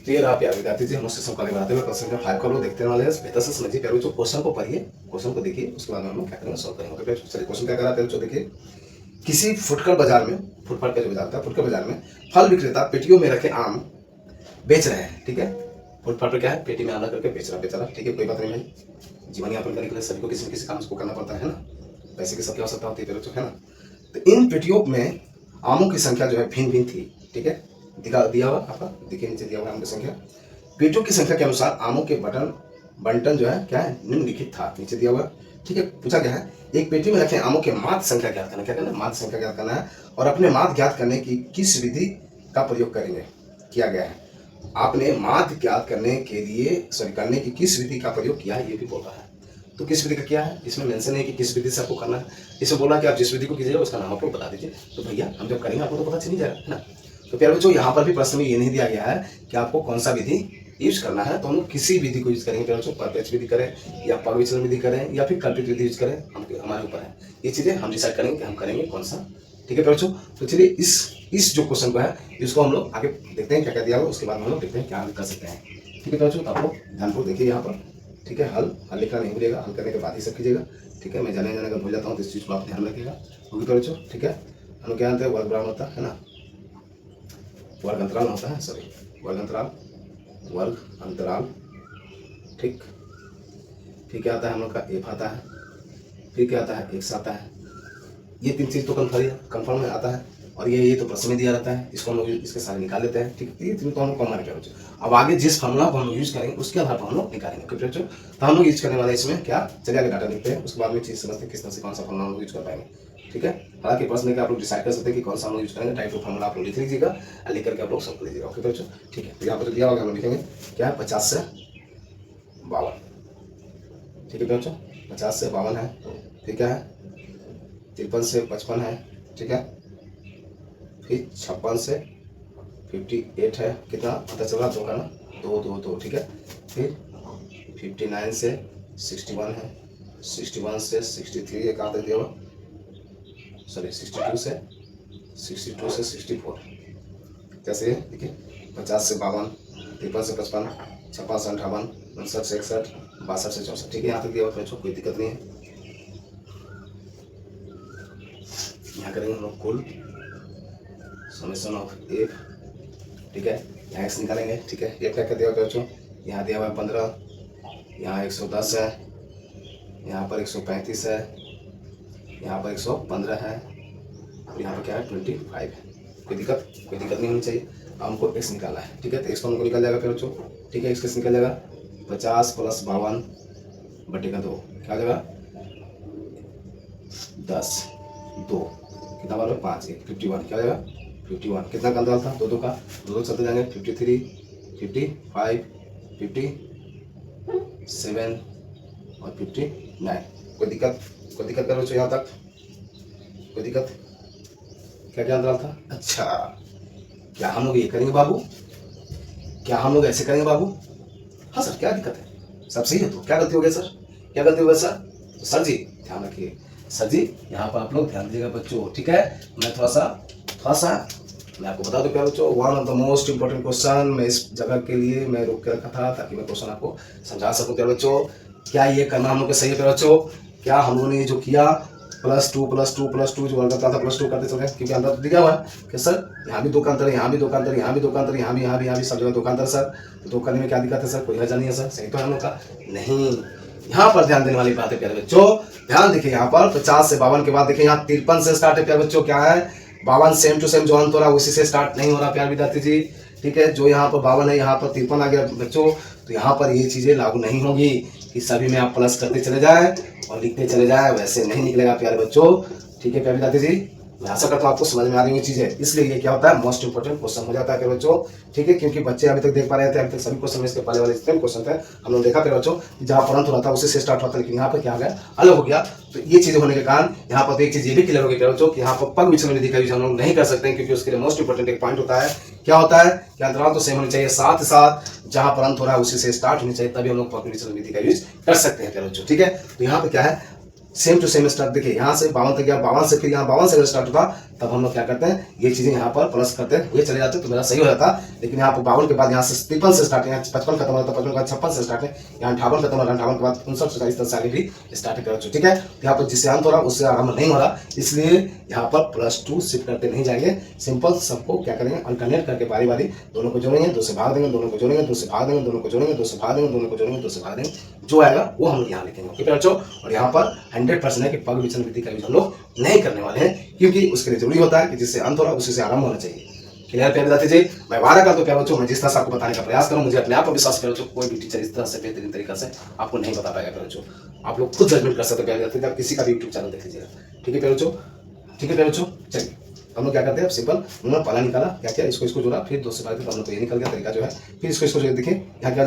क्लियर आप याद विद्यार्थी जी, हम सेशन को आगे बढ़ाते हुए प्रश्न संख्या 5 को लोग देखते वाले बेहतर से समझिए प्यारे बच्चों, क्वेश्चन को पढ़िए, क्वेश्चन को देखिए, उसके बाद हम लोग क्या करेंगे सॉल्व करेंगे। चलिए क्वेश्चन क्या कर रहा है बच्चों, देखिए किसी फुटकर बाजार में, फुटपाथ का जो बाजार था, फुटकर बाजार में फल विक्रेता पेटियों में रखे आम बेच रहे हैं, ठीक है, फुटपाथ पर क्या है पेटी में आना करके बेच रहा, ठीक है, कोई बात नहीं भाई, जीवन यापन करने के लिए सभी को किसी न किसी काम को करना पड़ता है ना, पैसे की सबकी आवश्यकता होती है बच्चों, है ना। तो इन पेटियों में आमों की संख्या जो है भिन्न भिन्न थी, ठीक है, दिया हुआ आपका देखिए नीचे दिया हुआ आम की संख्या, पेटियों की संख्या के अनुसार आमों के बंटन जो है क्या है निम्नलिखित था, नीचे दिया हुआ, ठीक है। पूछा गया है एक पेटी में रखे आमों के माध्य संख्या ज्ञात करना, क्या करना है माध्य संख्या ज्ञात करना है, और अपने माध्य ज्ञात करने की किस विधि का प्रयोग करेंगे, किया गया है, आपने माध्य ज्ञात करने के लिए करने की किस विधि का प्रयोग किया है, ये भी बोल रहा है, तो किस विधि का किया है, इसमें मेंशन है कि किस विधि से आपको करना है, इसमें बोला कि आप जिस विधि को कीजिएगा उसका नाम आपको बता दीजिए, तो भैया हम जब करेंगे आपको तो पता चल ही जाएगा, है ना। तो प्यारे बच्चों यहाँ पर भी प्रश्न में ये नहीं दिया गया है कि आपको कौन सा विधि यूज करना है, तो हम लोग किसी विधि को यूज करेंगे प्यारे बच्चों, प्रत्यक्ष विधि करें या पग विचलन विधि करें या फिर कल्पित विधि यूज करें, हमारे ऊपर है, ये चीजें हम डिसाइड करेंगे कि हम करेंगे कौन सा, ठीक है प्यारे बच्चों। तो चलिए इस जो क्वेश्चन को है इसको हम लोग आगे देखते हैं क्या क्या दिया हुआ, उसके बाद हम लोग देखते हैं क्या कर सकते हैं, ठीक है प्यारे बच्चों। तो आप लोग ध्यानपूर्वक देखिए यहाँ पर, ठीक है, हल लिखना नहीं भूलिएगा, हल करने के बाद ही सब कीजिएगा, ठीक है, मैं जाने का भूल जाता हूँ तो इस चीज़ को आप ध्यान रखिएगा, ओके प्यारे बच्चों, ठीक है। हम लोग क्या जानते हैं वर्ग ब्राह्मण होता है ना, वर्ग अंतराल होता है, सॉरी वर्ग अंतराल, ठीक, फिर क्या आता है हम लोग का एफ आता है, फिर क्या आता है एक्स आता है, ये 3 चीज तो कंफर्म में आता है, और ये तो प्रश्न में दिया रहता है, इसको हम लोग इसके सारे निकाल लेते हैं, ठीक है, ये 3 तो हम लोग कॉमन है। अब आगे जिस फॉर्मूला को हम लोग यूज करेंगे उसके आधार पर हम लोग निकालेंगे, ओके बच्चों। तो हम लोग यूज करने वाले इसमें क्या, चलिए आगे डाटा लिखते हैं, उसके बाद में चीज समझते हैं किस तरह से कौन सा फॉर्मूला हम लोग यूज कर पाएंगे, ठीक है। हालांकि प्रश्न के आप लोग डिसाइड कर सकते हैं कि कौन सा हम लोग यूज करेंगे, टाइप ऑफ फॉर्मूला आप लोग लिख लीजिएगा और लिख करके आप लोग सब लीजिएगा, ओके बच्चों, ठीक है। तो यहाँ पर दिया होगा हम लोग लिखेंगे क्या है 50 से 52, ठीक है बच्चों, 50 से 52 है, फिर क्या है 53 से 55 है, ठीक है, फिर 56 से 58 है, कितना पता चला 2 का ना, 2, ठीक है, फिर 59 से 61 है, 61 से 63 है, कहाँ तक दिया हुआ, सॉरी 62 से 64, कैसे है देखिए 50 से 52, 53 से 55, 56 से 58, 59 से 61, 62 से 64, ठीक है, यहाँ तक दिया हुआ बच्चों, कोई दिक्कत नहीं है। यहाँ करेंगे हम लोग कुल समेशन ऑफ एफ, ठीक है, यहाँ एक्स निकालेंगे, ठीक है, एफ क्या दिया हुआ बच्चों, यहाँ दिया हुआ है 15, यहाँ 110 है, यहाँ पर 135 है, यहाँ पर 115 है, और यहाँ पर क्या है 25 है। कोई दिक्कत नहीं होनी चाहिए। हमको x निकालना है, ठीक है। तो x तो हमको निकल जाएगा फिर बच्चों, ठीक है। x कैसे निकल जाएगा, 50 + 52 बटे का 2 क्या हो जाएगा 10 2 कितना बार 5 1 51 क्या हो जाएगा 51। कितना का अंतराल था, 2 2 का, 2 2 चलते जाएंगे 53 55 57 और 59। कोई दिक्कत कर बच्चों यहाँ तक, कोई दिक्कत? क्या क्या अंतराल था? अच्छा, क्या हम लोग ये करेंगे बाबू, क्या हम लोग ऐसे करेंगे बाबू? हाँ सर, क्या दिक्कत है, सब सही है। तो क्या गलती हो गया सर, क्या गलती हो गया सर? तो सर जी ध्यान रखिए, सर जी यहाँ पर आप लोग ध्यान दीजिएगा बच्चों, ठीक है। मैं थोड़ा सा मैं आपको बता दूं प्यारे बच्चों, one of the most important question मैं इस जगह के लिए मैं रोक के रखा था ताकि मैं क्वेश्चन आपको समझा सकूं प्यारे बच्चों। क्या ये करना हम लोग के सही है प्यारे बच्चों? क्या हम लोगों ने ये जो किया +2 जो वर्ग था +2 करते चल रहे हैं, क्योंकि अंदर तो दिया हुआ है कि सर यहाँ भी 2 का अंतर है, यहाँ भी 2 का अंतर है, यहाँ भी 2 का अंतर है, यहाँ भी सब जगह 2 का अंतर सर। तो 2 करने में क्या दिक्कत है सर, कोई हर्जा नहीं है सर, सही तो है हम लोग का नहीं। यहाँ पर ध्यान देने वाली बात है प्यारे बच्चों, ध्यान देखिए यहाँ पर 50 से 52 के बाद देखिए यहाँ 53 से स्टार्ट है प्यारे बच्चों। क्या है 52 सेम टू सेम जो अंत हो रहा है उसी से स्टार्ट नहीं हो रहा प्यारे विद्यार्थी जी, ठीक है। जो यहाँ पर 52 है यहाँ पर 53 आ गया बच्चों, तो यहाँ पर ये चीजें लागू नहीं होगी कि सभी में आप प्लस करते चले जाए और लिखते चले जाए, वैसे नहीं निकलेगा प्यारे बच्चों, ठीक है प्यारे विद्यार्थी जी। मैं आशा करता हूँ आपको समझ में आ रही है चीजें, इसलिए ये क्या होता है मोस्ट इंपोर्टेंट क्वेश्चन हो जाता है प्यारे बच्चों, ठीक है। क्योंकि बच्चे अभी तक देख पा रहे थे, अभी तक सभी क्वेश्चन में इसके पहले वाले जितने क्वेश्चन थे हम लोग देखा प्यारे बच्चों, जहाँ परंत हो रहा था उसी से स्टार्ट होता, लेकिन यहाँ पर क्या हो गया अलग हो गया। तो ये चीजें होने के कारण यहाँ पर एक चीज ये भी क्लियर हो गई प्यारे बच्चों कि यहाँ पर पग विचलन विधि का यूज हम लोग नहीं कर सकते, क्योंकि उसके लिए मोस्ट इंपोर्टेंट एक पॉइंट होता है, क्या होता है कि अंतराल तो सेम होनी चाहिए, साथ ही साथ जहां पर अंत हो रहा है उसी से स्टार्ट होनी चाहिए, तभी हम लोग पग विचलन विधि का यूज कर सकते हैं प्यारे बच्चों, ठीक है। तो यहाँ पे क्या है सेम टू सेम स्टार्ट, देखिए यहाँ से 52 तक गया, 52 से फिर यहाँ 52 से स्टार्ट होता, तब हम लोग क्या करते हैं ये चीजें यहाँ पर प्लस करते हुए चले जाते तो मेरा सही हो जाता। लेकिन यहाँ पर 52 के बाद यहाँ से 53 से स्टार्ट है, यहाँ 55 खत्म होता, 55 के बाद 56 से स्टार्ट है, यहाँ 58 खत्म होता, 58 के बाद 59 इस तरह से आगे भी स्टार्ट है, ठीक है। यहाँ पर जिससे अंत हो रहा उससे आरंभ नहीं हो रहा, इसलिए यहाँ पर +2 शिफ्ट करते नहीं जाएंगे, सिंपल सबको क्या करेंगे अल्टरनेट करके बारी बारी दोनों को जोड़ेंगे, 2 से भाग देंगे, दोनों को जोड़ेंगे, 2 से भाग देंगे, दोनों को जोड़ेंगे, 2 से भाग देंगे, दोनों को जोड़ेंगे, 2 से भाग देंगे, जो आएगा वो हम लोग यहाँ लिखेंगे, ठीक है बच्चों। और यहाँ पर 100% है कि पग विचलन विधि का यूज हम लोग नहीं करने वाले हैं, क्योंकि उसके लिए जरूरी होता है कि जिससे अंत हो रहा उसी से आरंभ होना चाहिए। क्लियर प्यारे विद्यार्थी जी, मैं वादा करता हूं प्यारे बच्चों मैं जिस तरह से आपको बताने का प्रयास करूं, मुझे अपने आप पर विश्वास प्यारे बच्चों, कोई भी टीचर इस तरह से बेहतरीन तरीका से आपको नहीं बता पाएगा प्यारे बच्चों। आप लोग खुद जजमेंट कर सकते हो प्यारे विद्यार्थी, आप किसी का भी यूट्यूब चैनल देख लीजिएगा, ठीक है प्यारे बच्चों, ठीक है प्यारे बच्चों। चलिए हम लोग क्या करते हैं, सिंपल उन्होंने पहला निकाला, क्या किया इसको जोड़ा, फिर 2 से भाग हम लोग को ये निकल गया तरीका जो है, फिर इसको जो देखिए यहाँ क्या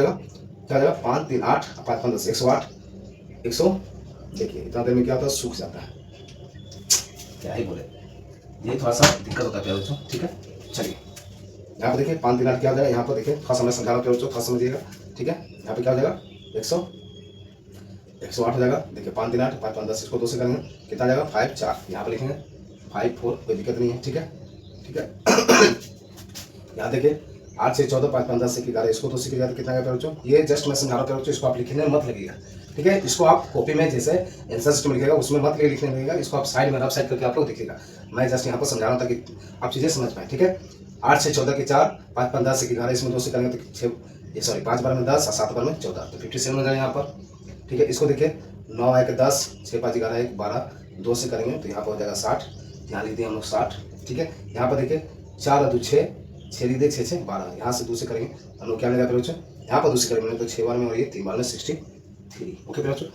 जगह 5 3 8 5 5 10 108 100, देखिए इतना देर में क्या होता है सूख जाता है, क्या ही बोले, ये थोड़ा सा दिक्कत होता है प्यारे बच्चों, ठीक है। चलिए यहाँ पे देखिए 5 3 8 क्या हो जाएगा, यहाँ पर देखिए थोड़ा समय समझा रहा प्यारे बच्चों, थोड़ा समझिएगा, ठीक है। यहाँ पे क्या हो जाएगा 108 हो जाएगा, देखिए 5 3 8 5 5 10 इसको 2 से करेंगे कितना जाएगा 5 4, यहाँ पे लिखेंगे 5 4, कोई दिक्कत नहीं है, ठीक है, ठीक है। यहाँ देखिए 8 से 14 5 5 10 से 11 इसको 2 से किया कितना गया प्यारे बच्चों, ये जस्ट मैं समझा रहा हूँ, इसको आप लिखने में मत लगेगा, ठीक है। इसको आप कॉपी में जैसे आंसर सिस्टम लिखेगा उसमें मत लिखने लगेगा, इसको आप साइड में रफ साइड करके आप लोग देखिएगा, मैं जस्ट यहाँ पर समझा रहा था कि आप चीजें समझ पाए, ठीक है। 8 से 14 के 4 5 5 10 से 11 इसमें 2 से करेंगे तो 6 5 बार में 10 और 7 बार में 14 तो 57 हो जाएगा यहाँ पर, ठीक है। इसको देखिए 9 1 10 6 5 11 1 12 2 से करेंगे तो यहाँ पर हो जाएगा 60, यहाँ लिख दिए हम लोग 60, ठीक है। यहाँ पर देखिए 4 2 6 6 लिख दे 6 6 12, यहाँ से 2 से करेंगे हम लोग क्या मिलेगा प्यारे बच्चों, यहाँ पर 2 से करेंगे तो 6 बार में और ये 3 बार में 63, ओके प्यारे बच्चों।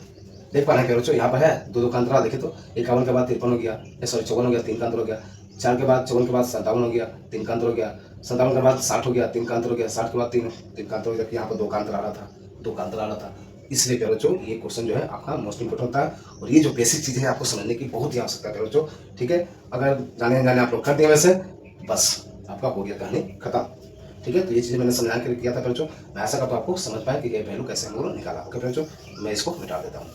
देख पा रहे हैं प्यारे बच्चों, यहाँ पर है 2 2 का अंतराल देखिए तो 51 के बाद 53 हो गया, सॉरी 54 हो गया, 3 का अंतर हो गया, 4 के बाद 54 के बाद 57 हो गया, 3 का अंतर हो गया, 57 के बाद 60 हो गया, 3 का अंतर हो गया, 60 के बाद 3 का अंतर हो गया, यहाँ पर 2 का अंतर आ रहा था, 2 का अंतर आ रहा था। इसलिए प्यारे बच्चों ये क्वेश्चन जो है आपका मोस्ट इंपोर्टेंट होता है, और ये जो बेसिक चीजें हैं आपको समझने की बहुत ही आवश्यकता है प्यारे बच्चों, ठीक है। अगर जाने जाने आप लोग कर दिए वैसे बस आपका हो गया कहानी खत्म, ठीक है। तो ये चीजें मैंने समझा के किया था प्यारे बच्चों, मैं ऐसा करता हूँ आपको समझ पाए कि ये वैल्यू कैसे हम लोग निकाला, ओके प्यारे बच्चों। मैं इसको मिटा देता हूँ,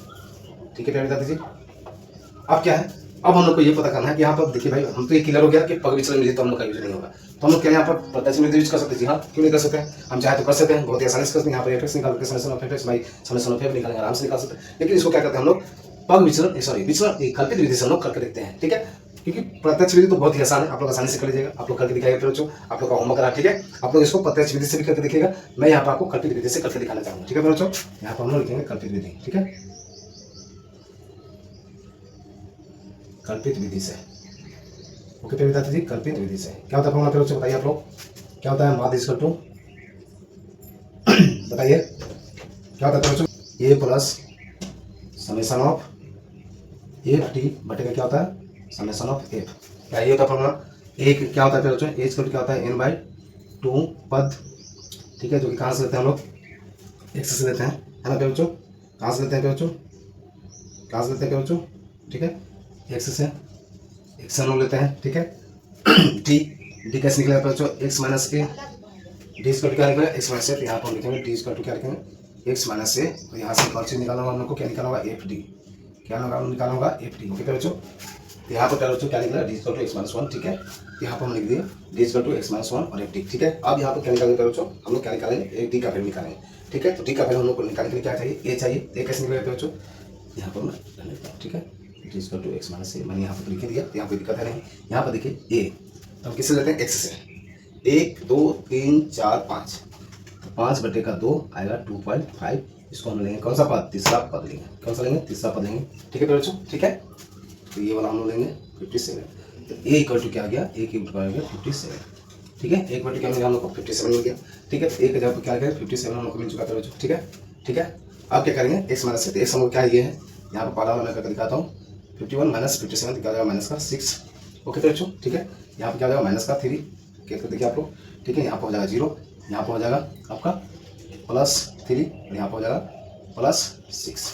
ठीक है प्यारे दादी जी। अब क्या है, अब हम लोग को ये पता करना है कि यहाँ पर देखिए भाई हम तो ये क्लियर हो गया कि पग विचलन विधि तो हम लोग का यूज नहीं होगा, तो हम लोग क्या यहाँ पर प्रत्यक्ष विधि यूज कर सकते हैं, जी हाँ क्यों नहीं कर सकते हैं, हम चाहे तो कर सकते हैं, बहुत ही आसानी से कर सकते हैं। यहाँ पर एफएक्स निकाल के summation of FX by summation of F निकालेंगे, आराम से निकाल सकते हैं। लेकिन इसको क्या करते हैं हम लोग पग विचलन सॉरी विचलन कल्पित विधि से हम लोग करके देखते हैं, ठीक है। क्योंकि प्रत्यक्ष विधि तो बहुत ही आसान है, आप लोग आसानी से कर लीजिएगा। आप लोग करके दिखाएगा फिर बच्चों, आप लोग का होमवर्क रहा, ठीक है। आप लोग इसको प्रत्यक्ष विधि से भी करके देखिएगा। मैं यहाँ पर आपको कल्पित विधि से करके दिखाना चाहूँगा, ठीक है बच्चों। यहाँ पर हम लोग लिखेंगे कल्पित विधि, ठीक है, कल्पित विधि से। ओके फिर बताते जी, कल्पित विधि से क्या होता है फॉर्मूला, फिर बच्चों बताइए आप लोग क्या होता है। माध्य इक्वल टू बताइए क्या होता है बच्चों, A plus summation of F T बटे का क्या होता है समेशन ऑफ एफ। क्या ये होता है फॉर्मूला। एक क्या होता है बच्चों, ए इक्वल टू क्या होता है n बाई 2 पद, ठीक है, जो कि कहाँ से लेते हैं हम लोग, एक्स से लेते हैं, है ना बच्चों। कहाँ से लेते हैं बच्चों, कहाँ से लेते हैं बच्चों, ठीक है, एक्स से, एक्स हम लोग लेते हैं, ठीक है। डी डी कैसे निकलेगा बच्चों, x minus a, d equal to क्या निकलेगा एक्स माइनस ए, तो यहाँ पर हम लिखेंगे डी इक्वल टू क्या लिखेंगे एक्स माइनस ए, और यहाँ से कौन सी निकालना होगा हम लोग को, क्या निकालना होगा एफ डी, क्या निकालना होगा एफ डी। ओके बच्चों, यहाँ पर बच्चों क्या निकला d equal to x minus 1, ठीक है। यहाँ पर हम लिख दिए d equal to x minus 1 और एफ डी, ठीक है। अब यहाँ पर क्या निकालेंगे बच्चों, हम लोग क्या निकालेंगे, एक डी का वैल्यू निकालेंगे, ठीक है। तो डी का वैल्यू हम लोग को निकालने के लिए क्या चाहिए, ए चाहिए। ए कैसे निकलेगा बच्चों, यहाँ पर मैं, ठीक है, D equal to x minus A मैंने यहाँ पर लिख दिया, तो यहाँ कोई दिक्कत है नहीं। यहाँ पर देखिए ए, तो हम किससे लेते हैं, एक्स से। 1 2 3 4 5, तो 5 बटे का 2 आएगा 2.5, इसको हम लेंगे कौन सा पद, तीसरा पद लेंगे, कौन सा लेंगे, तीसरा पद लेंगे, ठीक है बच्चों, ठीक है। तो ये वाला हम लोग लेंगे 57, तो ए इक्वल टू क्या आ गया, ए की इक्वल आ गया 57, ठीक है। एक बटे क्या मिल गया हम लोग को 57 मिल गया, ठीक है। तो एक जगह पर क्या करें 57 हम लोग को मिल चुका था बच्चों, ठीक है, ठीक है। अब क्या करेंगे एक्स माइनस से, एक्स हम लोग क्या ये है, यहाँ पर पहला वाला मैं करके दिखाता हूँ, 51 माइनस 57 क्या हो जाएगा माइनस का 6, ओके बच्चों, ठीक है। यहाँ पर क्या हो जाएगा माइनस का 3, क्या देखिए आप लोग, ठीक है। यहाँ पर हो जाएगा 0, यहाँ पर हो जाएगा आपका +3 और यहाँ पर हो जाएगा +6।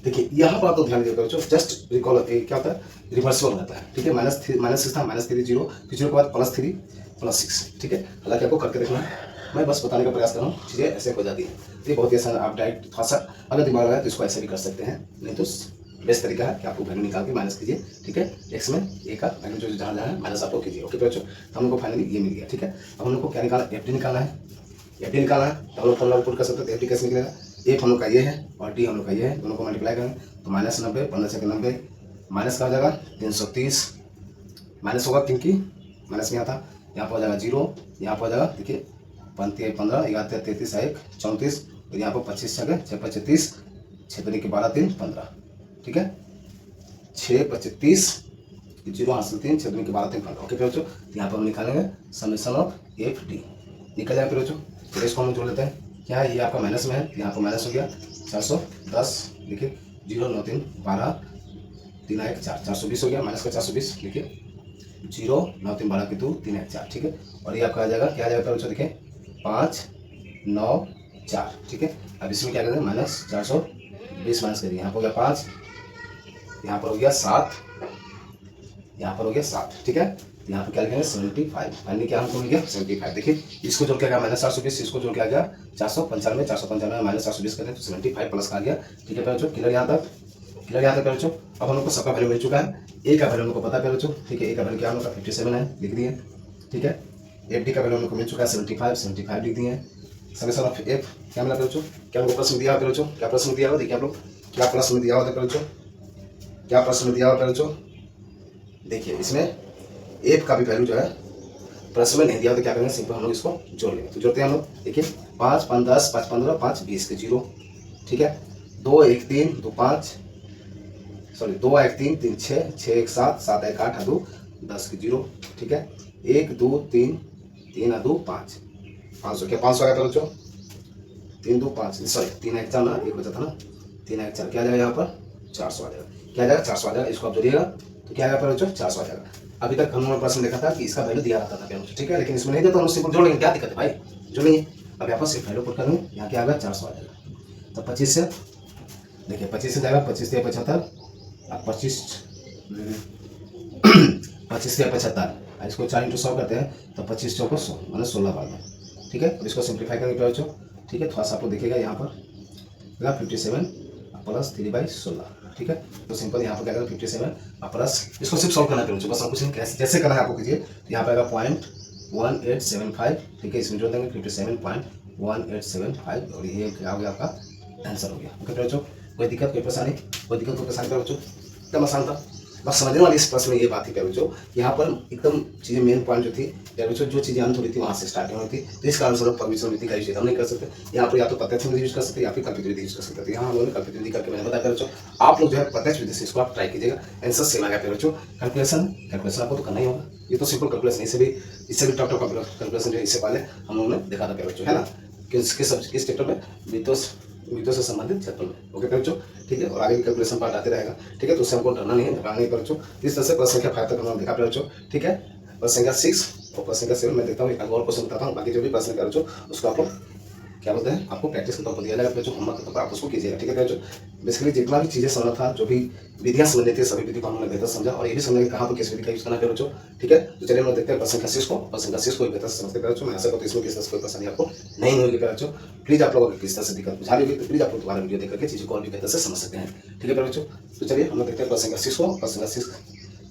देखिए यहाँ पर आप लोग ध्यान दीजिएगा बच्चों, जस्ट रिकॉल क्या होता है, रिवर्सल रहता है, ठीक है। -6 था, -3 0, फिर 0 के बाद +3 +6, ठीक है। हालांकि आपको करके देखना है, मैं बस बताने का प्रयास कर रहा हूँ, चीज़ें ऐसे हो जाती हैं। तो ये बहुत ही आसान, आप डायरेक्ट थोड़ा सा अगर दिमाग लगाए तो इसको ऐसे भी कर सकते हैं, नहीं तो बेस्ट तरीका है कि आपको वैल्यू निकाल के माइनस कीजिए, ठीक है। एक्स में ए का वैल्यू जो जहाँ है माइनस आप लोग कीजिए, ओके बच्चों। तो हम लोग को फाइनली ये मिल गया, ठीक है। अब हम लोग को क्या निकाला, एफ डी निकालना है, एफ डी निकालना है, तो हम लोग फॉर्मूला पुट कर सकते हैं। एफ डी कैसे निकलेगा, एफ हम लोग का ये है और डी हम लोग का ये है, दोनों को मल्टीप्लाई करें तो -90 15 से 90 माइनस का हो जाएगा 330, माइनस होगा क्योंकि माइनस में आता, यहाँ पर हो जाएगा 0, यहाँ पर हो जाएगा देखिए 15 11 33 1 34, और यहाँ पर 25 जगह 6 5 30, 6 तरीके के 12 3 15, ठीक है। 6 5 30 0 हासिल 3 6 के 12 3 15, ओके बच्चों। यहाँ पर हम निकालेंगे समेशन ऑफ एफ डी, निकल जाएगा फिर बच्चों। फिर इसको हम जोड़ लेते हैं, क्या है ये आपका माइनस में है, यहाँ पर माइनस हो गया 410, देखिए 0 9 3 12 3 1 4 420 हो गया, माइनस का 420 देखिए 0 9 3 12 के 2 3 1 4, ठीक है। और ये आपका आ जाएगा, क्या आ जाएगा बच्चों, देखिए 5 9 4, ठीक है। अब इसमें क्या करेंगे -420 माइनस करिए, यहाँ पर हो गया 5, यहाँ पर हो गया 7, यहाँ पर हो गया 7, ठीक है। यहाँ पर क्या लिखेंगे 75, फाइनली क्या हमको मिल गया 75। देखिए इसको जोड़ के आ गया -420, इसको जोड़ के आ गया 495, 495 -420 करें तो 75 प्लस का आ गया, ठीक है बच्चों। क्लियर यहाँ तक, क्लियर यहाँ तक बच्चों। अब हम लोग को सबका वैल्यू मिल चुका है, ए का वैल्यू हम लोग को पता है बच्चों, ठीक है। ए का वैल्यू क्या हम लोग का 57 है, लिख दिए, ठीक है। एफ डी का वैल्यू हम लोग को मिल चुका है 75 लिख दिए। समेशन ऑफ एफ क्या मिला बच्चों, क्या हमको प्रश्न दिया हुआ बच्चों, क्या प्रश्न दिया हुआ देखिए आप लोग, क्या प्रश्न दिया हुआ बच्चों, क्या प्रश्न दिया हुआ बच्चों। देखिए इसमें एफ का भी वैल्यू जो है प्रश्न में नहीं दिया, तो क्या करेंगे सिंपल हम लोग इसको जोड़ लेंगे। तो जोड़ते हैं हम लोग, देखिए 5 5 10 5 15 5 20 के 0, ठीक है। 2 1 3 2 5 सॉरी 2 1 3 3 6 6 1 7 7 1 8 2 10 के 0, ठीक है। 1 2 3 3 2 5 500 क्या 500 आ गया बच्चों, 3 2 5 सॉरी 3 1 4 ना, एक बचा था ना, 3 1 4 क्या आ जाएगा यहाँ पर 400 आ जाएगा, क्या आ जाएगा 400 आ जाएगा। इसको आप जोड़िएगा तो क्या आएगा बच्चों 400 आ जाएगा। अभी तक हम लोगों प्रश्न देखा था कि इसका वैल्यू दिया रहता था बच्चों, ठीक है, लेकिन इसमें नहीं देता, हम सिंपल जोड़ लेंगे, क्या दिक्कत है भाई, जोड़ेंगे। अब यहाँ पर सिर्फ वैल्यू पुट करेंगे, यहाँ क्या आ गया 400 आ जाएगा। तो 25 से देखिए 25 से जाएगा 25 से 75, अब 25 से 75, इसको 4 × 100 करते हैं तो 25 चौको 100 मतलब 16 बार में, ठीक है। अब इसको सिंप्लीफाई करेंगे बच्चों, ठीक है। थोड़ा सा आपको देखिएगा यहाँ पर 57 प्लस 3/16, ठीक है। तो सिंपल यहाँ पर क्या करें 57 प्लस, इसको सिर्फ सॉल्व करना है बस, कुछ नहीं जैसे करना है आपको कीजिए। तो यहाँ पर आएगा 0.1875, ठीक है, इसमें जोड़ देंगे 57.1875 और ये क्या हो गया आपका आंसर हो गया, ओके बच्चों। कोई दिक्कत कोई परेशानी, कोई परेशानी बच्चों, एकदम आसान था। बस समझने वाली इस प्रश्न में ये बात थी प्यारे बच्चों, यहाँ पर एकदम चीजें मेन पॉइंट जो थी प्यारे बच्चों, जो चीजें अंत हो रही थी वहां से स्टार्ट होनी थी, तो इस कारण से लोग पगविचलन विधि का यूज हम नहीं कर सकते। यहाँ पर या तो प्रत्यक्ष विधि यूज कर सकते या फिर कल्पित विधि यूज कर सकते। तो यहाँ हम लोगों ने कल्पित विधि करके मैंने बताया प्यारे बच्चों, आप लोग जो है प्रत्यक्ष विधि से इसको आप ट्राई कीजिएगा, आंसर सेम आ गया प्यारे बच्चों। कैलकुलेशन आपको तो करना ही होगा, ये तो सिंपल कैलकुलेशन, इससे भी टॉप कैलकुलेशन जो इससे पहले हम लोगों ने देखा था प्यारे बच्चों, है ना, किस चैप्टर में, वित्तों से संबंधित चैप्टर में। ओके बच्चों, ठीक है, और आगे भी कैलकुलेशन पार्ट आते रहेगा, ठीक है, तो उससे हमको डरना नहीं है, घबराना नहीं बच्चों। इस तरह से प्रश्न संख्या 5 तक हमने देखा बच्चों, ठीक है। प्रश्न संख्या 6 और प्रश्न संख्या 7 मैं देखता हूँ, एक और क्वेश्चन बताता हूँ, बाकी जो भी प्रश्न बच्चों उसको आप लोग क्या बोलते हैं, आपको प्रैक्टिस के तौर पर दिया जाएगा बच्चों, होमवर्क के तौर पर आप उसको कीजिएगा, ठीक है बच्चों। बेसिकली जितना भी चीजें समझना था, जो भी विधियां समझनी थी, सभी विधि को हमने बेहतर समझा, और ये भी समझने कहाँ पर किस विधि का यूज करना है बच्चों, ठीक है। तो चलिए हम लोग देखते हैं प्रश्न संख्या 6 को, प्रश्न संख्या 6 को एक बेहतर समझते हैं बच्चों। मैं आशा करता हूँ इसमें किसी तरह से कोई परेशानी आपको नहीं होगी बच्चों। प्लीज आप लोगों को किस तरह से दिक्कत बुझा रही होगी, तो प्लीज आप लोग दोबारा वीडियो देख करके चीजों को और भी बेहतर से समझ सकते हैं, ठीक है बच्चों। तो चलिए हम लोग देखते हैं प्रश्न संख्या 6 को, प्रश्न संख्या 6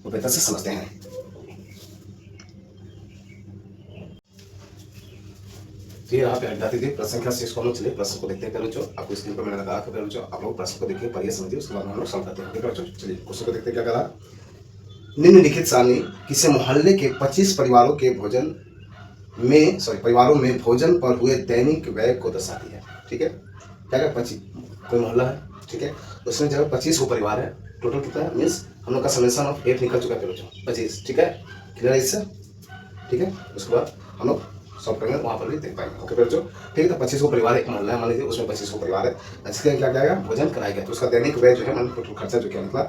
को बेहतर से समझते हैं। तो ये रहा विद्यार्थी थी प्रश्न संख्या 6 को, हम लोग चलिए प्रश्न को देखते हैं बच्चों। आपको स्क्रीन पर मैंने लगा रखा है बच्चों, आप लोग प्रश्न को देखिए, पढ़िए, समझिए, उसके बाद हम लोग सॉल्व करते हैं, ठीक है बच्चों। चलिए क्वेश्चन को देखते हैं, क्या करा, निम्नलिखित सारणी किसी मोहल्ले के 25 परिवारों में भोजन पर हुए दैनिक व्यय को दर्शाती है, ठीक है। क्या क्या 25, कोई मोहल्ला है, ठीक है, उसमें जब 25 परिवार है, टोटल कितना है, मीन्स हम लोग का समेशन ऑफ 8 निकल चुका है बच्चों, 25, ठीक है, क्लियर है इससे, ठीक है। उसके बाद हम लोग सॉल्व करेंगे, वहां पर भी देख पाएंगे, ओके बच्चों, ठीक है। तो 25 परिवार एक मोहल्ला है, मान लीजिए उसमें 25 परिवार है, जिसके क्या क्या भोजन कराया गया, तो उसका दैनिक व्यय जो है, मान टोटल खर्चा जो क्या निकला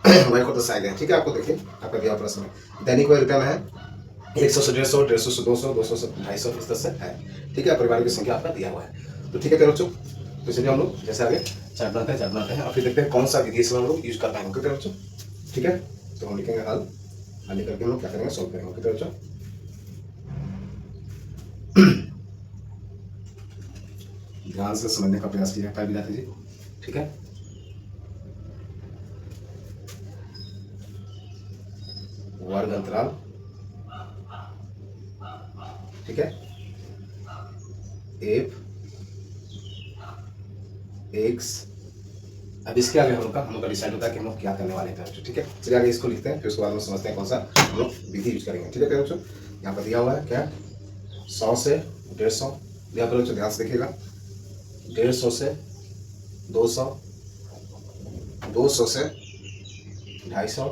वही को दर्शाया गया, ठीक है। आपको देखिए, आपका दिया प्रश्न में दैनिक व्यय रुपया में है 100 से 150, 150 से 200, 200 से 250, इस तरह से है, ठीक है। परिवार की संख्या आपका दिया हुआ है, तो ठीक है बच्चों। तो चलिए हम लोग जैसे आगे चार्ट बनाते हैं और फिर देखते हैं कौन सा विधि इसमें हम लोग यूज कर पाएंगे, ओके बच्चों, ठीक है। तो हम लिखेंगे हल लिख करके हम लोग क्या करेंगे, सॉल्व करेंगे, ओके बच्चों। ध्यान से समझने का प्रयास कीजिए विद्यार्थी जी, ठीक है। वर्ग अंतराल, ठीक है, एफ एक्स, अब इसके आगे हम लोग का डिसाइड होता है कि हम लोग क्या करने वाले हैं, ठीक है। चलिए आगे इसको लिखते हैं, फिर उसके बाद हम समझते हैं कौन सा हम लोग विधि यूज करेंगे, ठीक है बच्चों। यहाँ पर दिया हुआ है क्या, 100 से 150 दिया पर बच्चों, ध्यान से देखिएगा, 150 से 200, 200 से 250,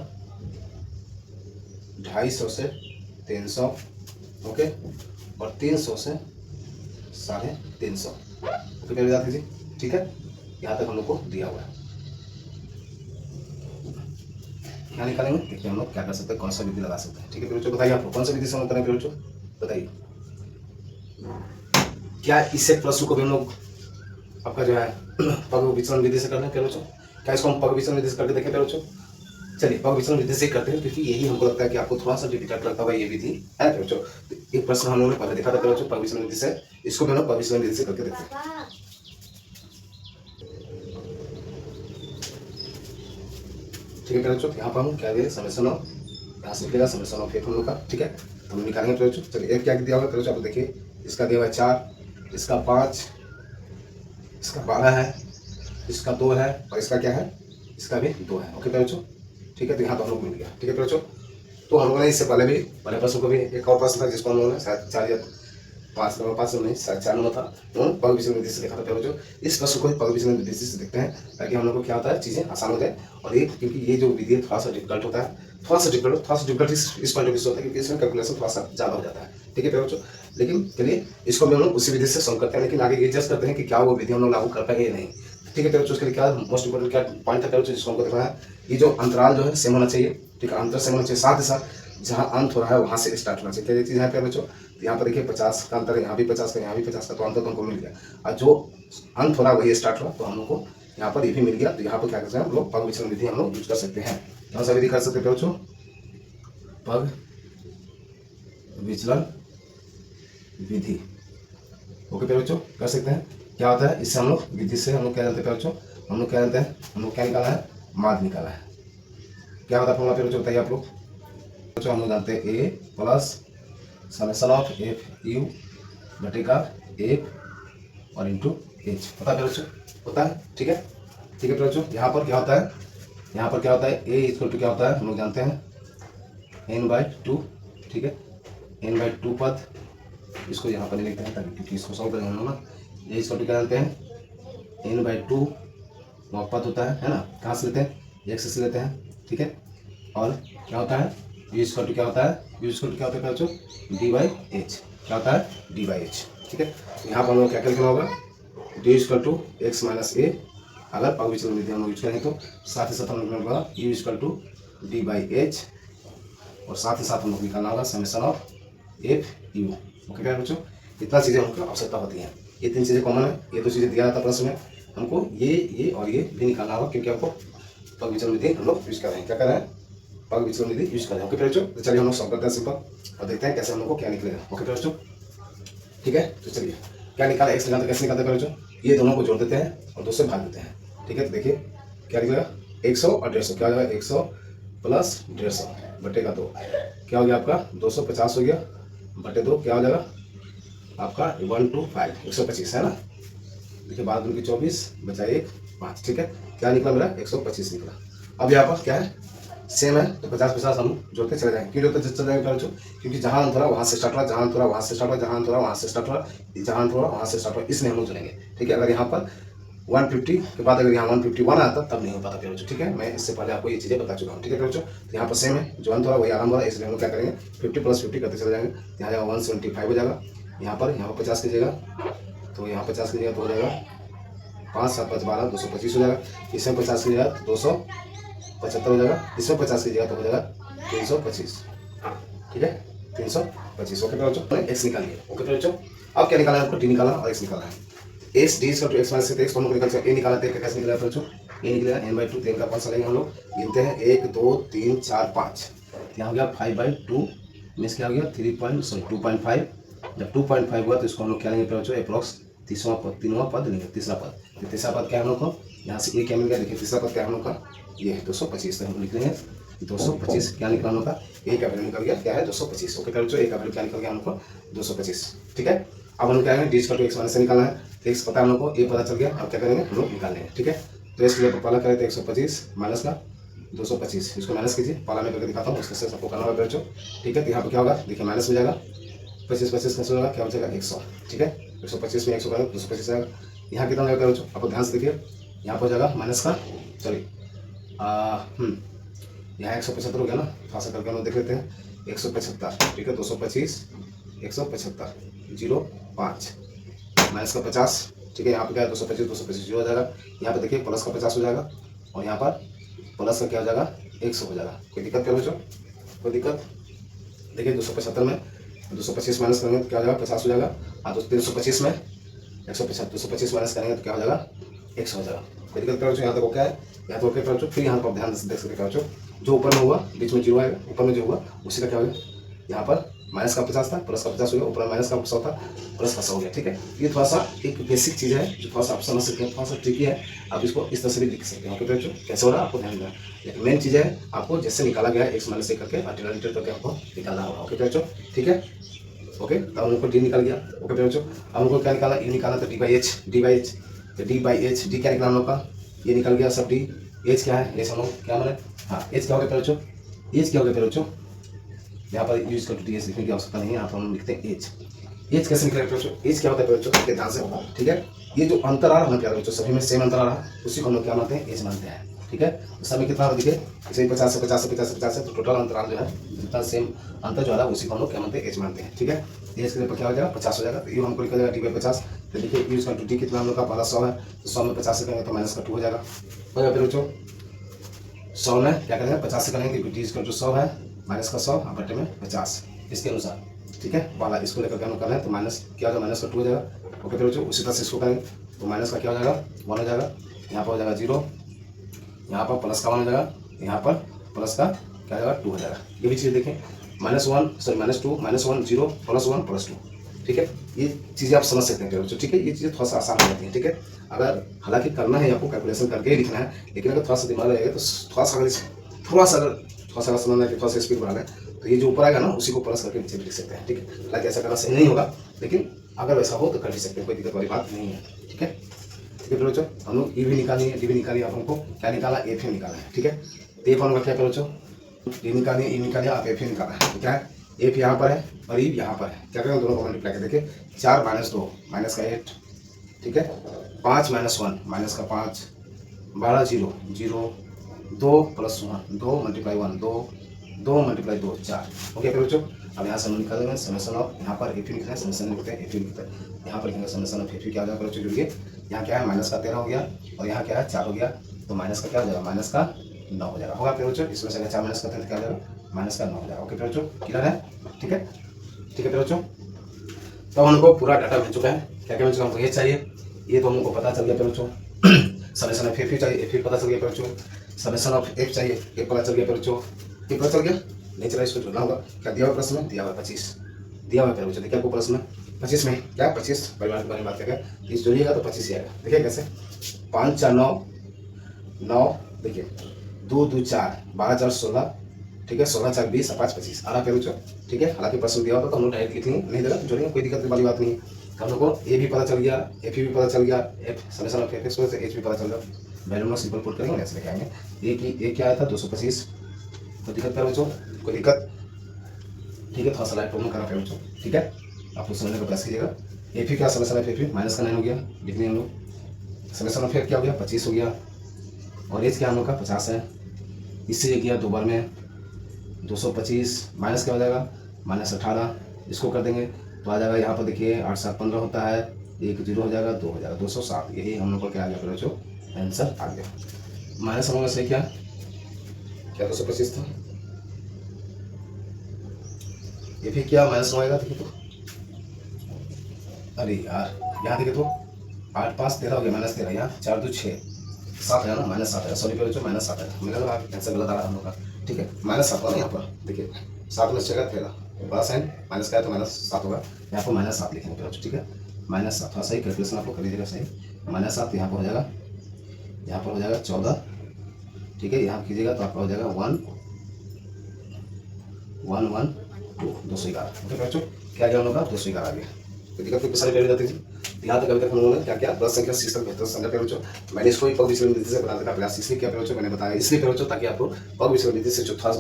250 से 300, ओके, और 300 से 350, ओके मेरे विद्यार्थी जी, ठीक है। यहाँ तक हम लोग को दिया हुआ है, क्या निकालेंगे, देखिए हम लोग क्या कर सकते हैं, कौन सा विधि लगा सकते हैं, ठीक है बच्चों। बताइए आप लोग कौन सा विधि से हम करें बच्चों, बताइए। क्या इससे प्रश्न को भी हम लोग आपका जो है पग विचलन विधि से करना है बच्चों, क्या इसको हम पग विचलन विधि से करके देखें बच्चों। चलिए पग विचलन विधि से करते हैं, क्योंकि यही हमको लगता है कि आपको थोड़ा सा डिफिकल्ट लगता होगा ये विधि, है बच्चों। एक प्रश्न हम लोगों ने पहले देखा था बच्चों पग विचलन विधि से, इसको भी हम लोग पग विचलन विधि से करके देखते हैं, ठीक है बच्चों। यहाँ पर हम क्या दिए, समेशन ऑफ, यहाँ से निकलेगा समेशन ऑफ हम लोग का, ठीक है। तो हम निकालेंगे बच्चों। चलिए एक क्या दिया हुआ बच्चों, आप देखिए, इसका दिया हुआ है 4, इसका 5, इसका 12 है, इसका 2 है, और इसका क्या है, इसका भी 2 है, ओके बच्चों, ठीक है। तो यहाँ पर हम लोग मिल गया, ठीक है बच्चों। तो हम लोगों ने इससे पहले प्रश्न को भी एक और प्रश्न था जिसको हम लोगों ने शायद 4 या 5 नंबर नहीं शायद 4 नंबर था, तो पग विचलन विधि से देखा था बच्चों। इस प्रश्न को पग विचलन विधि से देखते हैं, ताकि हम लोग को क्या होता है, चीजें आसान हो जाए। और ये क्योंकि ये जो विधि है थोड़ा सा डिफिकल्ट होता है, थोड़ा सा डिफिकल्ट इस पॉइंट ऑफ व्यू से होता है, क्योंकि इसमें कैलकुलेशन थोड़ा सा ज्यादा हो जाता है, ठीक है बच्चों। लेकिन चलिए इसको भी हम लोग उसी विधि से सॉल्व करते हैं, लेकिन आगे ये जस्ट करते हैं कि क्या वो विधि हम लोग लागू कर पाएंगे या नहीं, ठीक है बच्चों। उसके लिए क्या मोस्ट इंपोर्टेंट क्या पॉइंट है बच्चों, जिसको हमको देखना है, ये जो अंतराल जो है सेम होना चाहिए, ठीक है, अंतर सेम होना चाहिए, साथ ही साथ जहाँ अंत हो रहा है वहां से स्टार्ट होना चाहिए, क्या चीज है बच्चों। तो यहाँ पर देखिए 50 का अंतर है, यहाँ भी 50 का, यहाँ भी 50 का, तो अंतर तो हमको मिल गया, और जो अंत हो रहा है वही स्टार्ट हुआ, तो हम लोग को यहाँ पर ये भी मिल गया। तो यहाँ पर क्या करते हैं हम लोग, पग विचलन विधि हम लोग यूज कर सकते हैं। कौन सा विधि कर सकते हैं बच्चों, पग विचलन विधि, ओके बच्चों, कर सकते हैं। क्या होता है, इससे हम लोग विधि से हम लोग क्या जानते हैं बच्चों, हम लोग क्या जानते हैं, हम लोग क्या निकाला है, माध्य निकाला है। क्या होता है फॉर्मूला बच्चों, बताइए आप लोग बच्चों। हम लोग जानते हैं A plus summation of F U बटेगा एफ और इंटू एच, पता है बच्चों, होता है, ठीक है, ठीक है बच्चों। यहाँ पर क्या होता है, यहाँ पर क्या होता है, a इक्वल टू क्या होता है हम लोग जानते हैं n/2, ठीक है, n/2 पद, इसको यहाँ पर लिखते हैं ताकि क्योंकि इसको सॉल्व करेंगे हम लोग ना। a इक्वल टू क्या जानते हैं n/2 वह पद होता है ना, कहाँ से लेते हैं, x से लेते हैं, ठीक है। और क्या होता है u इक्वल टू क्या होता है, u इक्वल टू क्या होता है बच्चों, d/h, क्या होता है d/h, ठीक है। तो यहाँ पर हम लोग क्या लिखना होगा, d equal to x minus a, अगर पग विचलन विधि हम लोग यूज करेंगे तो साथ ही साथ हम लोग लिखना होगा u इक्वल टू d/h, और साथ ही साथ हम लोग निकालना होगा summation of F you. Okay क्या बच्चों, इतना चीज़ें हमको आवश्यकता होती हैं, ये 3 चीज़ें कॉमन है, ये 2 चीज़ें दिया था प्रश्न में, हमको ये और ये भी निकालना होगा क्योंकि हमको पग विचलन विधि हम लोग यूज कर रहे हैं, क्या कर रहे हैं, पग विचलन विधि यूज कर रहे हैं। ओके बच्चों, तो चलिए हम लोग सॉल्व करते हैं सिंपल और देखते हैं कैसे हम लोग को क्या निकलेगा। ओके बच्चों, ठीक है, तो चलिए क्या निकाला, एक्स निकालते कैसे निकालते हैं बच्चों, ये दोनों को जोड़ देते हैं और 2 से भाग देते हैं, ठीक है। तो देखिए क्या निकलेगा, 100 और 150, क्या हो जाएगा 100 प्लस 150 बटेगा 2, क्या हो गया आपका 250 हो गया बटे 2, क्या हो जाएगा आपका 125, 125 है ना। देखिए बाद में 24 बचा 1 5, ठीक है, क्या निकला मेरा 125 निकला। अब यहाँ पर क्या है, सेम है तो 50-50 हम जोड़ते चले जाएंगे, क्यों जोड़ते चले जाएंगे बच्चों, क्योंकि जहाँ अंतर वहाँ से स्टार्ट हुआ, जहाँ अंतर वहाँ से स्टार्ट हुआ, जहाँ अंतर वहाँ से स्टार्ट हुआ, जहाँ अंतर वहाँ से स्टार्ट हुआ, इसलिए हम लोग जोड़ेंगे, ठीक है। अगर यहाँ पर 150 के बाद अगर यहाँ 151 आता तब नहीं हो पाता फिर बच्चों, ठीक है, मैं इससे पहले आपको ये चीज़ें बता चुका हूँ, ठीक है बच्चों। तो यहाँ पर सेम है, जो अंत हो रहा है वही आराम हो रहा है, इसलिए हम लोग क्या करेंगे 50 + 50 करते चले जाएंगे, यहाँ जाएगा 175 हो जाएगा, यहाँ पर 50 कीजिएगा तो यहाँ 50 कीजिएगा तो हो जाएगा 5 7 5 12 225 हो जाएगा, इसमें 50 कीजिएगा तो 275 हो जाएगा, इसमें 50 कीजिएगा तो हो जाएगा 325, ठीक है 325। ओके बच्चों, एक्स निकालिए। ओके बच्चों, अब क्या निकालना है आपको, डी निकालना और एक्स निकालना है। S D equal to x minus x दोनों को निकाल सकते हैं, ए निकाला तो कैसे निकला बच्चों, ए निकलेगा n/2, 3 का 5 लेंगे हम लोग, गिनते हैं 1 2 3 4 5, यहाँ हो गया 5/2 मीन्स क्या हो गया 2.5, जब 2.5 हुआ तो इसको हम लोग क्या लेंगे बच्चों, अप्रॉक्स तीसरा पद लेंगे, तीसरा पद, तो तीसरा पद क्या हम लोग को, यहाँ से ए क्या मिल गया, देखिए तीसरा पद क्या हम लोग का ये है 225, तो हम लिख लेंगे 225, क्या निकला हम लोग का, ए का वैल्यू निकल गया क्या है 225। ओके बच्चों, ए का वैल्यू क्या निकल गया हम लोग को 225, ठीक है। अब हम क्या करेंगे, d equal to x minus से निकालना है, तो एक्स पता है हम लोग को, ए पता चल गया, अब क्या करेंगे हम लोग निकाल लेंगे, ठीक है। तो इसके लिए पहला करें तो 125 माइनस का 225, इसको माइनस कीजिए, पहला मैं करके दिखाता हूँ, उसके से सबको करना होगा बच्चों, ठीक है। तो यहाँ पर क्या होगा, देखिए माइनस हो जाएगा, 25 कैसे होगा, क्या हो जाएगा 100, ठीक है, 125 में 100 करें 225 आएगा, यहाँ कितना जाएगा बच्चों, आपको ध्यान से देखिए, यहाँ पर जाएगा माइनस का, चलिए यहाँ 175 हो गया ना, थोड़ा सा करके हम लोग देख लेते हैं 175, ठीक है, 225 175 0.5 माइनस का 50, ठीक है, यहाँ पे क्या है 225 0 हो जाएगा, यहाँ पे देखिए प्लस का 50 हो जाएगा, और यहाँ पर प्लस का क्या हो जाएगा 100 हो जाएगा। कोई दिक्कत क्या बच्चों, कोई दिक्कत, देखिए 275 में 225 माइनस करेंगे तो क्या हो जाएगा 50 हो जाएगा, और 325 में 225 माइनस करेंगे तो क्या हो जाएगा 100 हो जाएगा। कोई दिक्कत क्या बच्चों, यहाँ तक ओके है, यहाँ तो ओके बच्चों। फिर यहाँ पर ध्यान से देख सकते हैं बच्चों, जो ऊपर में हुआ बीच में 0 आएगा, ऊपर में जो हुआ उसी का क्या होगा, यहाँ पर माइनस का 50 था प्लस का 50 हो गया, ऊपर माइनस का 100 था प्लस का 100 हो गया, ठीक है। ये थोड़ा सा एक बेसिक चीज़ है जो थोड़ा सा आप समझ सकते हैं, थोड़ा सा ट्रिकी है, आप इसको इस तरह से भी लिख सकते हैं। ओके बच्चों, कैसे हो रहा है आपको ध्यान देना, लेकिन मेन चीज़ है आपको जैसे निकाला गया है एक्स माइनस ए करके और डिनोमिनेटर करके आपको निकालना होगा। ओके बच्चों, ठीक है, ओके। तो हम लोग को डी निकल गया। ओके बच्चों, हम लोग को क्या निकाला, ई निकाला तो डी/एच, तो डी/एच, डी क्या निकला हम लोग का, ये निकल गया सब डी, एच क्या है, एच हम लोग क्या माने, हाँ एच क्या हो गया बच्चों, एच क्या हो गया बच्चों, यहाँ पर यूज कर डी एच लिखने की आवश्यकता नहीं है, यहाँ पर हम लिखते हैं एच। एच कैसे निकलेगा बच्चों, एच क्या होता है बच्चों, देखिए ध्यान से, ठीक है, ये जो अंतर आ रहा है ना बच्चों, सभी में सेम अंतर आ रहा है, उसी को हम लोग क्या मानते हैं, एच मानते हैं, ठीक है। तो समय कितना देखिए, जैसे 50 से 50 से 50 से 50 है, तो टोटल अंतराल जो है जितना सेम अंतर जो आ रहा है उसी को हम लोग क्या मानते हैं, एच मानते हैं, ठीक है। एच के लिए क्या हो जाएगा 50 हो जाएगा, तो ये हमको निकल जाएगा डी/50, तो देखिए यूज कर डी कितना हम लोग का पहला 100 है, तो 100 में 50 से करेंगे तो माइनस का 2 हो जाएगा, फिर बच्चों 100 में क्या करेंगे 50 से करेंगे, क्योंकि डी इक्वल टू 100 है, माइनस का 100 बटे में 50 इसके अनुसार, ठीक है। वाला इसको लेकर हम कर रहे हैं तो माइनस क्या होगा, माइनस का 2 हो जाएगा। ओके बच्चों, उसी तरह से इसको करेंगे तो माइनस का क्या हो जाएगा 1 हो जाएगा, यहाँ पर हो जाएगा 0, यहाँ पर प्लस का 1 हो जाएगा, यहाँ पर प्लस का क्या हो जाएगा 2 हो जाएगा। ये भी चीज़ देखें, -2 -1 0 +1 +2, ठीक है। ये चीज़ें आप समझ सकते हैं बच्चों, ठीक है, ये चीज़ें थोड़ा सा आसान हो जाती हैं, ठीक है। अगर हालांकि करना है आपको कैलकुलेशन करके ही लिखना है, लेकिन अगर थोड़ा सा दिमाग लगेगा तो थोड़ा सा समझना है कि थोड़ा सा स्पीड बढ़ाना है, तो ये जो ऊपर आएगा ना उसी को प्लस करके नीचे लिख सकते हैं, ठीक है। हालांकि ऐसा करना सही नहीं होगा, लेकिन अगर वैसा हो तो कर भी सकते हैं, कोई दिक्कत वाली बात नहीं है, ठीक है। ठीक है है बच्चों, हम लोग ई भी निकालनी है, डी भी निकालिए, आप हमको क्या निकाला, एफ ही निकालना है। ठीक है, तो एफ हम क्या करो बच्चों, डी निकालिए, ई निकालिए, आप एफ ही निकालना है। तो क्या है, एफ यहाँ पर है और ई यहाँ पर है, क्या करेंगे, दोनों को मल्टीप्लाई कर देखिए, 4 - 2 माइनस का 8, ठीक है, 5 - 1 माइनस का 5, 12 0 0, 2 + 1 2 × 1 2, 2 × 2 4। ओके फिर बच्चों, अब यहाँ से हम निकाल देंगे समेशन ऑफ, यहाँ पर एफ लिखना है, समेशन लिखते हैं एफ लिखते हैं, यहाँ पर लिखेंगे समेशन ऑफ एफ क्या हो जाएगा बच्चों, जुड़िए, यहाँ क्या है माइनस का 13 हो गया और यहाँ क्या है 4 हो गया, तो माइनस का क्या हो जाएगा, माइनस का 9 हो जाएगा। होगा फिर बच्चों, इसमें से 4 माइनस करते हैं क्या हो जाएगा, माइनस का 9 हो जाएगा। ओके फिर बच्चों, क्लियर है, ठीक है, ठीक है फिर बच्चों, तो हमको पूरा डाटा मिल चुका है, क्या क्या मिल चुका, हमको ये चाहिए, ये तो हमको पता चल गया फिर बच्चों, समेशन ऑफ एफ चाहिए, एफ पता चल गया फिर बच्चों, समेशन ऑफ एफ चाहिए, एफ पता चल गया फिर बच्चों, ये पता चल गया, नहीं चला इसको जोड़ना होगा, क्या दिया हुआ प्रश्न में, दिया हुआ 25 दिया हुआ फिर बच्चों, देखिए आपको प्रश्न में 25 में क्या 25 परिमाण के बारे में बात करेंगे, इस जोड़िएगा तो 25 ही आएगा। देखिए कैसे, 5 4 9 9, देखिए 2 2 4 12 4 16, ठीक है, 16 4 20 5 25 आ रहा फिर बच्चों, ठीक है। हालांकि प्रश्न दिया होता तो हम लोग डायरेक्ट लिखेंगे, नहीं देगा तो जोड़ेंगे, कोई दिक्कत वाली बात नहीं है। हम लोग को ए भी पता चल गया, एफ भी पता चल गया, एफ समेशन ऑफ एफ से एच भी पता चल गया, वैल्यू में सिंपल पुट करेंगे, ऐसे लेके आएंगे। ए क्या आया था 225, कोई दिक्कत कर बच्चों, कोई दिक्कत, ठीक है, थोड़ा सा लाइट प्रॉब्लम करा फिर बच्चों, ठीक है, आप लोग समझने का प्रयास कीजिएगा। एफ क्या समेशन ऑफ एफ माइनस का 9 हो गया, लिखने हम लोग, समेशन ऑफ एफ क्या हो गया 25 हो गया, और एच क्या हम लोग का 50 है, इससे ये किया 2 बार में 225 माइनस क्या हो जाएगा, -18, इसको कर देंगे तो आ जाएगा, यहाँ पर देखिए 8 7 15 होता है, 1 0 हो जाएगा, 2 हो जाएगा, 207, यही हम लोग को क्या आ गया फिर बच्चों, आंसर आ गया। माइनस हम लोग सही क्या 225 था, ये फिर क्या माइनस होएगा, देखिए तो, अरे यार यहाँ देखिए तो 8 5 13 हो गया, -13, यहाँ 4 2 6 7 है ना, -7 है, सॉरी फिर बच्चों -7 है, मेरा तो आंसर गलत आ रहा है हम लोग का, ठीक है, -7 वाला यहाँ पर देखिए 7 में 13 बड़ा साइन माइनस का है तो -7 होगा, यहाँ पर -7 लिखेंगे फिर बच्चों, ठीक है, -7, थोड़ा सही कैलकुलेशन आप लोग कर लीजिएगा सही, -7 यहाँ पर हो जाएगा, यहाँ पर हो जाएगा 14, ठीक है, यहाँ कीजिएगा तो आपका हो जाएगा 1 1 1 2 211। ओके बच्चों, क्या गया हम लोग का 211 आ गया, तो दिक्कत कोई सारी वैल्यू जाती थी। यहाँ तक अभी तक हम लोगों ने क्या क्या प्लस संख्या सिस्टम बेहतर समझा पे बच्चों, मैंने इसको पग विचलन विधि से बनाने का प्रयास इसलिए किया बच्चों, मैंने बताया इसलिए बच्चों ताकि आपको पग विचलन विधि से जो थोड़ा सा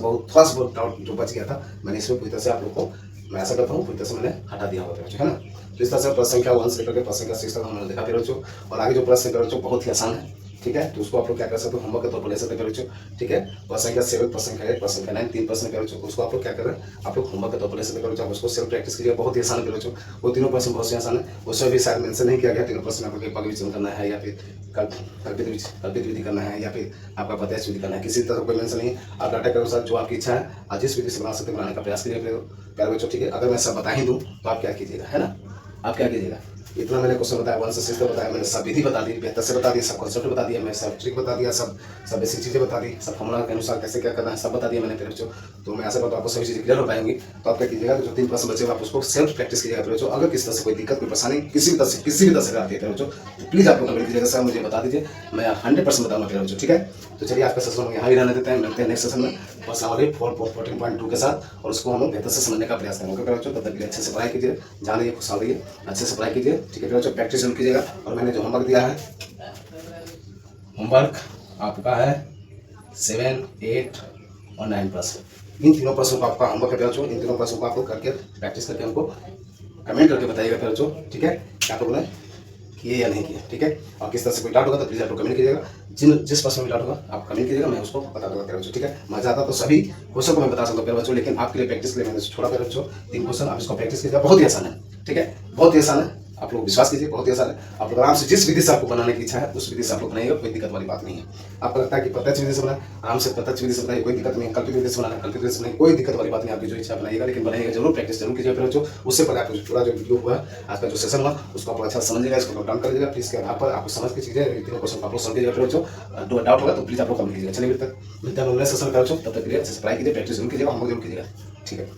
बहुत डाउट जो बच गया था, मैंने इसमें पूरी तरह से आप लोग को मैं ऐसा करता हूँ पूरी तरह से मैंने हटा दिया होगा बच्चों, है ना। तो इस तरह से प्लस संख्या 1 से लेकर के प्लस संख्या 6 तक हमने देखा फिर बच्चों, और आगे जो प्लस संख्या बच्चों बहुत ही आसान है, ठीक है, तो उसको आप लोग क्या कर सकते हो, होमवर्क के तौर पर ले सकते हैं बच्चों, ठीक है, प्लस संख्या 7 प्लस संख्या 8 प्लस संख्या 9 3% है बच्चों, उसको आप लोग क्या कर रहे हैं, आप लोग होमवर्क के तौर पर ले सकते हैं बच्चों, आप उसको सेल्फ प्रैक्टिस कीजिए, बहुत ही आसान है बच्चों, वो तीनों प्रश्न बहुत ही आसान है, उसमें भी शायद मेंशन नहीं किया गया तीनों प्रश्न आपको पग विचलन करना है या फिर कल्पित विधि करना है या फिर आपका प्रत्यक्ष विधि करना है, किसी तरह कोई मेंशन नहीं, आप डाटा के अनुसार जो आपकी इच्छा है आज जिस विधि से बना सकते हैं बनाने का प्रयास कीजिए प्यारे बच्चों, ठीक है। अगर मैं सब बता ही दूँ तो आप क्या कीजिएगा, है ना, आप क्या कीजिएगा, इतना मैंने क्वेश्चन बताया 1 से 6 तक बताया, मैंने सब विधि बता दी, बेहतर से बता दिया, सब कॉन्सेप्ट बता दिया, मैं सब ट्रिक बता दिया, सब बेसिक चीज़ें बता दी, सब फॉर्मूला के अनुसार कैसे क्या करना है सब बता दिया मैंने फिर बच्चों। तो मैं ऐसा करता हूँ आपको सभी चीज़ें क्लियर हो पाएंगी, तो आप क्या कीजिएगा, जो 3 प्रश्न बचे आप उसको सेल्फ प्रैक्टिस कीजिएगा फिर बच्चों। अगर किसी तरह से कोई दिक्कत कोई परेशानी किसी भी तरह से आती है फिर बच्चों, तो प्लीज़ आप लोग कमेंट कीजिएगा, सर मुझे बता दीजिए, मैं 100% बताऊंगा फिर बच्चों, ठीक है। तो चलिए आपका सेशन हम यहाँ ही रहने देते हैं, मिलते हैं नेक्स्ट सेशन में पर्सनली 14.2 के साथ, और उसको हम लोग बेहतर से समझने का प्रयास करेंगे फिर बच्चों। तब तक के लिए अच्छे से पढ़ाई कीजिए, जहाँ रहिए खुशहाल रहिए, अच्छे से पढ़ाई कीजिए, ठीक है फिर बच्चों, प्रैक्टिस जरूर कीजिएगा। और मैंने जो होमवर्क दिया है, होमवर्क आपका है 7 8 और 9 प्रश्न, इन तीनों प्रश्नों का आपका होमवर्क है बच्चों, इन तीनों प्रश्नों को आप लोग करके प्रैक्टिस करके हमको कमेंट करके बताइएगा फिर बच्चों, ठीक है, क्या आप लोगों ने किए या नहीं किए, ठीक है। और किस तरह से कोई डाउट होगा तो प्लीज़ आप लोग कमेंट कीजिएगा, जिस प्रश्न में डाउट होगा आप कमेंट कीजिएगा, मैं उसको बता दूंगा फिर बच्चों, ठीक है। मैं चाहता तो सभी क्वेश्चन को मैं बता सकता हूँ फिर बच्चों, लेकिन आपके लिए प्रैक्टिस के लिए मैंने छोड़ा फिर बच्चों 3 क्वेश्चन, आप इसको प्रैक्टिस कीजिएगा, बहुत ही आसान है, ठीक है, बहुत ही आसान है, आप लोग विश्वास कीजिए, बहुत ही आसान है। आप लोग आराम से जिस विधि से आपको बनाने की इच्छा है उस विधि से आप लोग बनाइएगा, कोई दिक्कत वाली बात नहीं है। आपको लगता है कि प्रत्यक्ष विधि से बनाए, आराम से प्रत्यक्ष विधि से बनाइए, कोई दिक्कत नहीं है। कल्पित विधि से बनाना, कल्पित विधि से बनाइए, कोई दिक्कत वाली बात नहीं, आपकी जो इच्छा बनाइएगा, लेकिन बनाइएगा जरूर, प्रैक्टिस जरूर कीजिएगा फिर बच्चों। उससे पहले आप पूरा जो वीडियो हुआ आज का जो सेशन हुआ उसको आप अच्छा समझिएगा, इसको नोट डाउन कर लीजिएगा, इसके आधार पर आपको समझ के चीजें तीनों क्वेश्चन आप लोग समझ लीजिएगा फिर बच्चों। डाउट होगा तो प्लीज आप लोग कमेंट कीजिएगा। चलिए मिलते हैं अगले सेशन में, तब तक के लिए अच्छे से पढ़ाई कीजिए, प्रैक्टिस जरूर कीजिएगा, होमवर्क जरूर कीजिएगा, ठीक है।